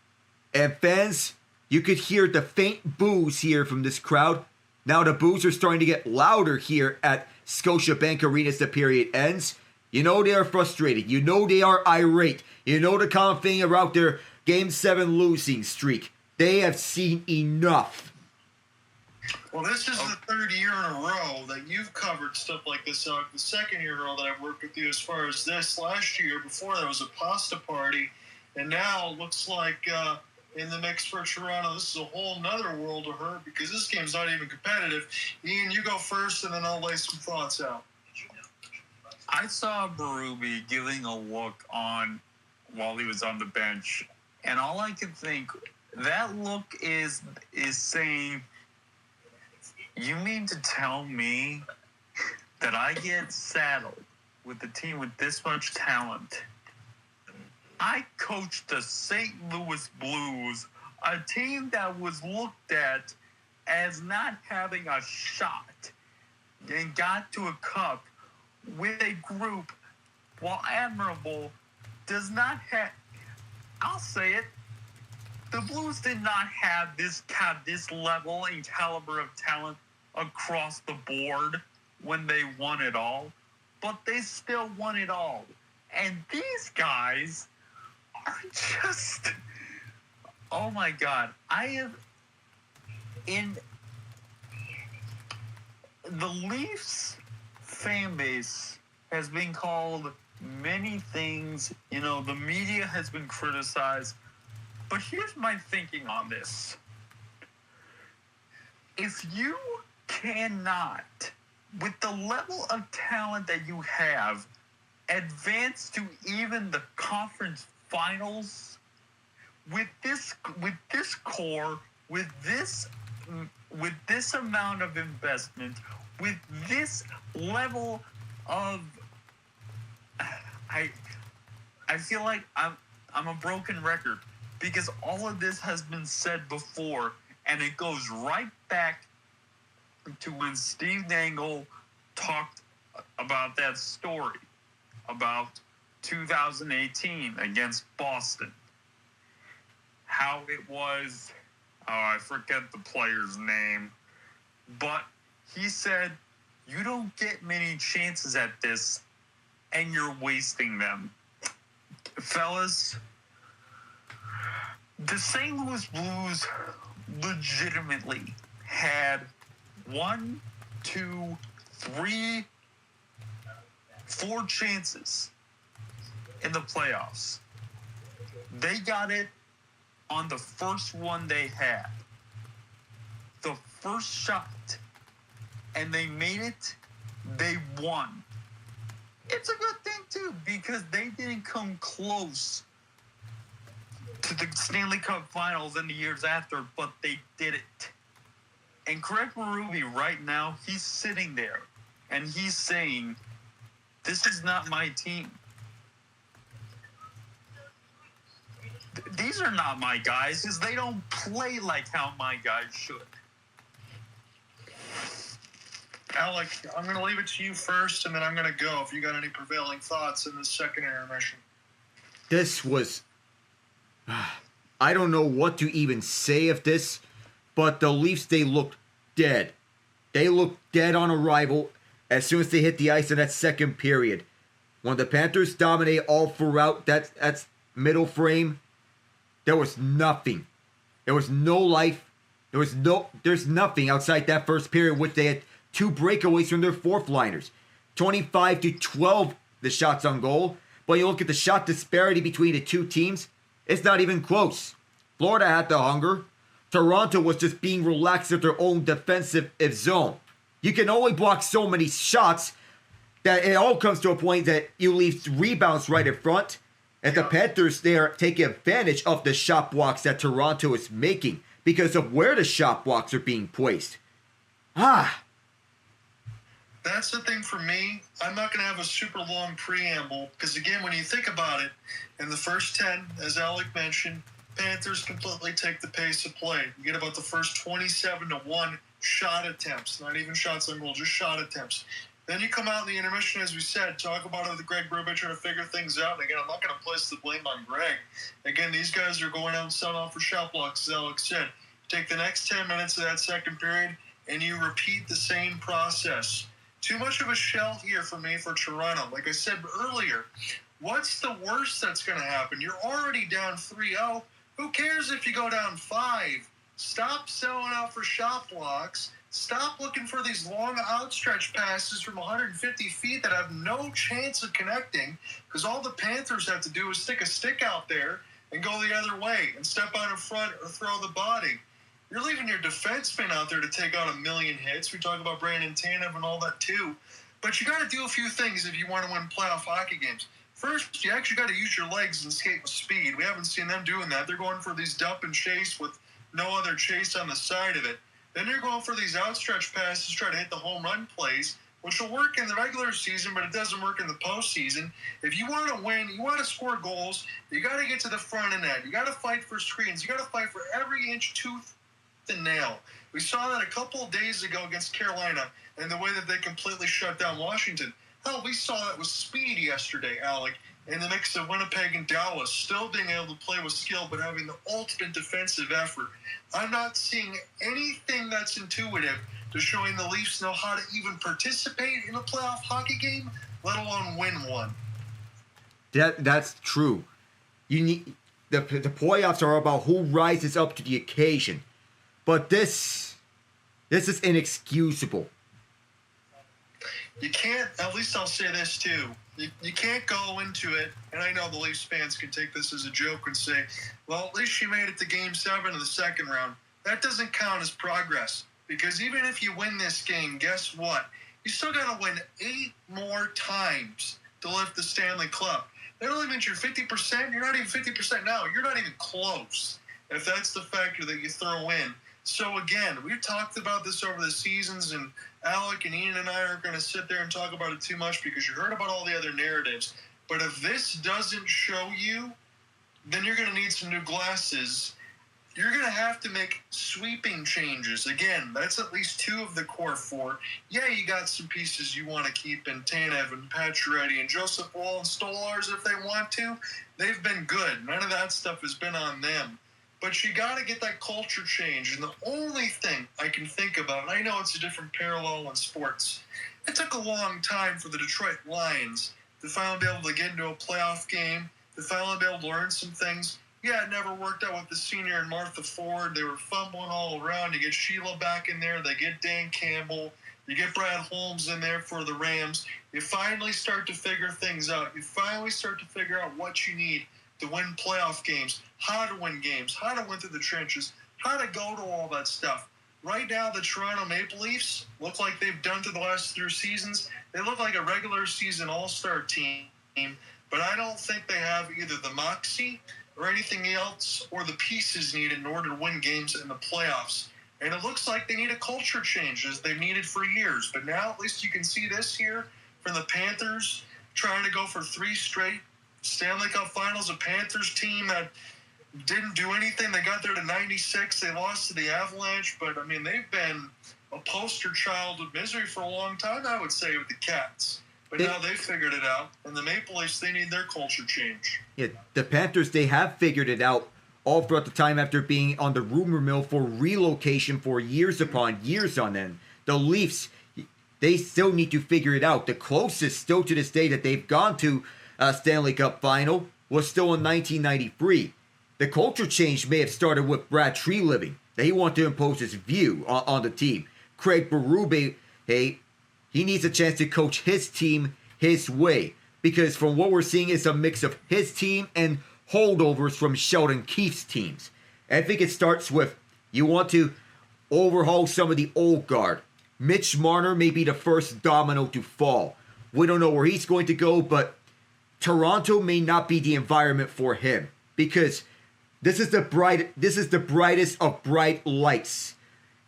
And fans, you could hear the faint boos here from this crowd. Now the boos are starting to get louder here at Scotiabank Arena as the period ends. You know they are frustrated. You know they are irate. You know the kind of thing about their Game 7 losing streak. They have seen enough. Well, this is the third year in a row that you've covered stuff like this. The second year in a row that I've worked with you as far as this. Last year, before there was a pasta party, and now it looks like in the mix for Toronto, this is a whole nother world of hurt because this game's not even competitive. Ian, you go first, and then I'll lay some thoughts out. I saw Berube giving a look on while he was on the bench, and all I could think, that look is saying, you mean to tell me that I get saddled with a team with this much talent? I coached the St. Louis Blues, a team that was looked at as not having a shot, and got to a cup with a group, while admirable, does not have, I'll say it, the Blues did not have this level and caliber of talent across the board when they won it all, but they still won it all. And these guys are just, oh my God. The Leafs fan base has been called many things. You know, the media has been criticized. But here's my thinking on this. If you cannot, with the level of talent that you have, advance to even the conference finals, with this core, with this amount of investment, with this level of, I feel like I'm a broken record. Because all of this has been said before, and it goes right back to when Steve Dangle talked about that story about 2018 against Boston. How it was, I forget the player's name, but he said, you don't get many chances at this, and you're wasting them. Fellas, the St. Louis Blues legitimately had 1, 2, 3, 4 chances in the playoffs. They got it on the first one they had. The first shot. And they made it. They won. It's a good thing, too, because they didn't come close to the Stanley Cup Finals in the years after, but they did it. And Craig Berube right now, he's sitting there, and he's saying, this is not my team. These are not my guys, because they don't play like how my guys should. Alec, I'm going to leave it to you first, and then I'm going to go if you got any prevailing thoughts in the second intermission. This was, I don't know what to even say of this, but the Leafs, they looked dead. They looked dead on arrival as soon as they hit the ice in that second period. When the Panthers dominate all throughout that's middle frame, there was nothing. There was no life. There's nothing outside that first period, which they had 2 breakaways from their fourth liners. 25-12 the shots on goal. But you look at the shot disparity between the two teams, it's not even close. Florida had the hunger. Toronto was just being relaxed at their own defensive zone. You can only block so many shots that it all comes to a point that you leave rebounds right in front. And the Panthers, they are taking advantage of the shot blocks that Toronto is making because of where the shot blocks are being placed. That's the thing for me. I'm not going to have a super long preamble because, again, when you think about it, in the first 10, as Alec mentioned, Panthers completely take the pace of play. You get about the first 27-1 shot attempts, not even shots on goal, just shot attempts. Then you come out in the intermission, as we said, talk about it with Greg Berube trying to figure things out. And again, I'm not going to place the blame on Greg. Again, these guys are going out and selling off for shot blocks, as Alex said. Take the next 10 minutes of that second period, and you repeat the same process. Too much of a shell here for me for Toronto. Like I said earlier, what's the worst that's going to happen? You're already down 3-0. Who cares if you go down 5? Stop selling out for shot blocks. Stop looking for these long outstretched passes from 150 feet that have no chance of connecting, because all the Panthers have to do is stick a stick out there and go the other way and step out in front or throw the body. You're leaving your defenseman out there to take out a million hits. We talk about Brandon Tanev and all that too. But you got to do a few things if you want to win playoff hockey games. First, you actually got to use your legs and skate with speed. We haven't seen them doing that. They're going for these dump and chase with no other chase on the side of it. Then you're going for these outstretched passes, try to hit the home run plays, which will work in the regular season, but it doesn't work in the postseason. If you want to win, you want to score goals, you got to get to the front of net. You got to fight for screens. You got to fight for every inch, tooth, and nail. We saw that a couple of days ago against Carolina and the way that they completely shut down Washington. Hell, we saw that with speed yesterday, Alec, in the mix of Winnipeg and Dallas, still being able to play with skill but having the ultimate defensive effort. I'm not seeing anything that's intuitive to showing the Leafs know how to even participate in a playoff hockey game, let alone win one. That's true. You need the playoffs are about who rises up to the occasion. But this is inexcusable. You can't, at least I'll say this too, you can't go into it, and I know the Leafs fans can take this as a joke and say, well, at least you made it to Game 7 of the second round. That doesn't count as progress, because even if you win this game, guess what? You still got to win 8 more times to lift the Stanley Cup. That only means you're 50%. You're not even 50% now. You're not even close, if that's the factor that you throw in. So again, we've talked about this over the seasons, and Alec and Ian and I aren't going to sit there and talk about it too much because you heard about all the other narratives. But if this doesn't show you, then you're going to need some new glasses. You're going to have to make sweeping changes. Again, that's at least 2 of the core 4. Yeah, you got some pieces you want to keep in Tanev and Pacioretty and Joseph Woll and Stolarz if they want to. They've been good. None of that stuff has been on them. But you got to get that culture change. And the only thing I can think about, and I know it's a different parallel in sports, it took a long time for the Detroit Lions to finally be able to get into a playoff game, to finally be able to learn some things. Yeah, it never worked out with the senior and Martha Ford. They were fumbling all around. You get Sheila back in there. They get Dan Campbell. You get Brad Holmes in there for the Rams. You finally start to figure things out. You finally start to figure out what you need to win playoff games, how to win games, how to win through the trenches, how to go to all that stuff. Right now, the Toronto Maple Leafs look like they've done to the last 3 seasons. They look like a regular season all-star team, but I don't think they have either the moxie or anything else or the pieces needed in order to win games in the playoffs. And it looks like they need a culture change as they've needed for years. But now at least you can see this here from the Panthers trying to go for 3 straight Stanley Cup Finals, a Panthers team that didn't do anything. They got there to 96. They lost to the Avalanche. But, I mean, they've been a poster child of misery for a long time, I would say, with the Cats. But now they've figured it out. And the Maple Leafs, they need their culture change. Yeah, the Panthers, they have figured it out all throughout the time after being on the rumor mill for relocation for years upon years on end. The Leafs, they still need to figure it out. The closest still to this day that they've gone to Stanley Cup Final was still in 1993. The culture change may have started with Brad Treliving. He wanted to impose his view on the team. Craig Berube, hey, he needs a chance to coach his team his way. Because from what we're seeing, it's a mix of his team and holdovers from Sheldon Keefe's teams. I think it starts with You want to overhaul some of the old guard. Mitch Marner may be the first domino to fall. We don't know where he's going to go, but Toronto may not be the environment for him because this is the brightest of bright lights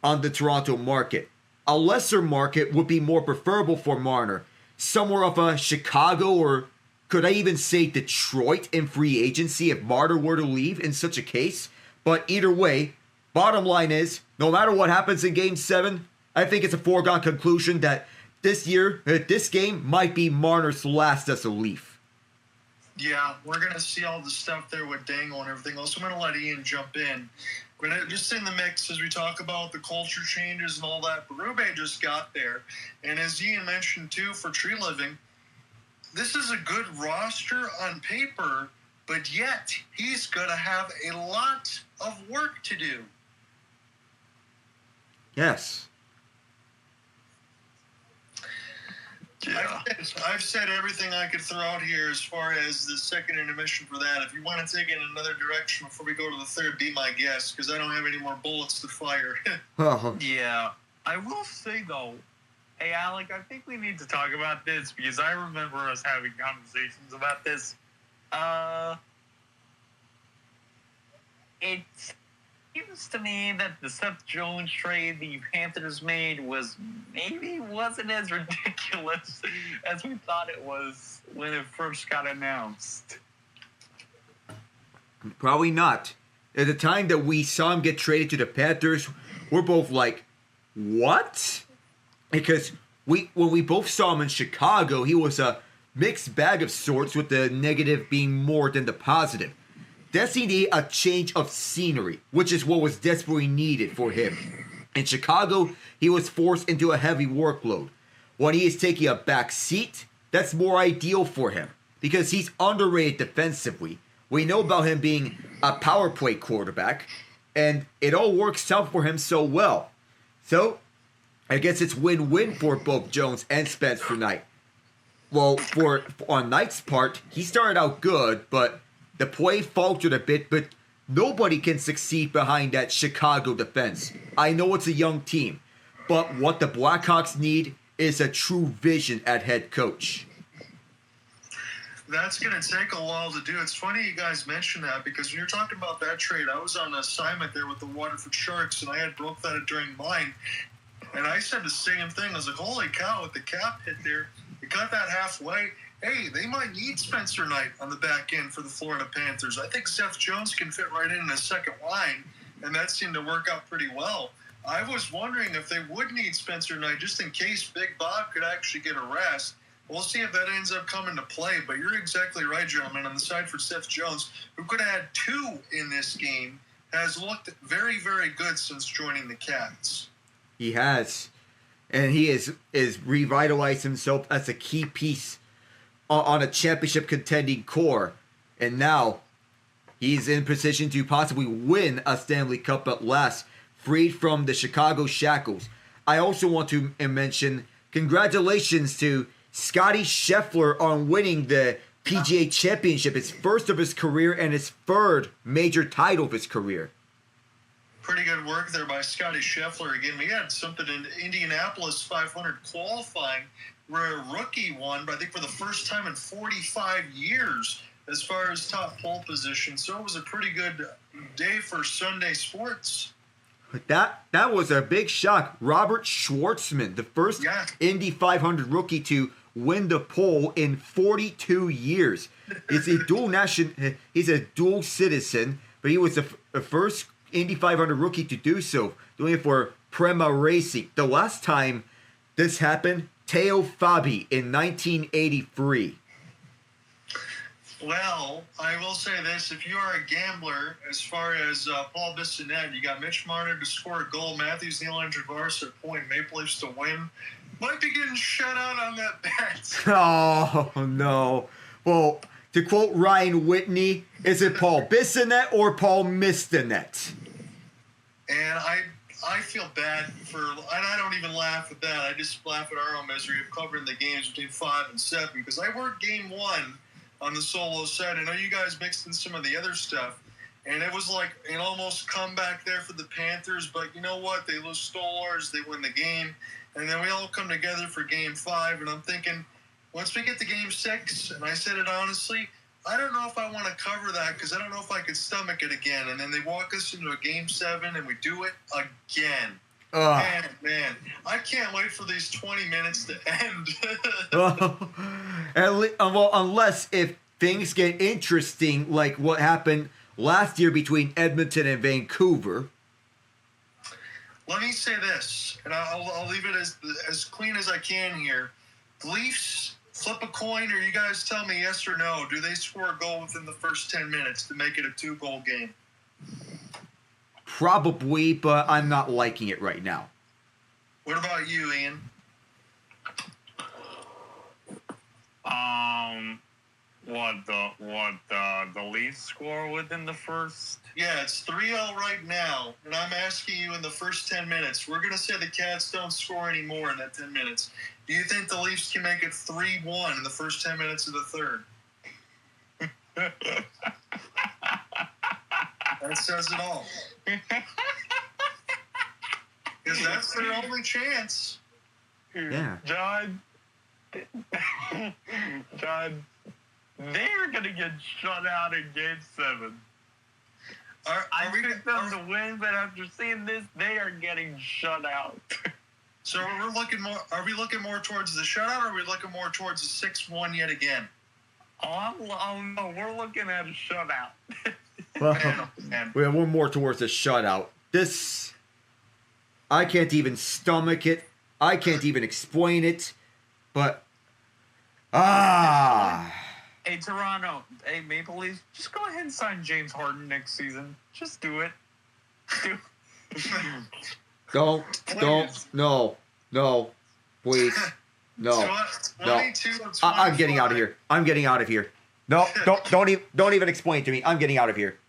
on the Toronto market. A lesser market would be more preferable for Marner. Somewhere of a Chicago, or could I even say Detroit in free agency if Marner were to leave in such a case. But either way, bottom line is, no matter what happens in Game 7, I think it's a foregone conclusion that this game might be Marner's last as a Leaf. Yeah, we're going to see all the stuff there with Dangle and everything else. I'm going to let Ian jump in. But just in the mix, as we talk about the culture changes and all that, Berube just got there. And as Ian mentioned, too, for Tree Living, this is a good roster on paper, but yet he's going to have a lot of work to do. Yes. Yeah. I've said everything I could throw out here as far as the second intermission for that. If you want to take it in another direction before we go to the third, be my guest, because I don't have any more bullets to fire. Yeah. I will say, though, hey, Alec, I think we need to talk about this because I remember us having conversations about this. It seems to me that the Seth Jones trade the Panthers made wasn't as ridiculous as we thought it was when it first got announced. Probably not. At the time that we saw him get traded to the Panthers, we're both like, what? Because when we both saw him in Chicago, he was a mixed bag of sorts, with the negative being more than the positive. Definitely a change of scenery, which is what was desperately needed for him. In Chicago, he was forced into a heavy workload. When he is taking a back seat, that's more ideal for him because he's underrated defensively. We know about him being a power play quarterback, and it all works out for him so well. So, I guess it's win-win for both Jones and Spencer Knight. Well, on Knight's part, he started out good, but the play faltered a bit, but nobody can succeed behind that Chicago defense. I know it's a young team, but what the Blackhawks need is a true vision at head coach. That's going to take a while to do. It's funny you guys mentioned that because when you're talking about that trade, I was on an assignment there with the Waterford Sharks, and I had broke that during mine. And I said the same thing. I was like, holy cow, with the cap hit there, we got that halfway. Hey, they might need Spencer Knight on the back end for the Florida Panthers. I think Seth Jones can fit right in a second line, and that seemed to work out pretty well. I was wondering if they would need Spencer Knight just in case Big Bob could actually get a rest. We'll see if that ends up coming to play, but you're exactly right, gentlemen. On the side for Seth Jones, who could have had 2 in this game, has looked very, very good since joining the Cats. He has. And he is revitalized himself as a key piece on a championship contending core. And now he's in position to possibly win a Stanley Cup at last, freed from the Chicago shackles. I also want to mention congratulations to Scotty Scheffler on winning the PGA Championship, his first of his career and his third major title of his career. Pretty good work there by Scotty Scheffler. Again, we had something in Indianapolis 500 qualifying where a rookie won, but I think for the first time in 45 years as far as top pole position. So it was a pretty good day for Sunday sports. That was a big shock. Robert Schwartzman, the first Indy 500 rookie to win the pole in 42 years. He's a dual citizen, but he was the first Indy 500 rookie to do so, doing it for Prema Racing. The last time this happened, Teo Fabi in 1983. Well, I will say this. If you are a gambler, as far as Paul Bissonnette, you got Mitch Marner to score a goal, Matthews, Nylander, Varsity at point, Maple Leafs to win. Might be getting shut out on that bet. Oh, no. Well, to quote Ryan Whitney, is it Paul Bissonnette or Paul Mistonette? And I feel bad and I don't even laugh at that. I just laugh at our own misery of covering the games between 5 and 7 because I worked game 1 on the solo set. I know you guys mixed in some of the other stuff. And it was like an almost comeback there for the Panthers. But you know what? They lose Stolars. They win the game. And then we all come together for Game 5. And I'm thinking, once we get to Game 6, and I said it honestly, I don't know if I want to cover that because I don't know if I could stomach it again. And then they walk us into a Game 7, and we do it again. Man, I can't wait for these 20 minutes to end. Well, unless if things get interesting like what happened last year between Edmonton and Vancouver. Let me say this, and I'll leave it as clean as I can here. The Leafs flip a coin, or you guys tell me yes or no. Do they score a goal within the first 10 minutes to make it a 2-goal game? Probably, but I'm not liking it right now. What about you, Ian? The Leafs score within the first? Yeah, it's 3-0 right now, and I'm asking you in the first 10 minutes. We're going to say the Cats don't score any more in that 10 minutes. Do you think the Leafs can make it 3-1 in the first 10 minutes of the third? That says it all. Because that's their only chance. Yeah. John, they're going to get shut out in Game 7. I picked them to win, but after seeing this, they are getting shut out. So are we looking more towards the shutout, or are we looking more towards the 6-1 yet again? Oh, no, we're looking at a shutout. Well, we're more towards a shutout. This, I can't even stomach it. I can't even explain it. But, Hey, Toronto. Hey, Maple Leafs. Just go ahead and sign James Harden next season. Just do it. Don't, no, please, no. I'm getting out of here. I'm getting out of here. No, don't even explain it to me. I'm getting out of here.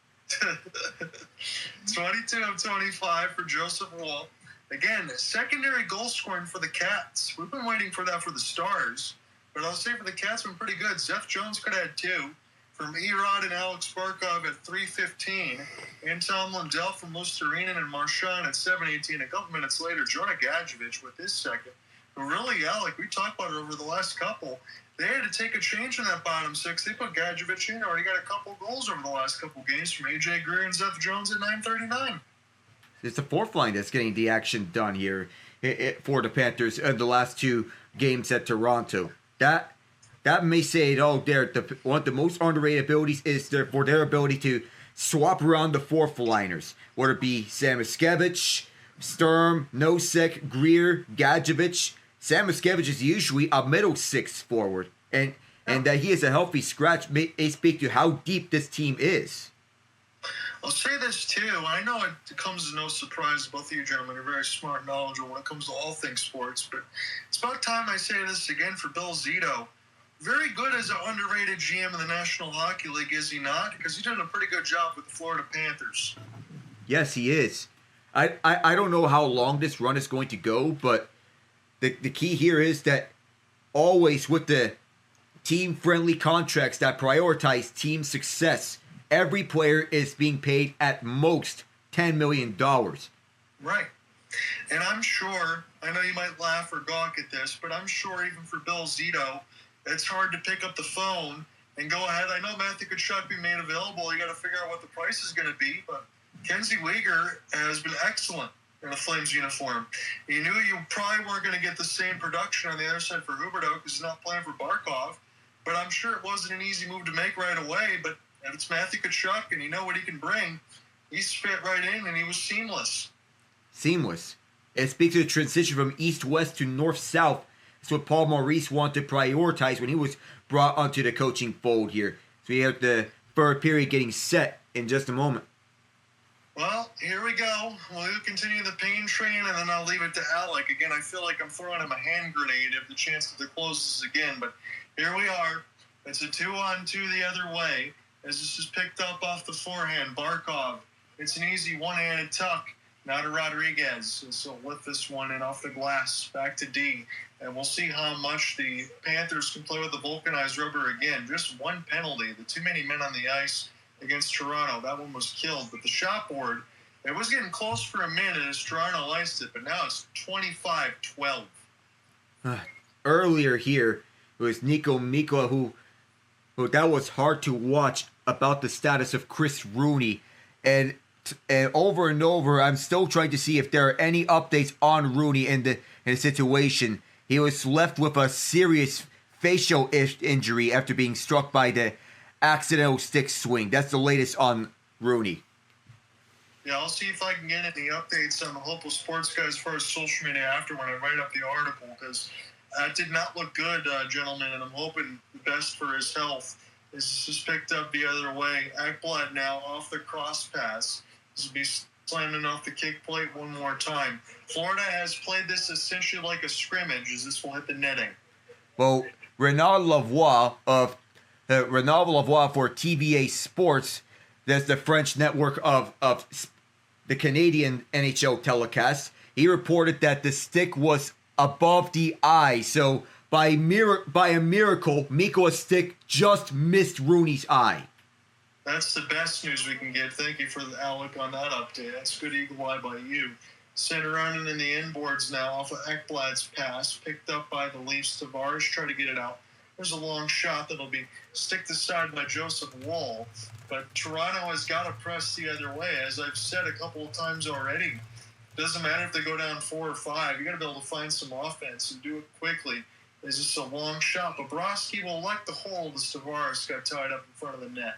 22 of 25 for Joseph Woll. Again, secondary goal scoring for the Cats. We've been waiting for that for the Stars. But I'll say for the Cats, been pretty good. Zeph Jones could have had 2. From Erod and Alex Barkov at 3:15. Anton Lundell from Lusterinen and Marchand at 7:18. A couple minutes later, Jonah Gadjevich with his second. But really, like we talked about it over the last couple, they had to take a change in that bottom 6. They put Gadjevich in. Already got a couple goals over the last couple games from A.J. Greer and Zeph Jones at 9:39. It's the fourth line that's getting the action done here for the Panthers in the last 2 games at Toronto. That may say it all there. One of the most underrated abilities is for their ability to swap around the fourth liners, whether it be Samoskevich, Sturm, Nosek, Greer, Gadjevich. Samoskevich is usually a middle 6 forward, and that he is a healthy scratch may speak to how deep this team is. I'll say this too. I know it comes as no surprise. Both of you gentlemen are very smart and knowledgeable when it comes to all things sports, but it's about time I say this again for Bill Zito. Very good as an underrated GM in the National Hockey League, is he not? Because he's done a pretty good job with the Florida Panthers. Yes, he is. I don't know how long this run is going to go, but the key here is that always with the team-friendly contracts that prioritize team success, every player is being paid at most $10 million. Right. And I'm sure, I know you might laugh or gawk at this, but I'm sure even for Bill Zito, it's hard to pick up the phone and go ahead. I know Matthew Tkachuk be made available. You got to figure out what the price is going to be. But Kenzie Weegar has been excellent in a Flames uniform. You knew you probably weren't going to get the same production on the other side for Huberdeau because he's not playing for Barkov. But I'm sure it wasn't an easy move to make right away. But if it's Matthew Tkachuk and you know what he can bring, he's fit right in and he was seamless. Seamless. It speaks to the transition from east-west to north-south. That's what Paul Maurice wanted to prioritize when he was brought onto the coaching fold here. So we have the third period getting set in just a moment. Well, here we go. We'll continue the pain train, and then I'll leave it to Alec. Again, I feel like I'm throwing him a hand grenade if the chance to close this again. But here we are. It's a 2-on-2 the other way. As this is picked up off the forehand, Barkov. It's an easy one-handed tuck. Now to Rodriguez. So lift this one in off the glass. Back to D. And we'll see how much the Panthers can play with the vulcanized rubber again. Just one penalty. The too many men on the ice. against Toronto. That one was killed. But the shot board, it was getting close for a minute as Toronto iced it, but now it's 25-12. Earlier here, it was Niko Mikkola who that was hard to watch about the status of Chris Rooney. And over and over, I'm still trying to see if there are any updates on Rooney in the situation. He was left with a serious facial injury after being struck by the accidental stick swing. That's the latest on Rooney. Yeah, I'll see if I can get any updates on the Hopeful Sports guys as far as social media after when I write up the article, because that did not look good, gentlemen, and I'm hoping the best for his health. This is just picked up the other way. Ekblad now off the cross pass. This will be slamming off the kick plate one more time. Florida has played this essentially like a scrimmage, as this will hit the netting. Well, Renard Lavoie for TVA Sports, that's the French network of the Canadian NHL telecast. He reported that the stick was above the eye, so by a miracle, Mikkola's stick just missed Rooney's eye. That's the best news we can get. Thank you for the Alec on that update. That's good eagle eye by you. Center running in the inboards now off of Ekblad's pass, picked up by the Leafs. Tavares try to get it out. There's a long shot that'll be sticked aside by Joseph Woll, but Toronto has got to press the other way. As I've said a couple of times already, doesn't matter if they go down 4 or 5. You got to be able to find some offense and do it quickly. It's just a long shot. Bobrovsky will elect the hold as Tavares got tied up in front of the net.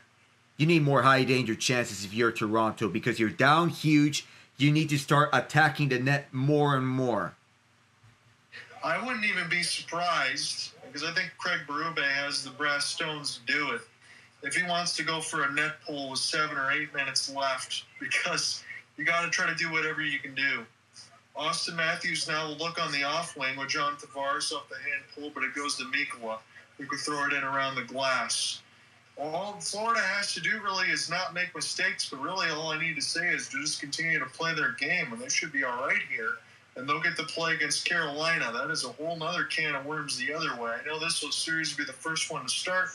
You need more high danger chances if you're Toronto because you're down huge. You need to start attacking the net more and more. I wouldn't even be surprised because I think Craig Berube has the brass stones to do it. If he wants to go for a net pull with 7 or 8 minutes left, because you got to try to do whatever you can do. Austin Matthews now will look on the off wing with John Tavares off the hand pull, but it goes to Mikkola, who could throw it in around the glass. All Florida has to do really is not make mistakes, but really all I need to say is to just continue to play their game, and they should be all right here. And they'll get to play against Carolina. That is a whole nother can of worms the other way. I know this series will be the first one to start,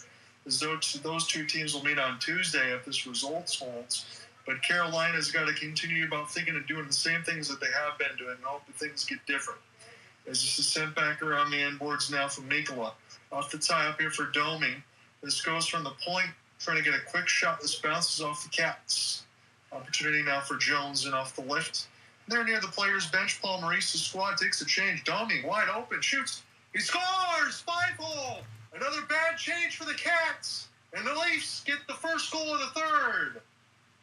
as those two teams will meet on Tuesday if this results holds. But Carolina's got to continue about thinking of doing the same things that they have been doing and hope that things get different. There's just a sent back around the end boards now from Mikkola. Off the tie up here for Domi. This goes from the point, trying to get a quick shot. This bounces off the Cats. Opportunity now for Jones and off the lift. They're near the players' bench. Paul Maurice's squad takes a change. Domi wide open, shoots. He scores! 5-hole! Another bad change for the Cats. And the Leafs get the first goal of the third.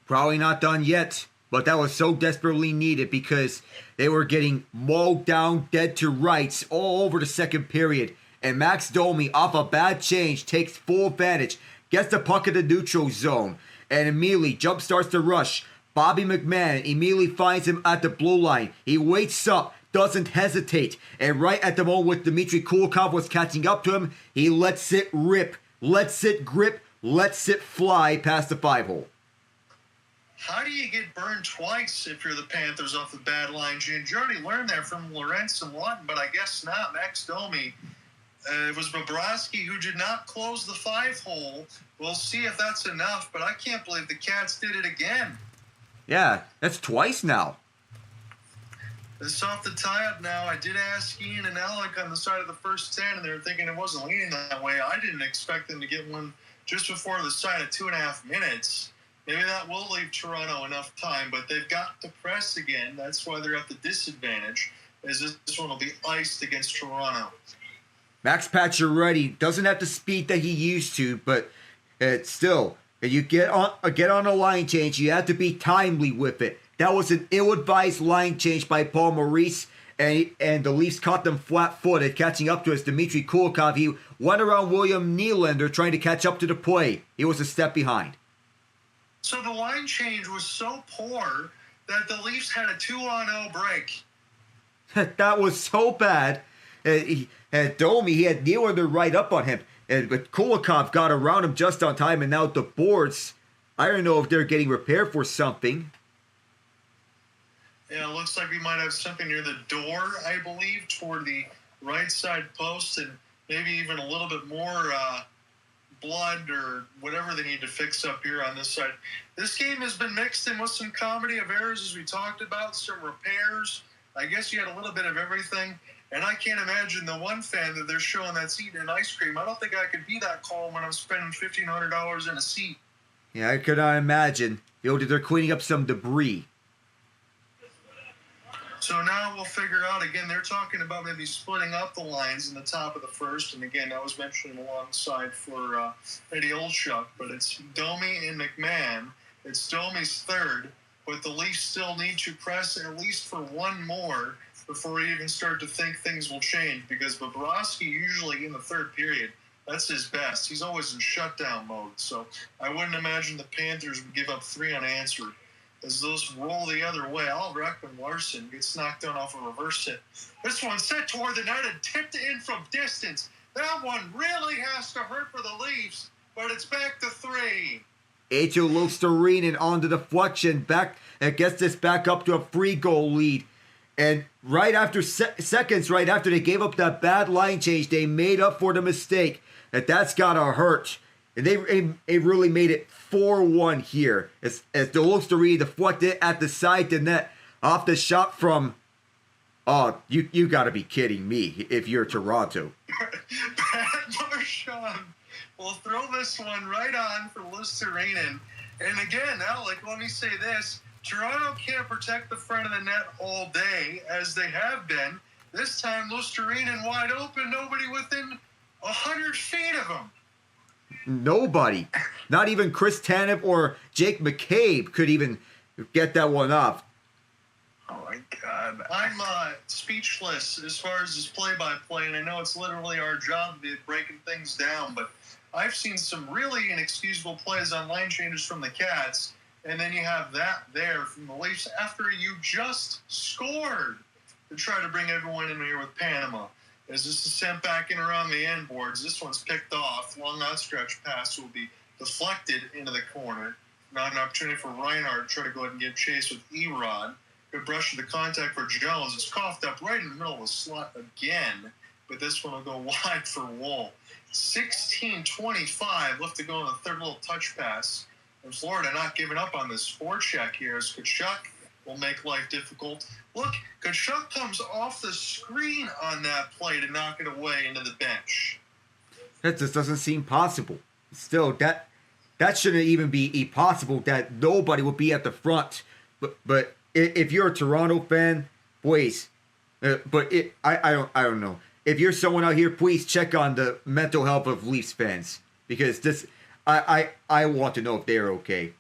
Probably not done yet, but that was so desperately needed because they were getting mowed down dead to rights all over the second period. And Max Domi, off a bad change, takes full advantage, gets the puck in the neutral zone, and immediately jumpstarts the rush. Bobby McMahon immediately finds him at the blue line. He waits up, doesn't hesitate, and right at the moment when Dmitry Kulikov was catching up to him, he lets it rip, lets it grip, lets it fly past the 5-hole. How do you get burned twice if you're the Panthers off the bad line, Gene? You already learned that from Lorentz and Lawton, but I guess not. Max Domi. It was Bobrovsky who did not close the 5-hole. We'll see if that's enough, but I can't believe the Cats did it again. Yeah, that's twice now. It's off the tie-up now. I did ask Ian and Alec on the side of the first 10, and they were thinking it wasn't leaning that way. I didn't expect them to get one just before the side of 2.5 minutes. Maybe that will leave Toronto enough time, but they've got to press again. That's why they're at the disadvantage, as this one will be iced against Toronto. Max Pacioretty doesn't have the speed that he used to, but still, you get on a line change, you have to be timely with it. That was an ill-advised line change by Paul Maurice, and the Leafs caught them flat-footed, catching up to us. Dmitry Kulikov, he went around William Nylander trying to catch up to the play. He was a step behind. So the line change was so poor that the Leafs had a 2-on-0 break. That was so bad. Domi, he had Nylander right up on him. But Kulikov got around him just on time, and now the boards, I don't know if they're getting repaired for something. Yeah, it looks like we might have something near the door, I believe, toward the right side post, and maybe even a little bit more blood or whatever they need to fix up here on this side. This game has been mixed in with some comedy of errors, as we talked about, some repairs. I guess you had a little bit of everything. And I can't imagine the one fan that they're showing that's eating an ice cream. I don't think I could be that calm when I'm spending $1,500 in a seat. Yeah, I could not imagine. They're cleaning up some debris. So now we'll figure out, again, they're talking about maybe splitting up the lines in the top of the first. And again, that was mentioned alongside for Eddie Olchuk. But it's Domi and McMahon. It's Domi's third. But the Leafs still need to press at least for one more before we even start to think things will change. Because Bobrovsky, usually in the third period, that's his best. He's always in shutdown mode. So I wouldn't imagine the Panthers would give up 3 unanswered. As those roll the other way, Oliver Ekman-Larsson gets knocked down off a reverse hit. This one set toward the net and tipped in from distance. That one really has to hurt for the Leafs, but it's back to 3. H.O. Luostarinen on the deflection. Gets this back up to a 3-goal lead. And right after seconds, right after they gave up that bad line change, they made up for the mistake. That's got to hurt. And they really made it 4-1 here. As the Luostarinen deflected at the side of the net off the shot from... Oh, you got to be kidding me if you're Toronto. Marchand will throw this one right on for Luostarinen. And again, Alec, let me say this. Toronto can't protect the front of the net all day, as they have been. This time, Luostarinen wide open, nobody within 100 feet of him. Nobody. Not even Chris Tanev or Jake McCabe could even get that one off. Oh, my God. I'm speechless as far as this play-by-play, and I know it's literally our job to be breaking things down, but I've seen some really inexcusable plays on line changes from the Cats, and then you have that there from the Leafs after you just scored to try to bring everyone in here with Panama. As this is sent back in around the end boards, this one's picked off. Long outstretched pass will be deflected into the corner. Not an opportunity for Reinhart to try to go ahead and give chase with Erod. Good brush to the contact for Jones. It's coughed up right in the middle of the slot again. But this one will go wide for Woll. 16:25 left to go on the third little touch pass. And Florida not giving up on this forecheck here as Tkachuk will make life difficult. Look, Tkachuk comes off the screen on that play to knock it away into the bench. That just doesn't seem possible. Still, that shouldn't even be possible that nobody would be at the front. But if you're a Toronto fan, boys, I don't know. If you're someone out here, please check on the mental health of Leafs fans, because I want to know if they're okay.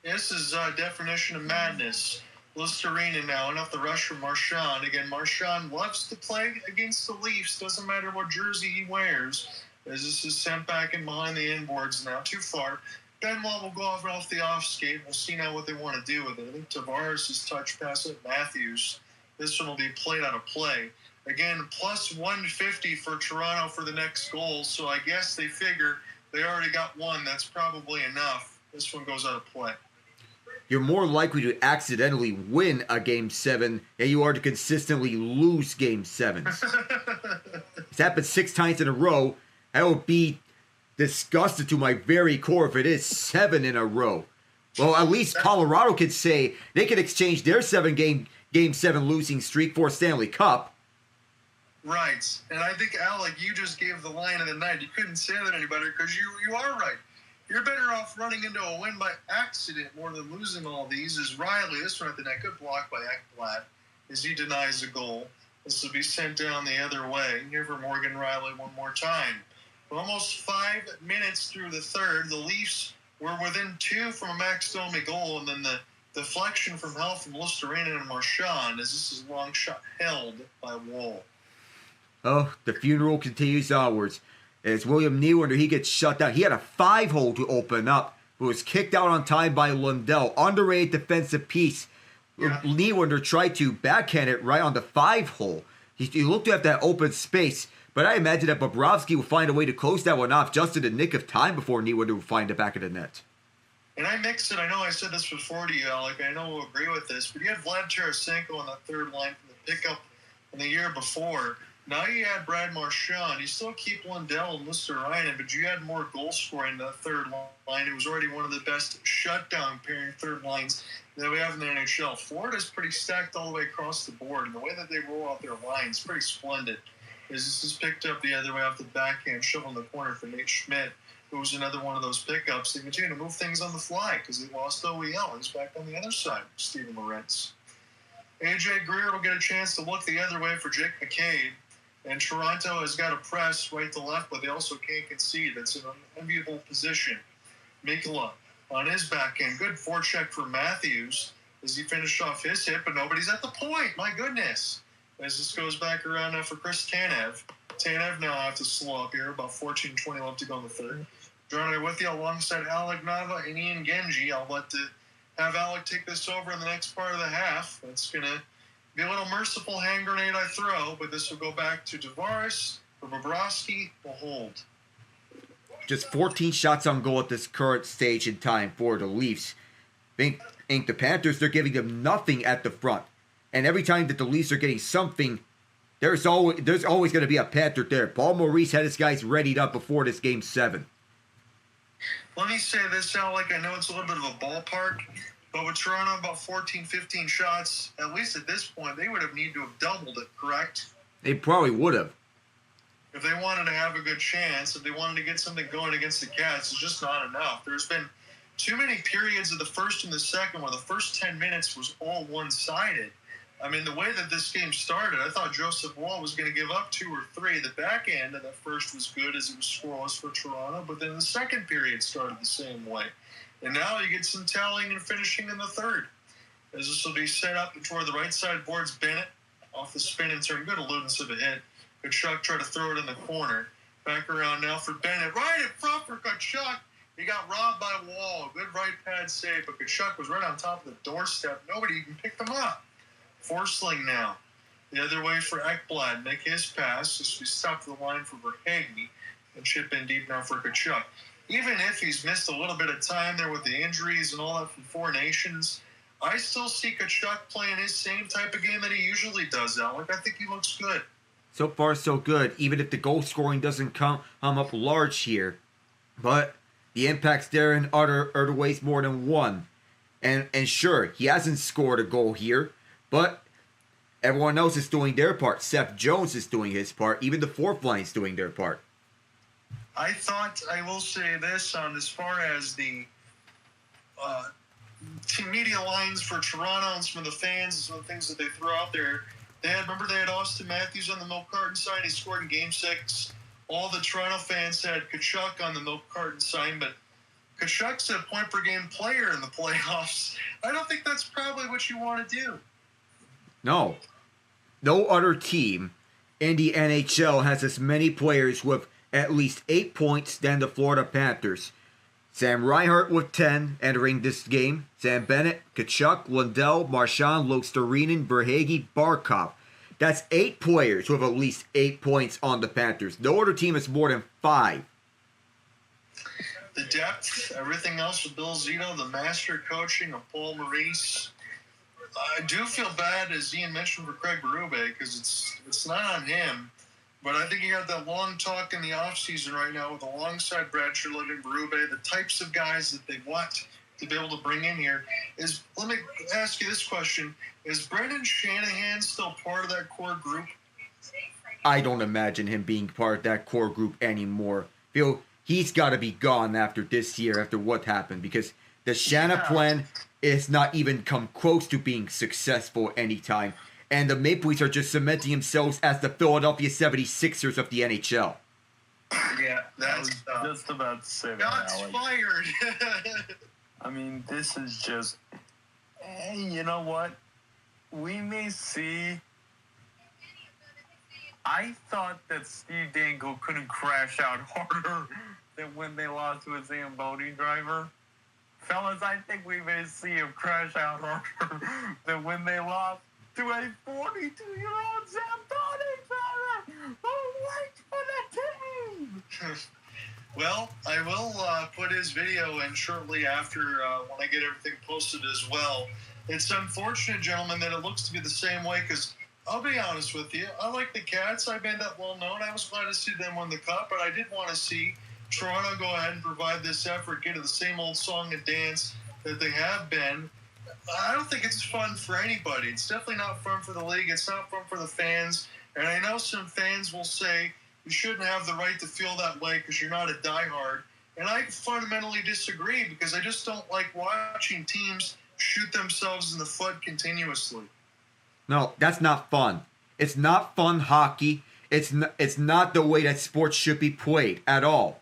This is definition of madness. Luostarinen now, enough the rush from Marchand. Again, Marchand loves to play against the Leafs. Doesn't matter what jersey he wears. As this is sent back in behind the inboards now, too far. Benoit will go off the off skate. We'll see now what they want to do with it. I think Tavares' touch pass at Matthews. This one will be played out of play. Again, plus 150 for Toronto for the next goal. So I guess they figure they already got one. That's probably enough. This one goes out of play. You're more likely to accidentally win a Game 7 than you are to consistently lose Game 7s. It's happened 6 times in a row. I would be disgusted to my very core if it is 7 in a row. Well, at least Colorado could say they could exchange their 7-game Game 7 losing streak for a Stanley Cup. Right. And I think, Alec, you just gave the line of the night. You couldn't say that any better because you are right. You're better off running into a win by accident more than losing all these. Is Riley, this one at the net, good block by Ekblad, as he denies a goal. This will be sent down the other way. Here for Morgan Riley one more time. Almost 5 minutes through the third, the Leafs were within 2 from a Max Domi goal, and then the deflection from Hell from Luostarinen and Marchand, as this is a long shot held by Woll. Oh, the funeral continues onwards. As William Nylander, he gets shut down. He had a 5-hole to open up, but was kicked out on time by Lundell. Underrated defensive piece. Yeah. Nylander tried to backhand it right on the 5-hole. He looked to have that open space, but I imagine that Bobrovsky will find a way to close that one off just in the nick of time before Nylander will find the back of the net. And I mixed it. I know I said this before to you, Alec. I know we'll agree with this, but you had Vlad Tarasenko on that third line from the pickup in the year before. Now you had Brad Marchand. You still keep Lundell and Luostarinen, but you had more goal scoring in the third line. It was already one of the best shutdown pairing third lines that we have in the NHL. Florida's pretty stacked all the way across the board, and the way that they roll out their line is pretty splendid. This is picked up the other way off the backhand, shovel in the corner for Nate Schmidt, who was another one of those pickups. They continue to move things on the fly because they lost OEL. He's back on the other side, Steven Lorentz. AJ Greer will get a chance to look the other way for Jake McCabe. And Toronto has got to press right to left, but they also can't concede. It's an unenviable position. Mikkola on his back end. Good forecheck for Matthews as he finished off his hit, but nobody's at the point. My goodness. As this goes back around now for Chris Tanev. Tanev now have to slow up here. About 14-20 left to go in the third. Joining with you alongside Alec Nava and Ian Genge. I'll have Alec take this over in the next part of the half. It's going to be a little merciful hand grenade I throw, but this will go back to Tavares. For Bobrovsky will hold. Just 14 shots on goal at this current stage in time for the Leafs. I think the Panthers, they're giving them nothing at the front. And every time that the Leafs are getting something, there's always going to be a Panther there. Paul Maurice had his guys readied up before this Game 7. Let me say this, Alec. I know it's a little bit of a ballpark, but with Toronto about 14, 15 shots, at least at this point, they would have needed to have doubled it, correct? They probably would have. If they wanted to have a good chance, if they wanted to get something going against the Cats, it's just not enough. There's been too many periods of the first and the second where the first 10 minutes was all one-sided. I mean, the way that this game started, I thought Joseph Woll was going to give up 2 or 3. The back end of that first was good as it was scoreless for Toronto, but then the second period started the same way. And now you get some tallying and finishing in the third. As this will be set up toward the right side boards, Bennett off the spin and turn. Good alludance of a hit. Kachuk tried to throw it in the corner. Back around now for Bennett. Right in front for Kachuk. He got robbed by Wall. Good right pad save, but Kachuk was right on top of the doorstep. Nobody even picked him up. Forsling now. The other way for Ekblad. Make his pass. Just we stop the line for Verhaeghe and chip in deep now for Kachuk. Even if he's missed a little bit of time there with the injuries and all that from Four Nations, I still see Kachuk playing his same type of game that he usually does, Alec. I think he looks good. So far, so good. Even if the goal scoring doesn't come up large here. But the impact's there in other ways more than one. And sure, he hasn't scored a goal here. But everyone else is doing their part. Seth Jones is doing his part. Even the fourth line is doing their part. I thought, I will say this, on as far as the team media lines for Toronto and some of the fans and some of the things that they throw out there. They had Austin Matthews on the milk carton sign. He scored in Game 6. All the Toronto fans had Kachuk on the milk carton sign, but Kachuk's a point-per-game player in the playoffs. I don't think that's probably what you want to do. No. No other team in the NHL has as many players with at least 8 points than the Florida Panthers. Sam Reinhart with 10 entering this game. Sam Bennett, Kachuk, Lundell, Marchand, Luostarinen, Verhaeghe, Barkov. That's 8 players with at least 8 points on the Panthers. No other team has more than 5. The depth, everything else with Bill Zito, the master coaching of Paul Maurice. I do feel bad, as Ian mentioned, for Craig Berube, because it's not on him. But I think you got that long talk in the offseason right now with alongside Brad Sherwood and Berube, the types of guys that they want to be able to bring in here. Let me ask you this question. Is Brendan Shanahan still part of that core group? I don't imagine him being part of that core group anymore. He's got to be gone after this year, after what happened, because the Shanahan plan is not even come close to being successful anytime. And the Maple Leafs are just cementing themselves as the Philadelphia 76ers of the NHL. Yeah, that's just about to say that. Shots fired. I mean, this is just, you know what? We may see. I thought that Steve Dangle couldn't crash out harder than when they lost to a Zamboni driver. Fellas, I think we may see him crash out harder than when they lost to a 42-year-old Zamboni driver who waits for the team. Well, I will put his video in shortly after when I get everything posted as well. It's unfortunate, gentlemen, that it looks to be the same way because I'll be honest with you. I like the Cats. I've been that well known. I was glad to see them win the Cup, but I did want to see Toronto go ahead and provide this effort, get to the same old song and dance that they have been. I don't think it's fun for anybody. It's definitely not fun for the league. It's not fun for the fans. And I know some fans will say you shouldn't have the right to feel that way because you're not a diehard. And I fundamentally disagree because I just don't like watching teams shoot themselves in the foot continuously. No, that's not fun. It's not fun hockey. It's not the way that sports should be played at all.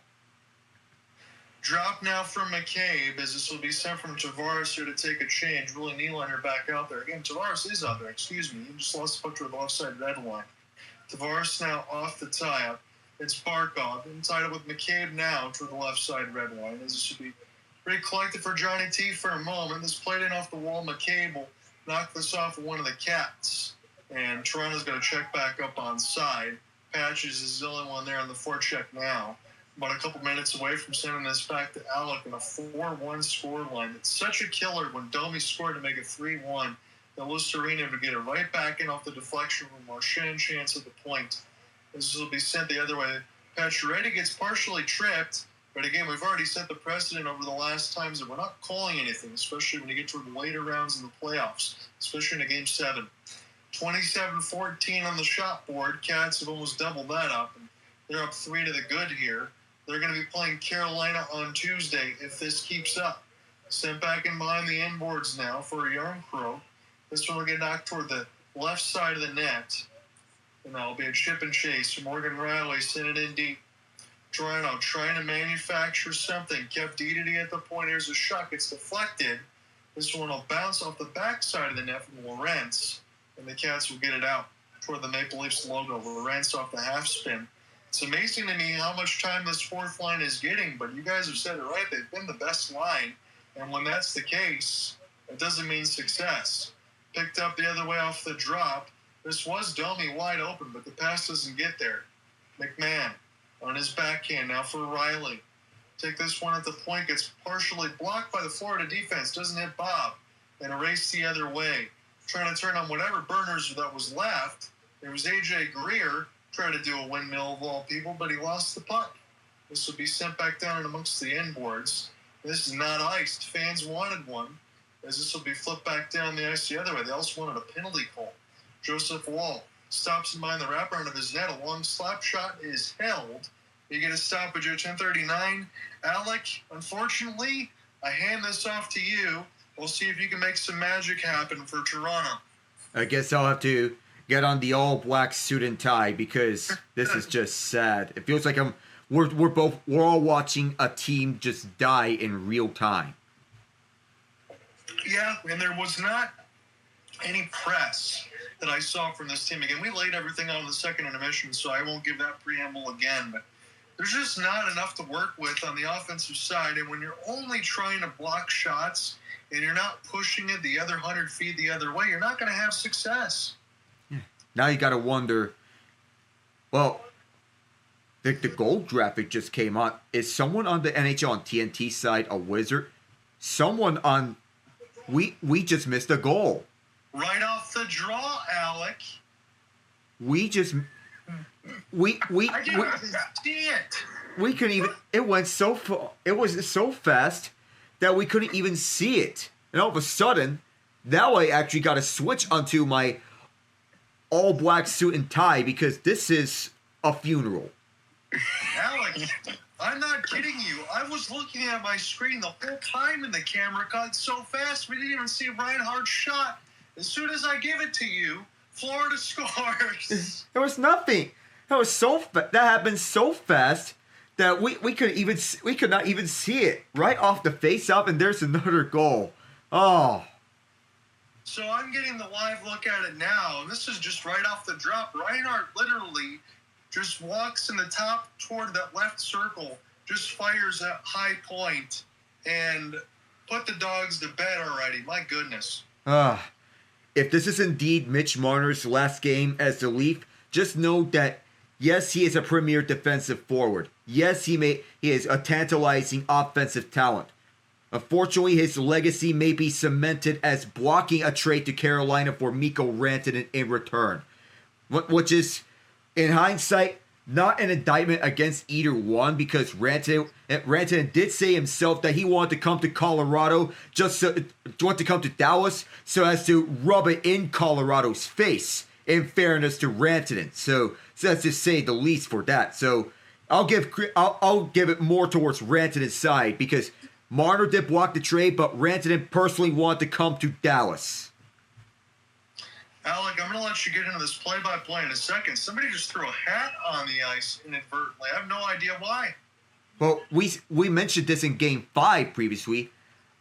Drop now from McCabe as this will be sent from Tavares here to take a change. William Nylander back out there. Again, Tavares is out there. Excuse me. He just lost the puck to the left side red line. Tavares now off the tie-up. It's Barkov. Tied up with McCabe now to the left side red line. As this should be pretty collected for Johnny T for a moment. This played in off the wall. McCabe will knock this off of one of the Cats. And Toronto's going to check back up on side. Patches is the only one there on the forecheck now. About a couple minutes away from sending this back to Alec in a 4-1 scoreline. It's such a killer when Domi scored to make it 3-1. Then Lucerino to get it right back in off the deflection from Marchand chance at the point. This will be sent the other way. Pacioretty gets partially tripped, but again, we've already set the precedent over the last times that we're not calling anything, especially when you get toward the later rounds in the playoffs, especially in a Game 7. 27-14 on the shot board. Cats have almost doubled that up, and they're up 3 to the good here. They're going to be playing Carolina on Tuesday if this keeps up. Sent back in behind the inboards now for a young pro. This one will get knocked toward the left side of the net. And that'll be a chip and chase. Morgan Riley sent it in deep. Toronto trying to manufacture something. Kept Didi at the point. Here's a shot. It's deflected. This one will bounce off the backside of the net from Lorentz. And the Cats will get it out toward the Maple Leafs logo. Lorentz off the half spin. It's amazing to me how much time this fourth line is getting, but you guys have said it right. They've been the best line. And when that's the case, it doesn't mean success. Picked up the other way off the drop. This was Domi wide open, but the pass doesn't get there. McMahon on his backhand now for Riley. Take this one at the point. Gets partially blocked by the Florida defense. Doesn't hit Bob. And erase the other way. Trying to turn on whatever burners that was left. There was A.J. Greer trying to do a windmill of all people, but he lost the puck. This will be sent back down and amongst the inboards. This is not iced. Fans wanted one, as this will be flipped back down the ice the other way. They also wanted a penalty call. Joseph Woll stops him behind the wraparound of his net. A long slap shot is held. You get a stoppage at 10:39. Alec, unfortunately, I hand this off to you. We'll see if you can make some magic happen for Toronto. I guess I'll have to get on the all-black suit and tie because this is just sad. It feels like we're all watching a team just die in real time. Yeah, and there was not any press that I saw from this team. Again, we laid everything out in the second intermission, so I won't give that preamble again. But there's just not enough to work with on the offensive side. And when you're only trying to block shots and you're not pushing it the other 100 feet the other way, you're not going to have success. Now you got to wonder, well, the goal graphic just came on. Is someone on the NHL on TNT side a wizard? Someone on... We just missed a goal. Right off the draw, Alec. We just... We I didn't see it. We couldn't even... It went so far... It was so fast that we couldn't even see it. And all of a sudden, now I actually got to switch onto my all-black suit and tie because this is a funeral. Alex, I'm not kidding you. I was looking at my screen the whole time and the camera cut so fast we didn't even see Reinhardt's shot. As soon as I give it to you, Florida scores. There was nothing. That happened so fast that we could not even see it right off the face-off, and there's another goal. Oh. So I'm getting the live look at it now, and this is just right off the drop. Reinhardt literally just walks in the top toward that left circle, just fires that high point, and put the dogs to bed already. My goodness. If this is indeed Mitch Marner's last game as the Leaf, just know that, yes, he is a premier defensive forward. Yes, he is a tantalizing offensive talent. Unfortunately, his legacy may be cemented as blocking a trade to Carolina for Mikko Rantanen in return. which is, in hindsight, not an indictment against either one, because Rantanen did say himself that he wanted to come to Colorado, wanted to come to Dallas so as to rub it in Colorado's face, in fairness to Rantanen. So that's to say the least for that. So I'll give it more towards Rantanen's side, because Marner did block the trade, but Rantanen personally wanted to come to Dallas. Alec, I'm going to let you get into this play-by-play in a second. Somebody just threw a hat on the ice inadvertently. I have no idea why. Well, we mentioned this in Game 5 previously.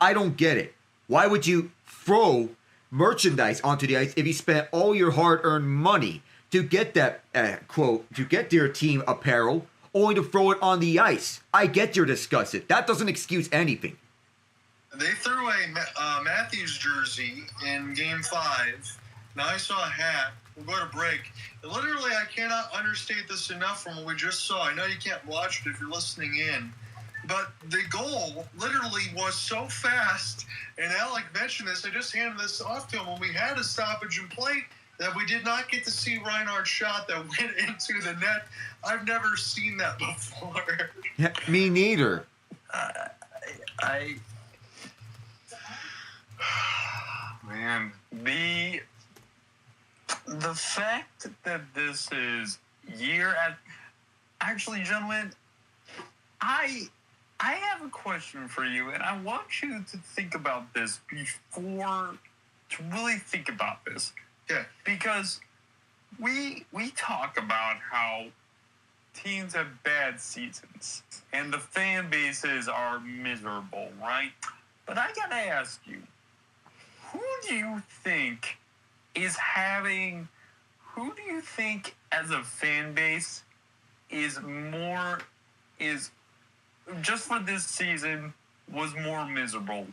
I don't get it. Why would you throw merchandise onto the ice if you spent all your hard-earned money to get that, to get your team apparel, only to throw it on the ice? I get you're disgusted. That doesn't excuse anything. They threw a Matthews jersey in Game 5. Now I saw a hat. We'll go to break. And literally, I cannot understate this enough from what we just saw. I know you can't watch it if you're listening in. But the goal literally was so fast. And Alec mentioned this. I just handed this off to him when we had a stoppage in play that we did not get to see Reinhardt's shot that went into the net. I've never seen that before. Yeah, me neither. Man, the fact that this is actually, gentlemen, I have a question for you, and I want you to think about this to really think about this. Yeah. Because we talk about how teams have bad seasons and the fan bases are miserable, right? But I gotta ask you, who do you think as a fan base is just for this season was more miserable?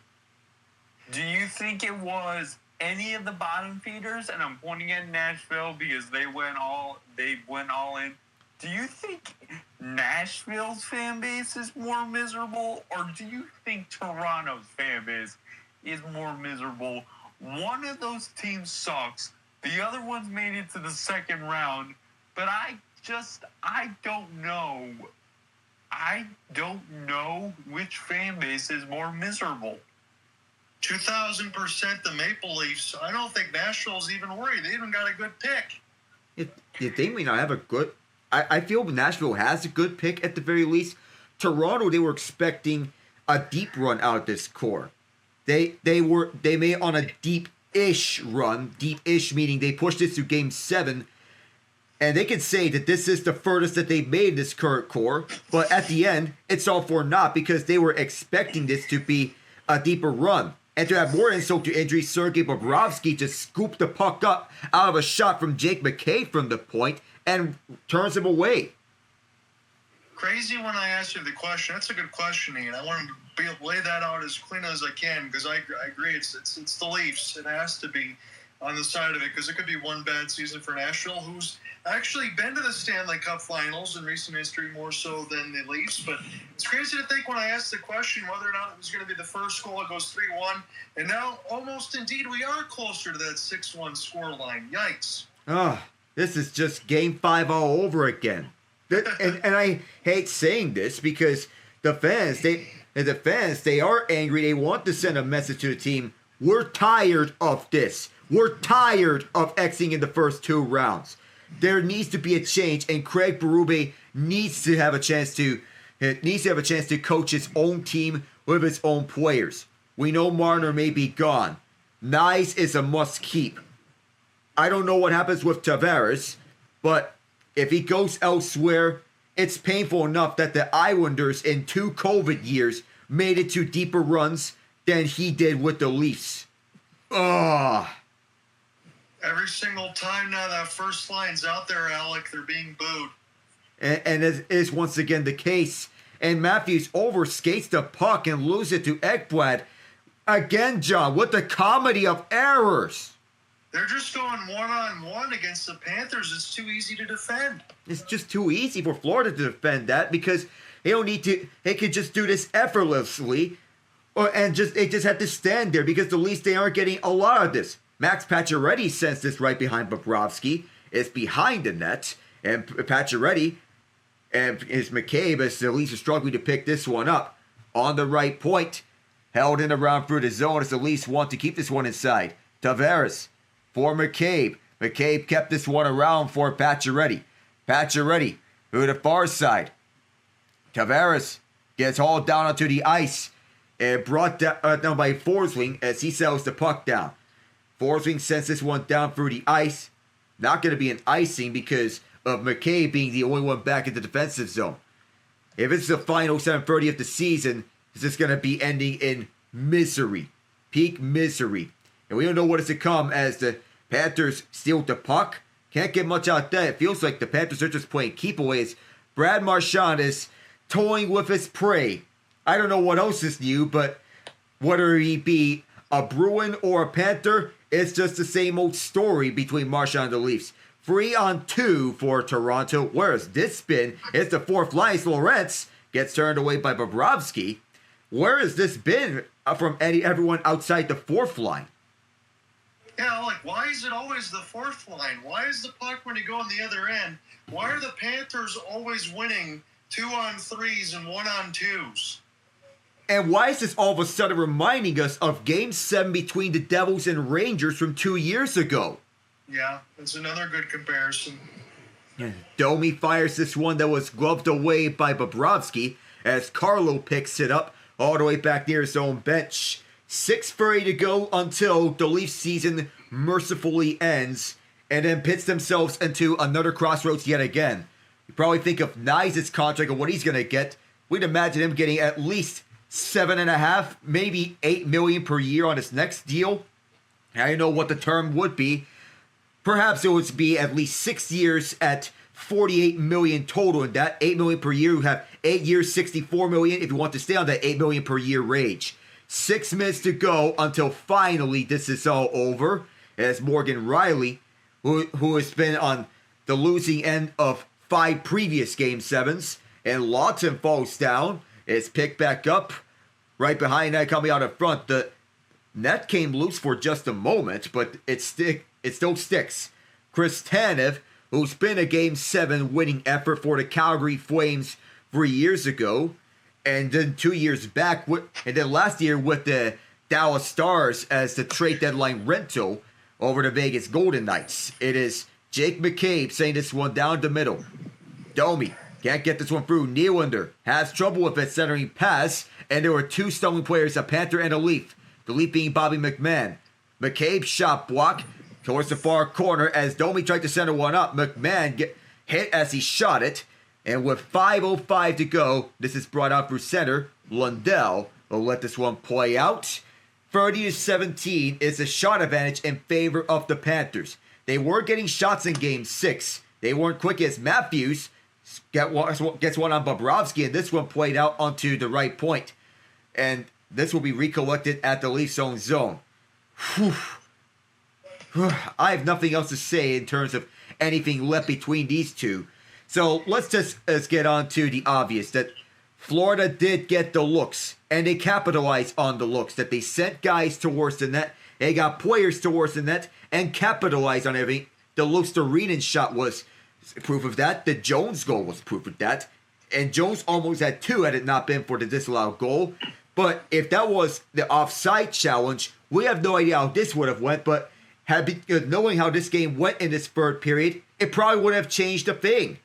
Do you think it was any of the bottom feeders? And I'm pointing at Nashville because they went all in. Do you think Nashville's fan base is more miserable, or do you think Toronto's fan base is more miserable? One of those teams sucks. The other ones made it to the second round, but I don't know. I don't know which fan base is more miserable. 2,000% the Maple Leafs. I don't think Nashville's even worried. They even got a good pick. They may not have a good... I feel Nashville has a good pick at the very least. Toronto, they were expecting a deep run out of this core. They made on a deep-ish run. Deep-ish meaning they pushed this to Game 7. And they can say that this is the furthest that they've made this current core. But at the end, it's all for naught because they were expecting this to be a deeper run. And to have more insult to injury, Sergei Bobrovsky just scooped the puck up out of a shot from Jake McCabe from the point and turns him away. Crazy when I asked you the question. That's a good question, Ian. I want to lay that out as clean as I can because I agree. It's the Leafs. It has to be on the side of it because it could be one bad season for Nashville, who's actually been to the Stanley Cup Finals in recent history more so than the Leafs. But it's crazy to think when I asked the question whether or not it was going to be the first goal. It goes 3-1. And now almost indeed we are closer to that 6-1 scoreline. Yikes. This is just Game 5 all over again. And I hate saying this because the fans, they are angry. They want to send a message to the team. We're tired of this. We're tired of Xing in the first 2 rounds. There needs to be a change, and Craig Berube needs to have a chance to coach his own team with his own players. We know Marner may be gone. Knies is a must keep. I don't know what happens with Tavares, but if he goes elsewhere, it's painful enough that the Islanders in 2 COVID years made it to deeper runs than he did with the Leafs. Every single time now that first line's out there, Alec, they're being booed. And it is once again the case. And Matthews overskates the puck and loses it to Ekblad. Again, John, with the comedy of errors. They're just going one-on-one against the Panthers. It's too easy to defend. It's just too easy for Florida to defend that because they don't need to. They could just do this effortlessly, they just have to stand there because the Leafs, they aren't getting a lot of this. Max Pacioretty sensed this right behind Bobrovsky, is behind the net, and Pacioretty and his McCabe, as the Leafs are struggling to pick this one up on the right point. Held in around through the zone as the Leafs want to keep this one inside. Tavares for McCabe. McCabe kept this one around for Pacioretty. Pacioretty to the far side. Tavares gets hauled down onto the ice and brought down by Forsling as he settles the puck down. Forsling sends this one down through the ice. Not going to be an icing because of McCabe being the only one back in the defensive zone. If it's the final 7:30 of the season, this is going to be ending in misery. Peak misery. And we don't know what is to come as the Panthers steal the puck. Can't get much out there. It feels like the Panthers are just playing keep away as Brad Marchand is toying with his prey. I don't know what else is new, but whether he be a Bruin or a Panther, it's just the same old story between Marchand and the Leafs. 3-on-2 for Toronto. Where's this spin? It's the fourth line. Lawrence gets turned away by Bobrovsky. Where has this been from everyone outside the fourth line? Yeah, like, why is it always the fourth line? Why is the puck when you go on the other end? Why are the Panthers always winning 2-on-3s and 1-on-2s? And why is this all of a sudden reminding us of Game 7 between the Devils and Rangers from 2 years ago? Yeah, that's another good comparison. Domi fires this one that was gloved away by Bobrovsky as Carlo picks it up all the way back near his own bench. 6:30 to go until the Leafs season mercifully ends and then pits themselves into another crossroads yet again. You probably think of Knies' contract and what he's going to get. We'd imagine him getting at least $7.5, maybe $8 million per year on his next deal. I don't know what the term would be. Perhaps it would be at least 6 years at $48 million total, and that $8 million per year. You have 8 years, $64 million if you want to stay on that $8 million per year range. 6 minutes to go until finally this is all over. As Morgan Riley, who has been on the losing end of 5 previous Game 7s, and Lawton falls down. It's picked back up right behind that coming out in front. The net came loose for just a moment, but it still sticks. Chris Tanev, who's been a Game 7 winning effort for the Calgary Flames 3 years ago, and then 2 years back, and then last year with the Dallas Stars as the trade deadline rental over the Vegas Golden Knights. It is Jake McCabe saying this one down the middle. Domi can't get this one through. Nylander has trouble with it centering pass, and there were 2 stumbling players, a Panther and a Leaf. The Leaf being Bobby McMahon. McCabe shot block towards the far corner as Domi tried to center one up. McMahon get hit as he shot it. And with 5:05 to go, this is brought out through center. Lundell will let this one play out. 30-17 is a shot advantage in favor of the Panthers. They were getting shots in Game 6. They weren't quick as Matthews gets one on Bobrovsky, and this one played out onto the right point. And this will be recollected at the Leafs' own zone. Whew. I have nothing else to say in terms of anything left between these two. So let's get on to the obvious, that Florida did get the looks, and they capitalized on the looks, that they sent guys towards the net, they got players towards the net, and capitalized on everything. The Luxtorinen shot was proof of that. The Jones goal was proof of that. And Jones almost had 2 had it not been for the disallowed goal. But if that was the offside challenge, we have no idea how this would have went, but knowing how this game went in this third period, it probably wouldn't have changed a thing.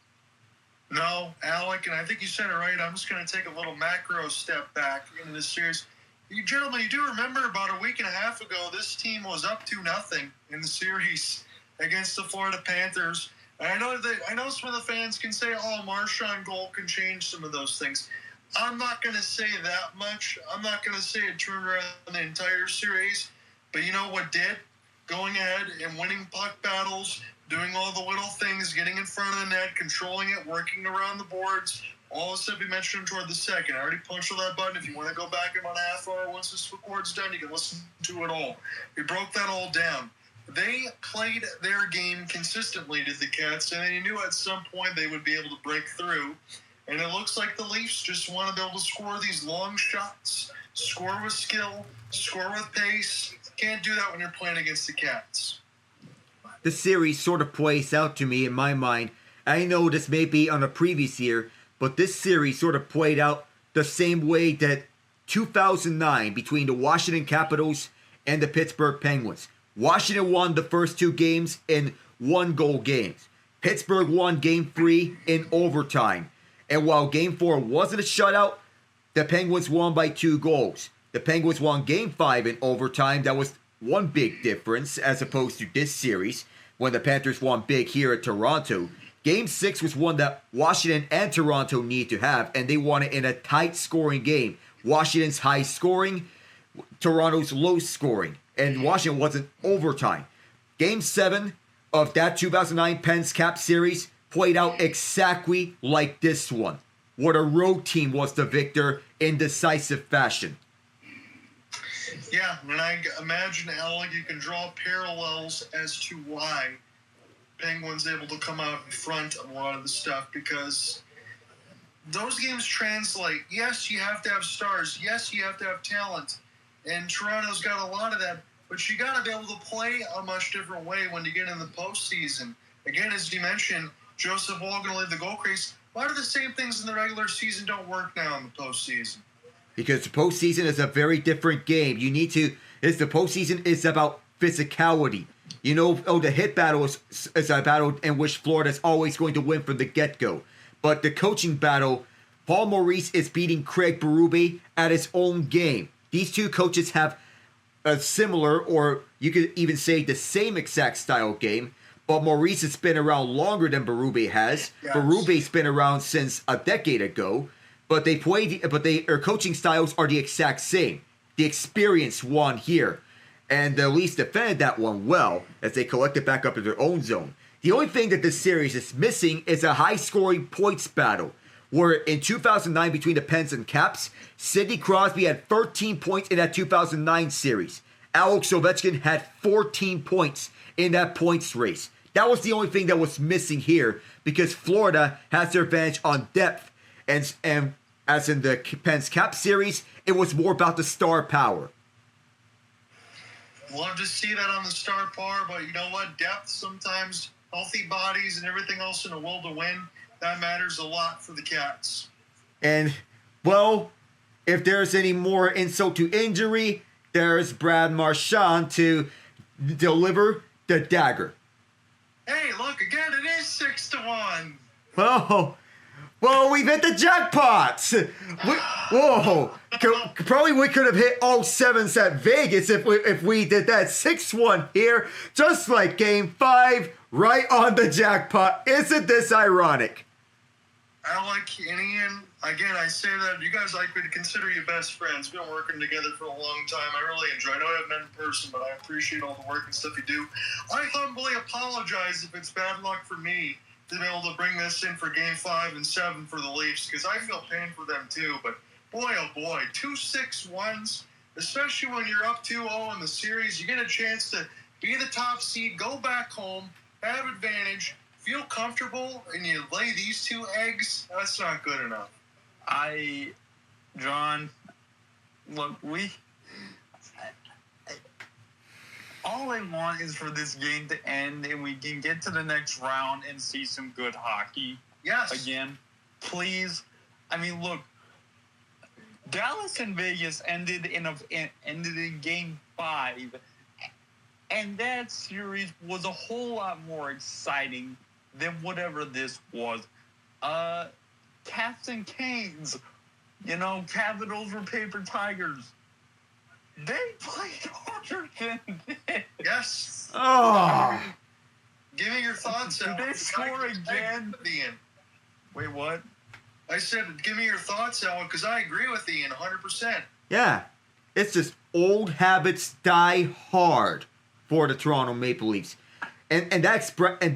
No, Alec, and I think you said it right. I'm just going to take a little macro step back in this series. You gentlemen, you do remember about a week and a half ago, this team was up 2-0 in the series against the Florida Panthers. And I know some of the fans can say, oh, Marchand goal can change some of those things. I'm not going to say that much. I'm not going to say it turned around the entire series. But you know what did? Going ahead and winning puck battles, doing all the little things, getting in front of the net, controlling it, working around the boards, all the stuff we mentioned toward the second. I already punched on that button. If you want to go back in about a half hour once this record's done, you can listen to it all. We broke that all down. They played their game consistently to the Cats, and they knew at some point they would be able to break through. And it looks like the Leafs just want to be able to score these long shots, score with skill, score with pace. Can't do that when you're playing against the Cats. the series sort of plays out to me in my mind. I know this may be on a previous year, but this series sort of played out the same way that 2009 between the Washington Capitals and the Pittsburgh Penguins. Washington won the first 2 games in 1-goal games. Pittsburgh won Game 3 in overtime. And while Game 4 wasn't a shutout, the Penguins won by 2 goals. The Penguins won Game 5 in overtime. That was one big difference as opposed to this series when the Panthers won big here at Toronto. Game 6 was one that Washington and Toronto need to have, and they won it in a tight scoring game. Washington's high scoring, Toronto's low scoring, and Washington wasn't overtime. Game 7 of that 2009 Pens Cap series played out exactly like this one, where the road team was the victor in decisive fashion. Yeah, and I imagine, Alec, you can draw parallels as to why Penguins able to come out in front of a lot of the stuff, because those games translate. Yes, you have to have stars. Yes, you have to have talent. And Toronto's got a lot of that. But you got to be able to play a much different way when you get in the postseason. Again, as you mentioned, Joseph Woll going to lead the goal crease. A lot of the same things in the regular season don't work now in the postseason. Because the postseason is a very different game. The postseason is about physicality. You know, the hit battle is a battle in which Florida is always going to win from the get-go. But the coaching battle, Paul Maurice is beating Craig Berube at his own game. These two coaches have a similar, or you could even say the same exact style game, but Maurice has been around longer than Berube has. Yes. Berube's been around since a decade ago, but their coaching styles are the exact same. The experience won here, and the Leafs defended that one well as they collected back up in their own zone. The only thing that this series is missing is a high-scoring points battle, where in 2009 between the Pens and Caps, Sidney Crosby had 13 points in that 2009 series. Alex Ovechkin had 14 points in that points race. That was the only thing that was missing here, because Florida has their advantage on depth. And as in the Pens Cap series, it was more about the star power. Love to see that on the star power, but you know what? Depth sometimes, healthy bodies and everything else, and a will to win, that matters a lot for the Cats. And, well, if there's any more insult to injury, there's Brad Marchand to deliver the dagger. Hey, look, again, it is 6-1. Oh, well, we've hit the jackpots. Probably we could have hit all 7s at Vegas if we did that 6-1 here, just like Game 5, right on the jackpot. Isn't this ironic? Alec and Ian, again, I say that you guys like me to consider you best friends. We've been working together for a long time. I really enjoy it. I know I haven't met in person, but I appreciate all the work and stuff you do. I humbly apologize if it's bad luck for me to be able to bring this in for Game 5 and 7 for the Leafs, because I feel pain for them too. But boy, oh boy, 2 6-1s, especially when you're up 2-0 in the series, you get a chance to be the top seed, go back home, have advantage, feel comfortable, and you lay these 2 eggs. That's not good enough. John, look, all I want is for this game to end and we can get to the next round and see some good hockey. Yes. Again, please. I mean, look, Dallas and Vegas ended in Game 5, and that series was a whole lot more exciting than whatever this was. Cats and Canes, Capitals were paper tigers. They played harder than this. Yes. Oh. Give me your thoughts. Did they score again? Wait, what? I said, give me your thoughts, Alan, because I agree with Ian 100%. Yeah. It's just old habits die hard for the Toronto Maple Leafs. And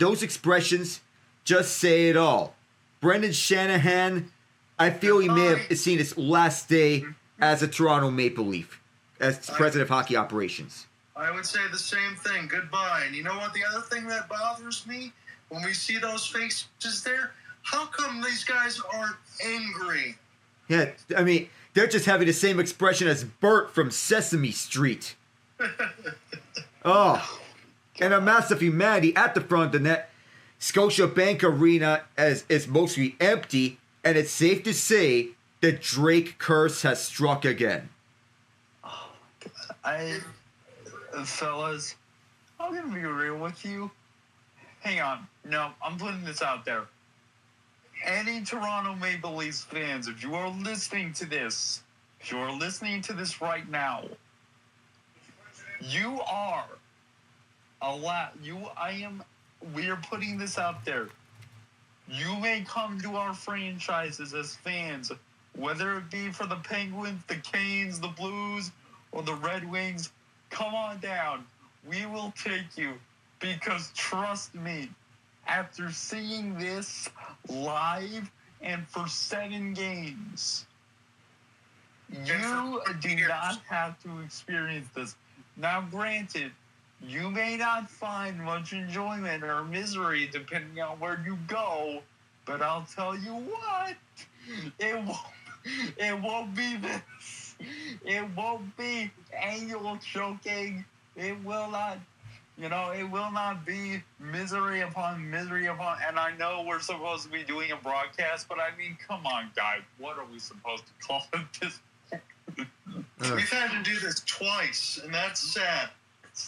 those expressions just say it all. Brendan Shanahan, I feel he may have seen his last day as a Toronto Maple Leaf, as president of hockey operations. I would say the same thing. Goodbye. And you know what? The other thing that bothers me when we see those faces there, how come these guys aren't angry? Yeah, I mean, they're just having the same expression as Bert from Sesame Street. Oh. and a massive humanity at the front of the net. Scotiabank Arena is mostly empty, and it's safe to say the Drake curse has struck again. Fellas, I'm gonna be real with you. Hang on. No, I'm putting this out there. Any Toronto Maple Leafs fans, if you are listening to this right now, we are putting this out there. You may come to our franchises as fans, whether it be for the Penguins, the Canes, the Blues, or the Red Wings. Come on down. We will take you, because trust me, after seeing this live and for 7 games, you do not have to experience this. Now, granted, you may not find much enjoyment or misery depending on where you go, but I'll tell you what, it won't be this. It won't be annual choking. It will not. It will not be misery upon misery upon. And I know we're supposed to be doing a broadcast, but I mean, come on, guys. What are we supposed to call it this? We've had to do this twice, and that's sad.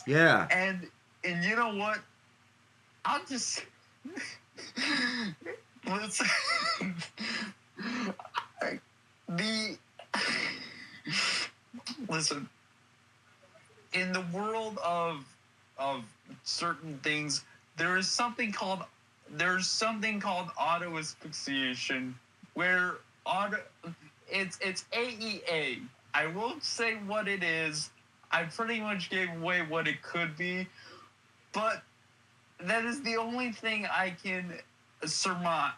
Yeah. And you know what? I'll just listen. Listen. In the world of certain things, there's something called auto asphyxiation, where it's AEA. I won't say what it is. I pretty much gave away what it could be, but that is the only thing I can surmise.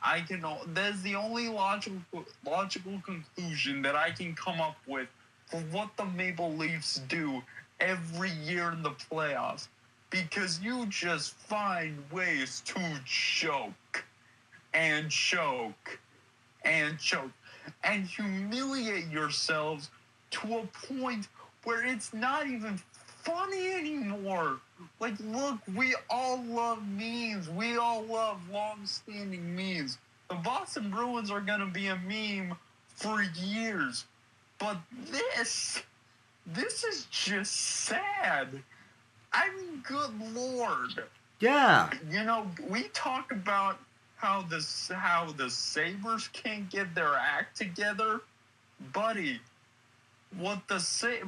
That is the only logical conclusion that I can come up with for what the Maple Leafs do every year in the playoffs, because you just find ways to choke and choke and choke and humiliate yourselves to a point where it's not even funny anymore. Like, look, we all love memes. We all love long-standing memes. The Boston Bruins are going to be a meme for years. But this is just sad. I mean, good Lord. Yeah. We talk about how the Sabres can't get their act together. Buddy, what Sabres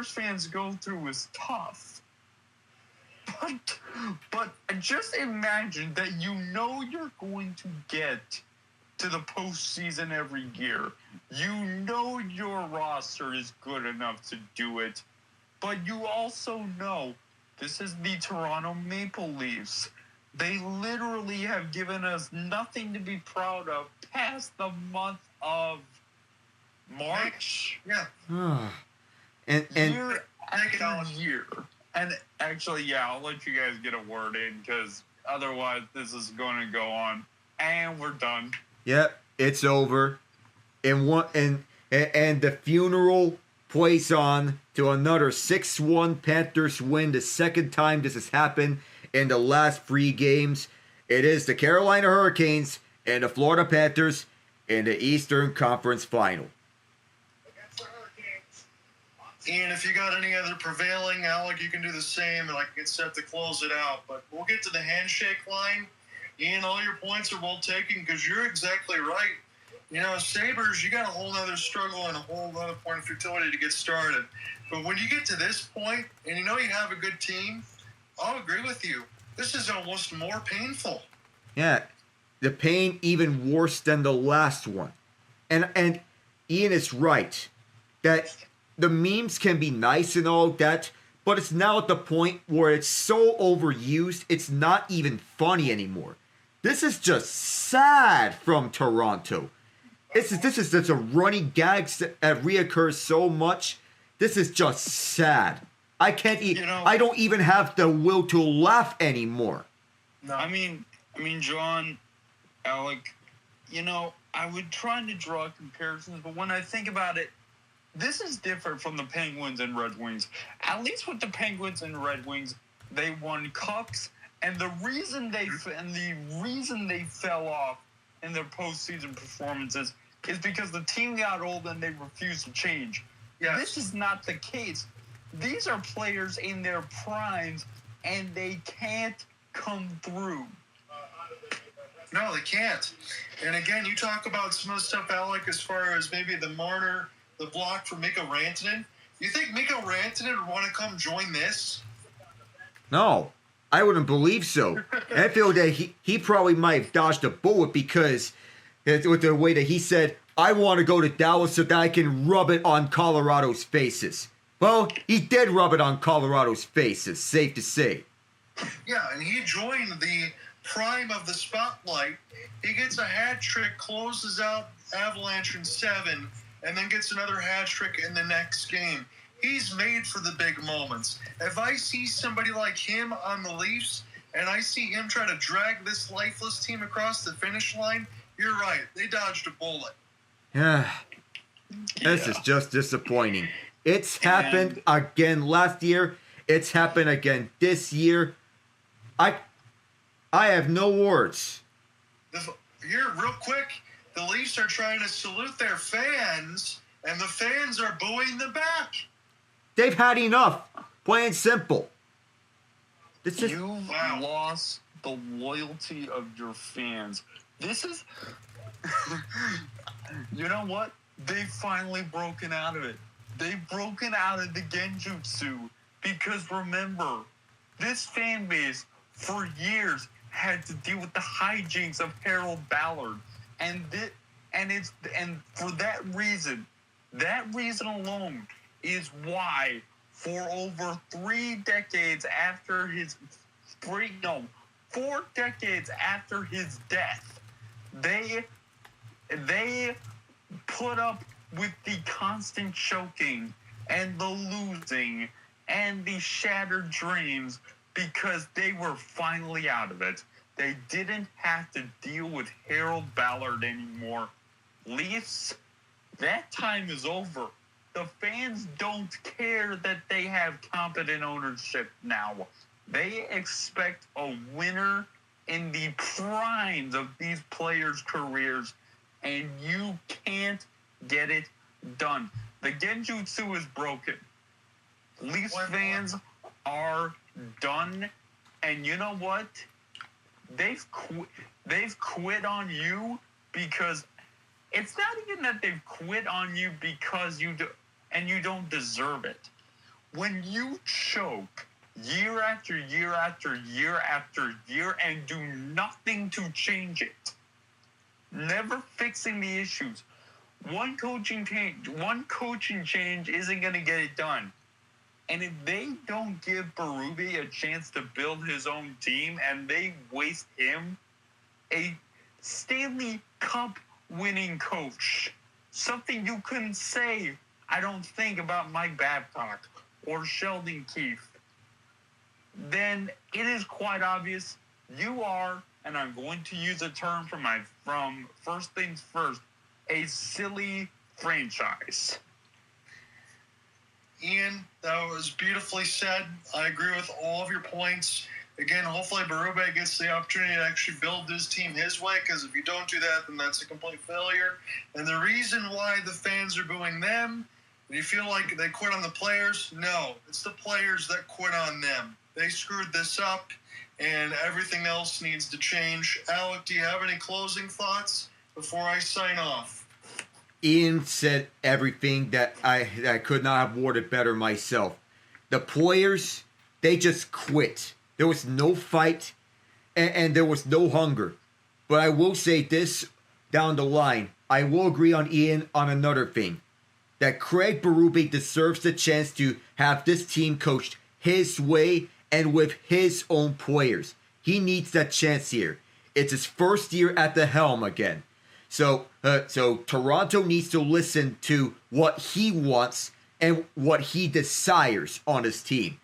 fans go through is tough. But just imagine that you're going to get to the postseason every year. Your roster is good enough to do it. But you also know this is the Toronto Maple Leafs. They literally have given us nothing to be proud of past the month of March. Yeah. and year after year. And actually, yeah, I'll let you guys get a word in, because otherwise this is going to go on. And we're done. Yep, it's over. And the funeral plays on to another 6-1 Panthers win, the second time this has happened in the last 3 games. It is the Carolina Hurricanes and the Florida Panthers in the Eastern Conference Final. Ian, if you got any other prevailing, Alec, you can do the same, and I can get set to close it out. But we'll get to the handshake line. Ian, all your points are well taken, because you're exactly right. Sabres, you got a whole other struggle and a whole other point of futility to get started. But when you get to this point, and you have a good team, I'll agree with you. This is almost more painful. Yeah, the pain even worse than the last one. And Ian is right that the memes can be nice and all that, but it's now at the point where it's so overused, it's not even funny anymore. This is just sad from Toronto. This is just a running gag that reoccurs so much. This is just sad. I can't I don't even have the will to laugh anymore. No. I mean, John, Alec, I would try to draw comparisons, but when I think about it, this is different from the Penguins and Red Wings. At least with the Penguins and Red Wings, they won cups, and the reason they fell off in their postseason performances is because the team got old and they refused to change. Yes. This is not the case. These are players in their primes, and they can't come through. No, they can't. And again, you talk about some of the stuff, Alec, as far as maybe the Marner, the block for Mikko Rantanen. You think Mikko Rantanen would want to come join this? No, I wouldn't believe so. I feel that he probably might have dodged a bullet because with the way that he said, I want to go to Dallas so that I can rub it on Colorado's faces. Well, he did rub it on Colorado's faces, safe to say. Yeah, and he joined the prime of the spotlight. He gets a hat trick, closes out Avalanche in 7, and then gets another hat trick in the next game. He's made for the big moments. If I see somebody like him on the Leafs, and I see him try to drag this lifeless team across the finish line, you're right. They dodged a bullet. Yeah. This is just disappointing. It's happened again last year. It's happened again this year. I have no words. Here, real quick, the Leafs are trying to salute their fans, and the fans are booing them back. They've had enough. Plain simple. You've lost the loyalty of your fans. This is... You know what? They've finally broken out of it. They've broken out of the genjutsu because remember, this fan base for years had to deal with the hijinks of Harold Ballard, and for that reason alone is why for over 4 decades after his death, they put up with the constant choking and the losing and the shattered dreams because they were finally out of it. They didn't have to deal with Harold Ballard anymore. Leafs, that time is over. The fans don't care that they have competent ownership now. They expect a winner in the primes of these players' careers, and you can't get it done. The genjutsu is broken. Leafs fans are done, and you know what? They've quit on you because it's not even that they've quit on you because you don't deserve it. When you choke year after year after year after year and do nothing to change it, never fixing the issues, one coaching change isn't going to get it done. And if they don't give Berube a chance to build his own team and they waste him, a Stanley Cup winning coach, something you couldn't say, I don't think, about Mike Babcock or Sheldon Keefe, then it is quite obvious you are, and I'm going to use a term from First Things First, a silly franchise. Ian, that was beautifully said. I agree with all of your points. Again, hopefully Berube gets the opportunity to actually build this team his way, because if you don't do that, then that's a complete failure. And the reason why the fans are booing them, do you feel like they quit on the players? No, it's the players that quit on them. They screwed this up, and everything else needs to change. Alec, do you have any closing thoughts before I sign off? Ian said everything that I could not have worded better myself. The players, they just quit. There was no fight, and there was no hunger. But I will say this down the line. I will agree on Ian on another thing. That Craig Berube deserves the chance to have this team coached his way and with his own players. He needs that chance here. It's his first year at the helm again. So Toronto needs to listen to what he wants and what he desires on his team.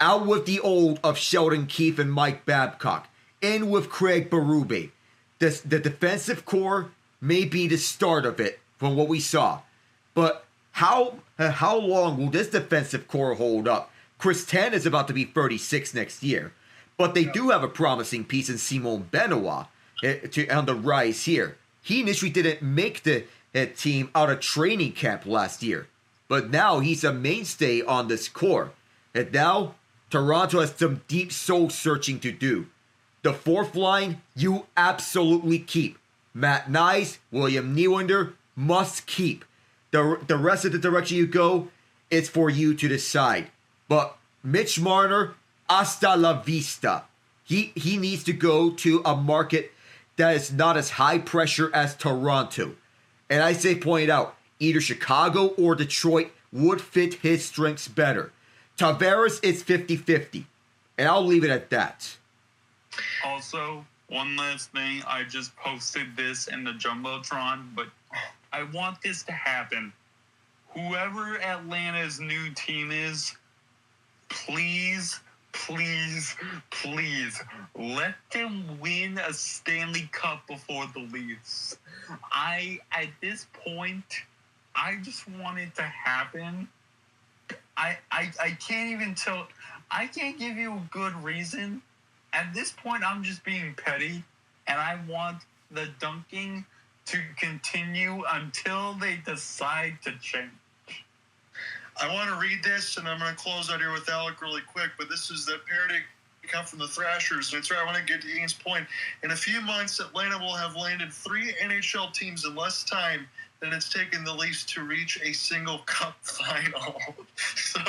Out with the old of Sheldon Keefe and Mike Babcock. In with Craig Berube. The defensive core may be the start of it from what we saw. But how How long will this defensive core hold up? Chris Tan is about to be 36 next year. But they do have a promising piece in Simon Benoit on the rise here. He initially didn't make the team out of training camp last year. But now he's a mainstay on this core. And now, Toronto has some deep soul searching to do. The fourth line, you absolutely keep. Matt Knies, William Nylander, must keep. The rest of the direction you go, it's for you to decide. But Mitch Marner, hasta la vista. He needs to go to a market that is not as high pressure as Toronto. And I say point out, either Chicago or Detroit would fit his strengths better. Tavares is 50-50. And I'll leave it at that. Also, one last thing. I just posted this in the Jumbotron, but I want this to happen. Whoever Atlanta's new team is, please, please, please, let them win a Stanley Cup before the Leafs. At this point, I just want it to happen. I can't even tell. I can't give you a good reason. At this point, I'm just being petty, and I want the dunking to continue until they decide to change. I want to read this, and I'm going to close out here with Alec really quick, but this is the parody come from the Thrashers, and it's right. I want to get to Ian's point. In a few months, Atlanta will have landed 3 NHL teams in less time than it's taken the Leafs to reach a single cup final. So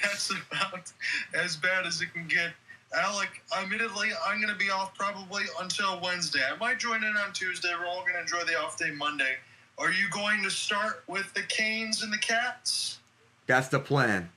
that's about as bad as it can get. Alec, admittedly, I'm going to be off probably until Wednesday. I might join in on Tuesday. We're all going to enjoy the off day Monday. Are you going to start with the Canes and the Cats? That's the plan.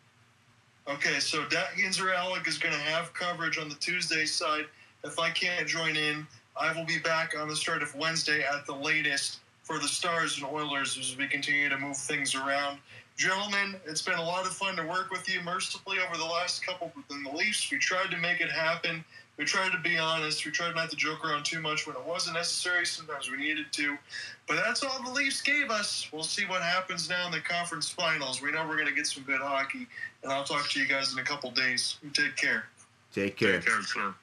Okay, so Datkins or Alec is going to have coverage on the Tuesday side. If I can't join in, I will be back on the start of Wednesday at the latest for the Stars and Oilers as we continue to move things around. Gentlemen, it's been a lot of fun to work with you mercifully over the last couple within the Leafs. We tried to make it happen. We tried to be honest. We tried not to joke around too much when it wasn't necessary. Sometimes we needed to. But that's all the Leafs gave us. We'll see what happens now in the conference finals. We know we're going to get some good hockey. And I'll talk to you guys in a couple days. Take care. Take care. Take care, sir.